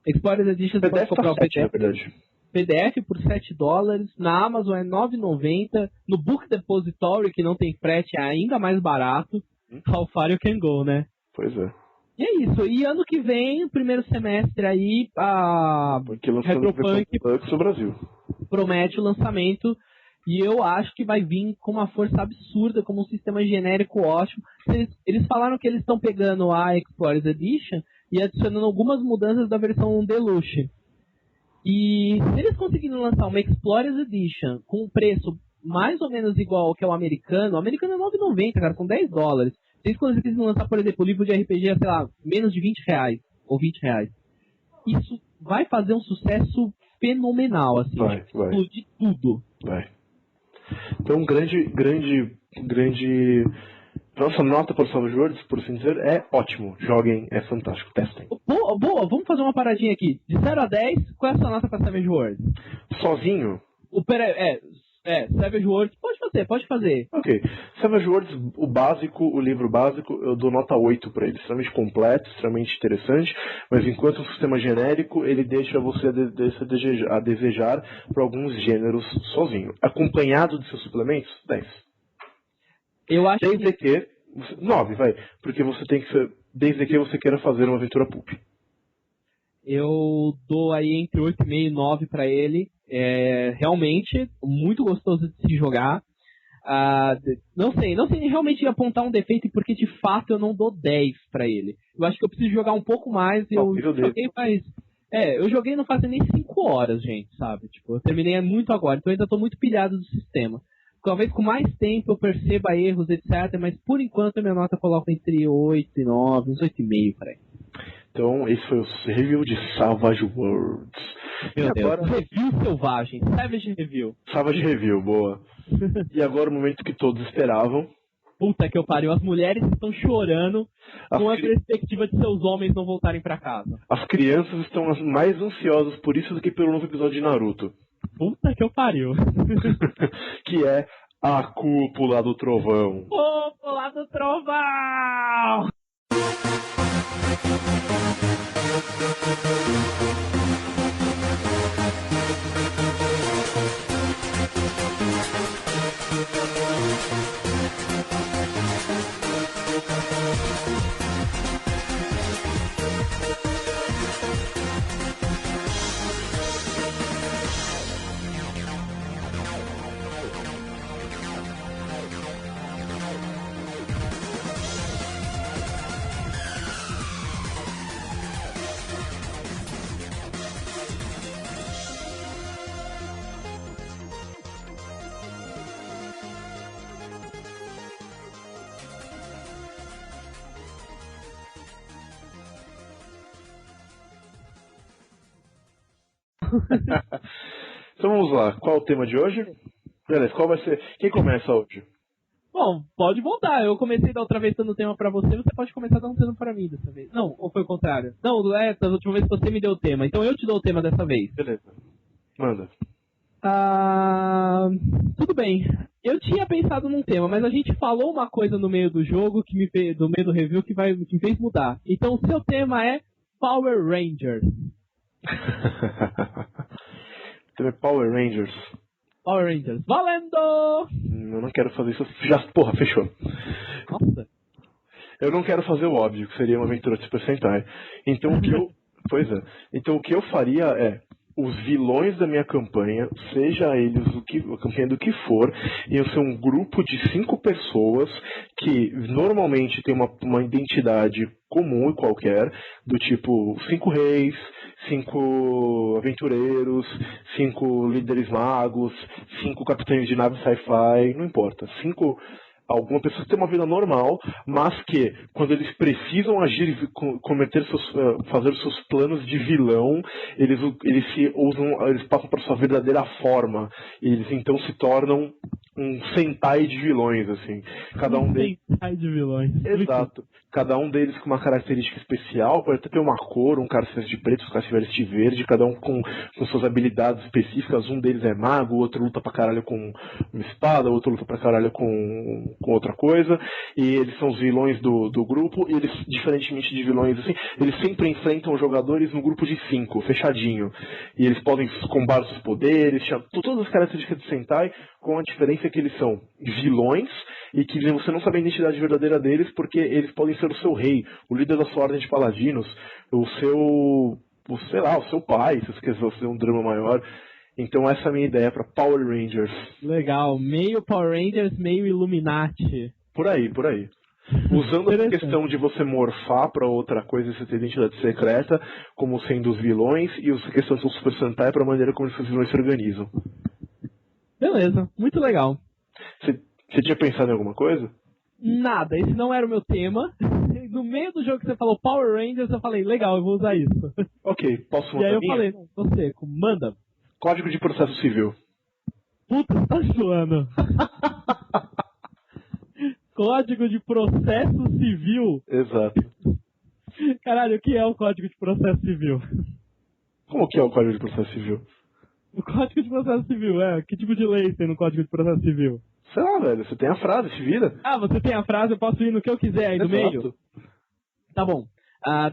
Explorers Edition você pode comprar tá o PDF. na verdade. PDF por $7, na Amazon é R$ 9,90, no Book Depository, que não tem frete, é ainda mais barato. How far you can go, né? Pois é. E é isso. E ano que vem, primeiro semestre aí, a Retropunk no Brasil promete o lançamento. E eu acho que vai vir com uma força absurda, como um sistema genérico ótimo. Eles falaram que eles estão pegando a Explorers Edition e adicionando algumas mudanças da versão Deluxe. E se eles conseguirem lançar uma Explorers Edition com um preço mais ou menos igual ao que é o americano é R$ 9,90, cara, com $10. Se eles conseguirem lançar, por exemplo, o livro de RPG, sei lá, menos de R$20 ou R$20, isso vai fazer um sucesso fenomenal, assim. Vai. Explodir tudo. Vai. Então, grande... Nossa nota para o Savage Worlds, por assim dizer, é ótimo. Joguem, é fantástico, testem. Boa, vamos fazer uma paradinha aqui. De 0 a 10, qual é a sua nota para Savage Worlds? Sozinho? Savage Worlds, pode fazer. Ok. Savage Worlds, o livro básico, eu dou nota 8 para ele. Extremamente completo, extremamente interessante, mas enquanto um sistema genérico, ele deixa você a desejar para alguns gêneros sozinho. Acompanhado de seus suplementos, 10. Eu acho desde que 9, vai. Porque você tem que ser... Desde que você queira fazer uma aventura pulp. Eu dou aí entre 8,5 e 9 para ele. É realmente muito gostoso de se jogar. Não sei realmente apontar um defeito porque de fato eu não dou 10 para ele. Eu acho que eu preciso jogar um pouco mais. Eu joguei não faz nem 5 horas, gente, sabe? Tipo, eu terminei muito agora, então eu ainda tô muito pilhado do sistema. Talvez com mais tempo eu perceba erros, etc. Mas por enquanto a minha nota coloca entre 8 e 9, uns 8,5 para aí. Então esse foi o review de Savage Worlds. Meu Deus, agora... Review selvagem, Savage Review. Savage Review, boa. E agora o momento que todos esperavam. Puta que eu pariu, as mulheres estão chorando com a perspectiva de seus homens não voltarem para casa. As crianças estão mais ansiosas por isso do que pelo novo episódio de Naruto. Puta que eu pariu. Que é a Cúpula do Trovão. Cúpula do Trovão! Então vamos lá, qual é o tema de hoje? Beleza, qual vai ser? Quem começa hoje? Bom, pode voltar. Eu comecei da outra vez dando tema pra você pode começar dando tema pra mim dessa vez. Não, ou foi o contrário? Não, da última vez você me deu o tema, então eu te dou o tema dessa vez. Beleza, manda. Tudo bem. Eu tinha pensado num tema, mas a gente falou uma coisa no meio do jogo, do meio do review, que me fez mudar. Então o seu tema é Power Rangers. Então é Power Rangers. Power Rangers. Valendo! Eu não quero fazer isso. Porra, fechou. Nossa. Eu não quero fazer o óbvio, que seria uma aventura de Super Sentai. Então o que eu... Pois é. Então o que eu faria é... Os vilões da minha campanha, seja eles a campanha do que for, iam ser um grupo de 5 pessoas que normalmente tem uma identidade comum e qualquer, do tipo 5 reis, 5 aventureiros, 5 líderes magos, 5 capitães de nave sci-fi, não importa. 5... Alguma pessoa que tem uma vida normal, mas que, quando eles precisam agir e fazer os seus planos de vilão, eles passam para sua verdadeira forma. Eles então se tornam um Sentai de vilões, assim. Cada um deles... Sentai de vilões. Exato. Cada um deles com uma característica especial, pode até ter uma cor, um cara se veste de preto, outro cara se veste de verde, cada um com suas habilidades específicas. Um deles é mago, o outro luta pra caralho com uma espada, o outro luta pra caralho com outra coisa. E eles são os vilões do grupo, e eles, diferentemente de vilões, assim, eles sempre enfrentam os jogadores no grupo de 5, fechadinho. E eles podem combar seus poderes, todas as características de Sentai, com a diferença que eles são vilões e que você não sabe a identidade verdadeira deles, porque eles podem ser o seu rei, o líder da sua ordem de paladinos, sei lá, o seu pai, se você quiser fazer um drama maior. Então essa é a minha ideia para Power Rangers. Legal, meio Power Rangers, meio Illuminati. Por aí. Usando a questão de você morfar para outra coisa e você ter identidade secreta, como sendo os vilões, e a questão do Super Sentai para a maneira como esses vilões se organizam. Beleza, muito legal. Você tinha pensado em alguma coisa? Nada, esse não era o meu tema. No meio do jogo que você falou Power Rangers, eu falei, legal, eu vou usar isso. Ok, posso mandar? E aí eu falei, você, manda. Código de Processo Civil. Puta, você tá zoando. Código de Processo Civil? Exato. Caralho, o que é o Código de Processo Civil? Como que é o Código de Processo Civil? O Código de Processo Civil, que tipo de lei tem no Código de Processo Civil? Sei lá, velho, você tem a frase, se vira. Ah, você tem a frase, eu posso ir no que eu quiser aí do meio? Tá bom.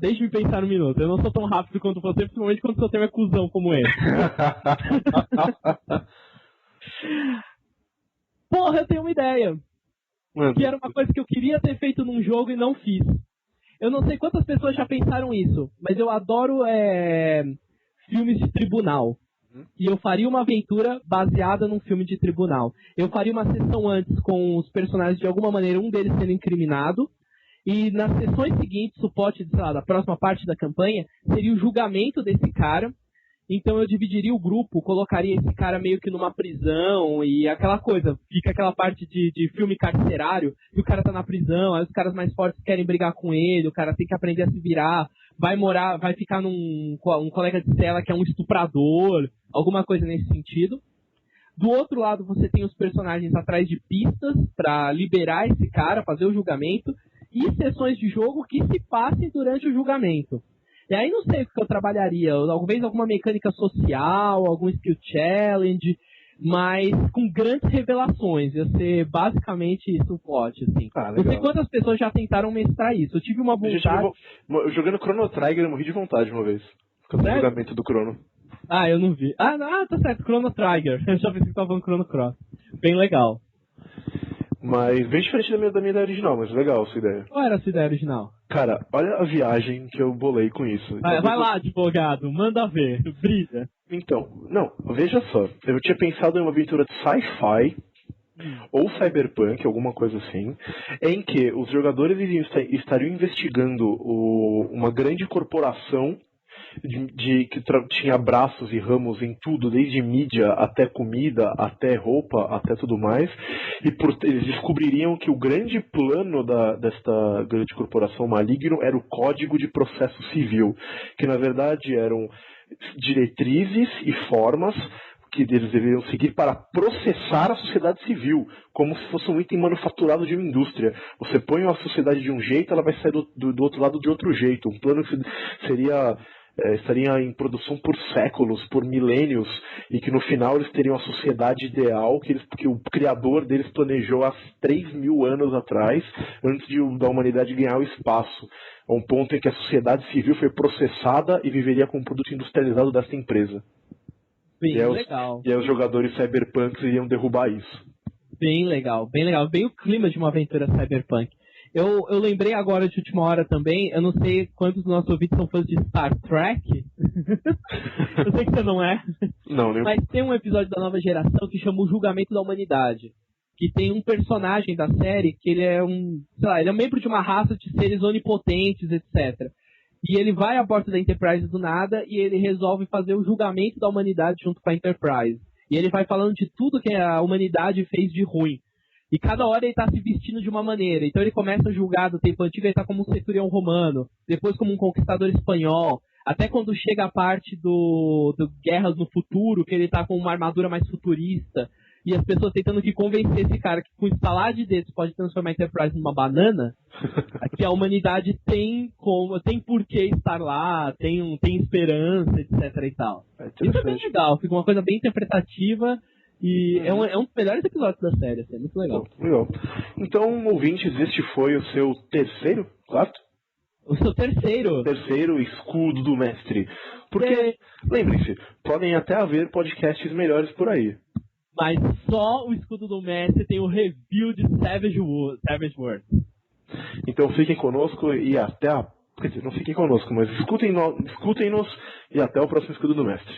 Deixa-me pensar um minuto. Eu não sou tão rápido quanto você, principalmente quando seu tema é cuzão como esse. Porra, eu tenho uma ideia. Que era uma coisa que eu queria ter feito num jogo e não fiz. Eu não sei quantas pessoas já pensaram isso, mas eu adoro filmes de tribunal. E eu faria uma aventura baseada num filme de tribunal. Eu faria uma sessão antes com os personagens, de alguma maneira, um deles sendo incriminado. E nas sessões seguintes, o plot, sei lá, da próxima parte da campanha, seria o julgamento desse cara. Então eu dividiria o grupo, colocaria esse cara meio que numa prisão e aquela coisa. Fica aquela parte de filme carcerário, que o cara tá na prisão, aí os caras mais fortes querem brigar com ele, o cara tem que aprender a se virar, vai ficar um colega de cela que é um estuprador, alguma coisa nesse sentido. Do outro lado, você tem os personagens atrás de pistas pra liberar esse cara, fazer o julgamento, e sessões de jogo que se passem durante o julgamento. E aí não sei o que eu trabalharia, talvez alguma mecânica social, algum skill challenge, mas com grandes revelações. Ia ser basicamente isso o plot, assim. Não sei quantas pessoas já tentaram mestrar isso. Eu tive uma vontade... Jogando Chrono Trigger, eu morri de vontade uma vez. Com o julgamento do Chrono. Ah, eu não vi. Ah, tá certo, Chrono Trigger. Eu já pensei que tava falando Chrono Cross. Bem legal. Mas bem diferente da minha ideia original, mas legal a sua ideia. Qual era a sua ideia original? Cara, olha a viagem que eu bolei com isso. Vai lá, advogado, manda ver, brilha. Então, não, veja só. Eu tinha pensado em uma aventura de sci-fi ou cyberpunk, alguma coisa assim, em que os jogadores estariam investigando uma grande corporação que tinha braços e ramos em tudo, desde mídia até comida, até roupa, até tudo mais, e eles descobririam que o grande plano desta grande corporação maligno era o Código de Processo Civil, que na verdade eram diretrizes e formas que eles deveriam seguir para processar a sociedade civil, como se fosse um item manufaturado de uma indústria. Você põe a sociedade de um jeito, ela vai sair do outro lado de outro jeito. Um plano que estaria em produção por séculos, por milênios, e que no final eles teriam a sociedade ideal que o criador deles planejou há 3.000 anos atrás, antes da humanidade ganhar o espaço, a um ponto em que a sociedade civil foi processada e viveria com um produto industrializado dessa empresa. Bem legal. E aí os jogadores cyberpunks iriam derrubar isso. Bem legal, bem legal. Bem o clima de uma aventura cyberpunk. Eu lembrei agora de última hora também, eu não sei quantos dos nossos ouvintes são fãs de Star Trek. Eu sei que você não é. Não, nem... Mas tem um episódio da nova geração que chama O Julgamento da Humanidade. Que tem um personagem da série que ele é ele é um membro de uma raça de seres onipotentes, etc. E ele vai à porta da Enterprise do nada e ele resolve fazer o julgamento da humanidade junto com a Enterprise. E ele vai falando de tudo que a humanidade fez de ruim. E cada hora ele está se vestindo de uma maneira. Então ele começa a julgar do tempo antigo, ele está como um centurião romano, depois como um conquistador espanhol, até quando chega a parte do Guerras no Futuro, que ele está com uma armadura mais futurista. e as pessoas tentando que convencer esse cara que com instalar de dedos pode transformar a Enterprise numa banana, que a humanidade tem por que estar lá, tem esperança, etc e tal. Isso é bem legal, fica uma coisa bem interpretativa e é um dos melhores episódios da série, assim, é muito legal. Legal. Então, ouvintes, este foi o seu terceiro, quarto? O seu terceiro escudo do mestre. Porque, lembrem-se, podem até haver podcasts melhores por aí. Mas só o escudo do mestre tem o review de Savage Worlds. Então fiquem conosco e até a... Quer dizer, não fiquem conosco, mas escutem-nos e até o próximo escudo do mestre.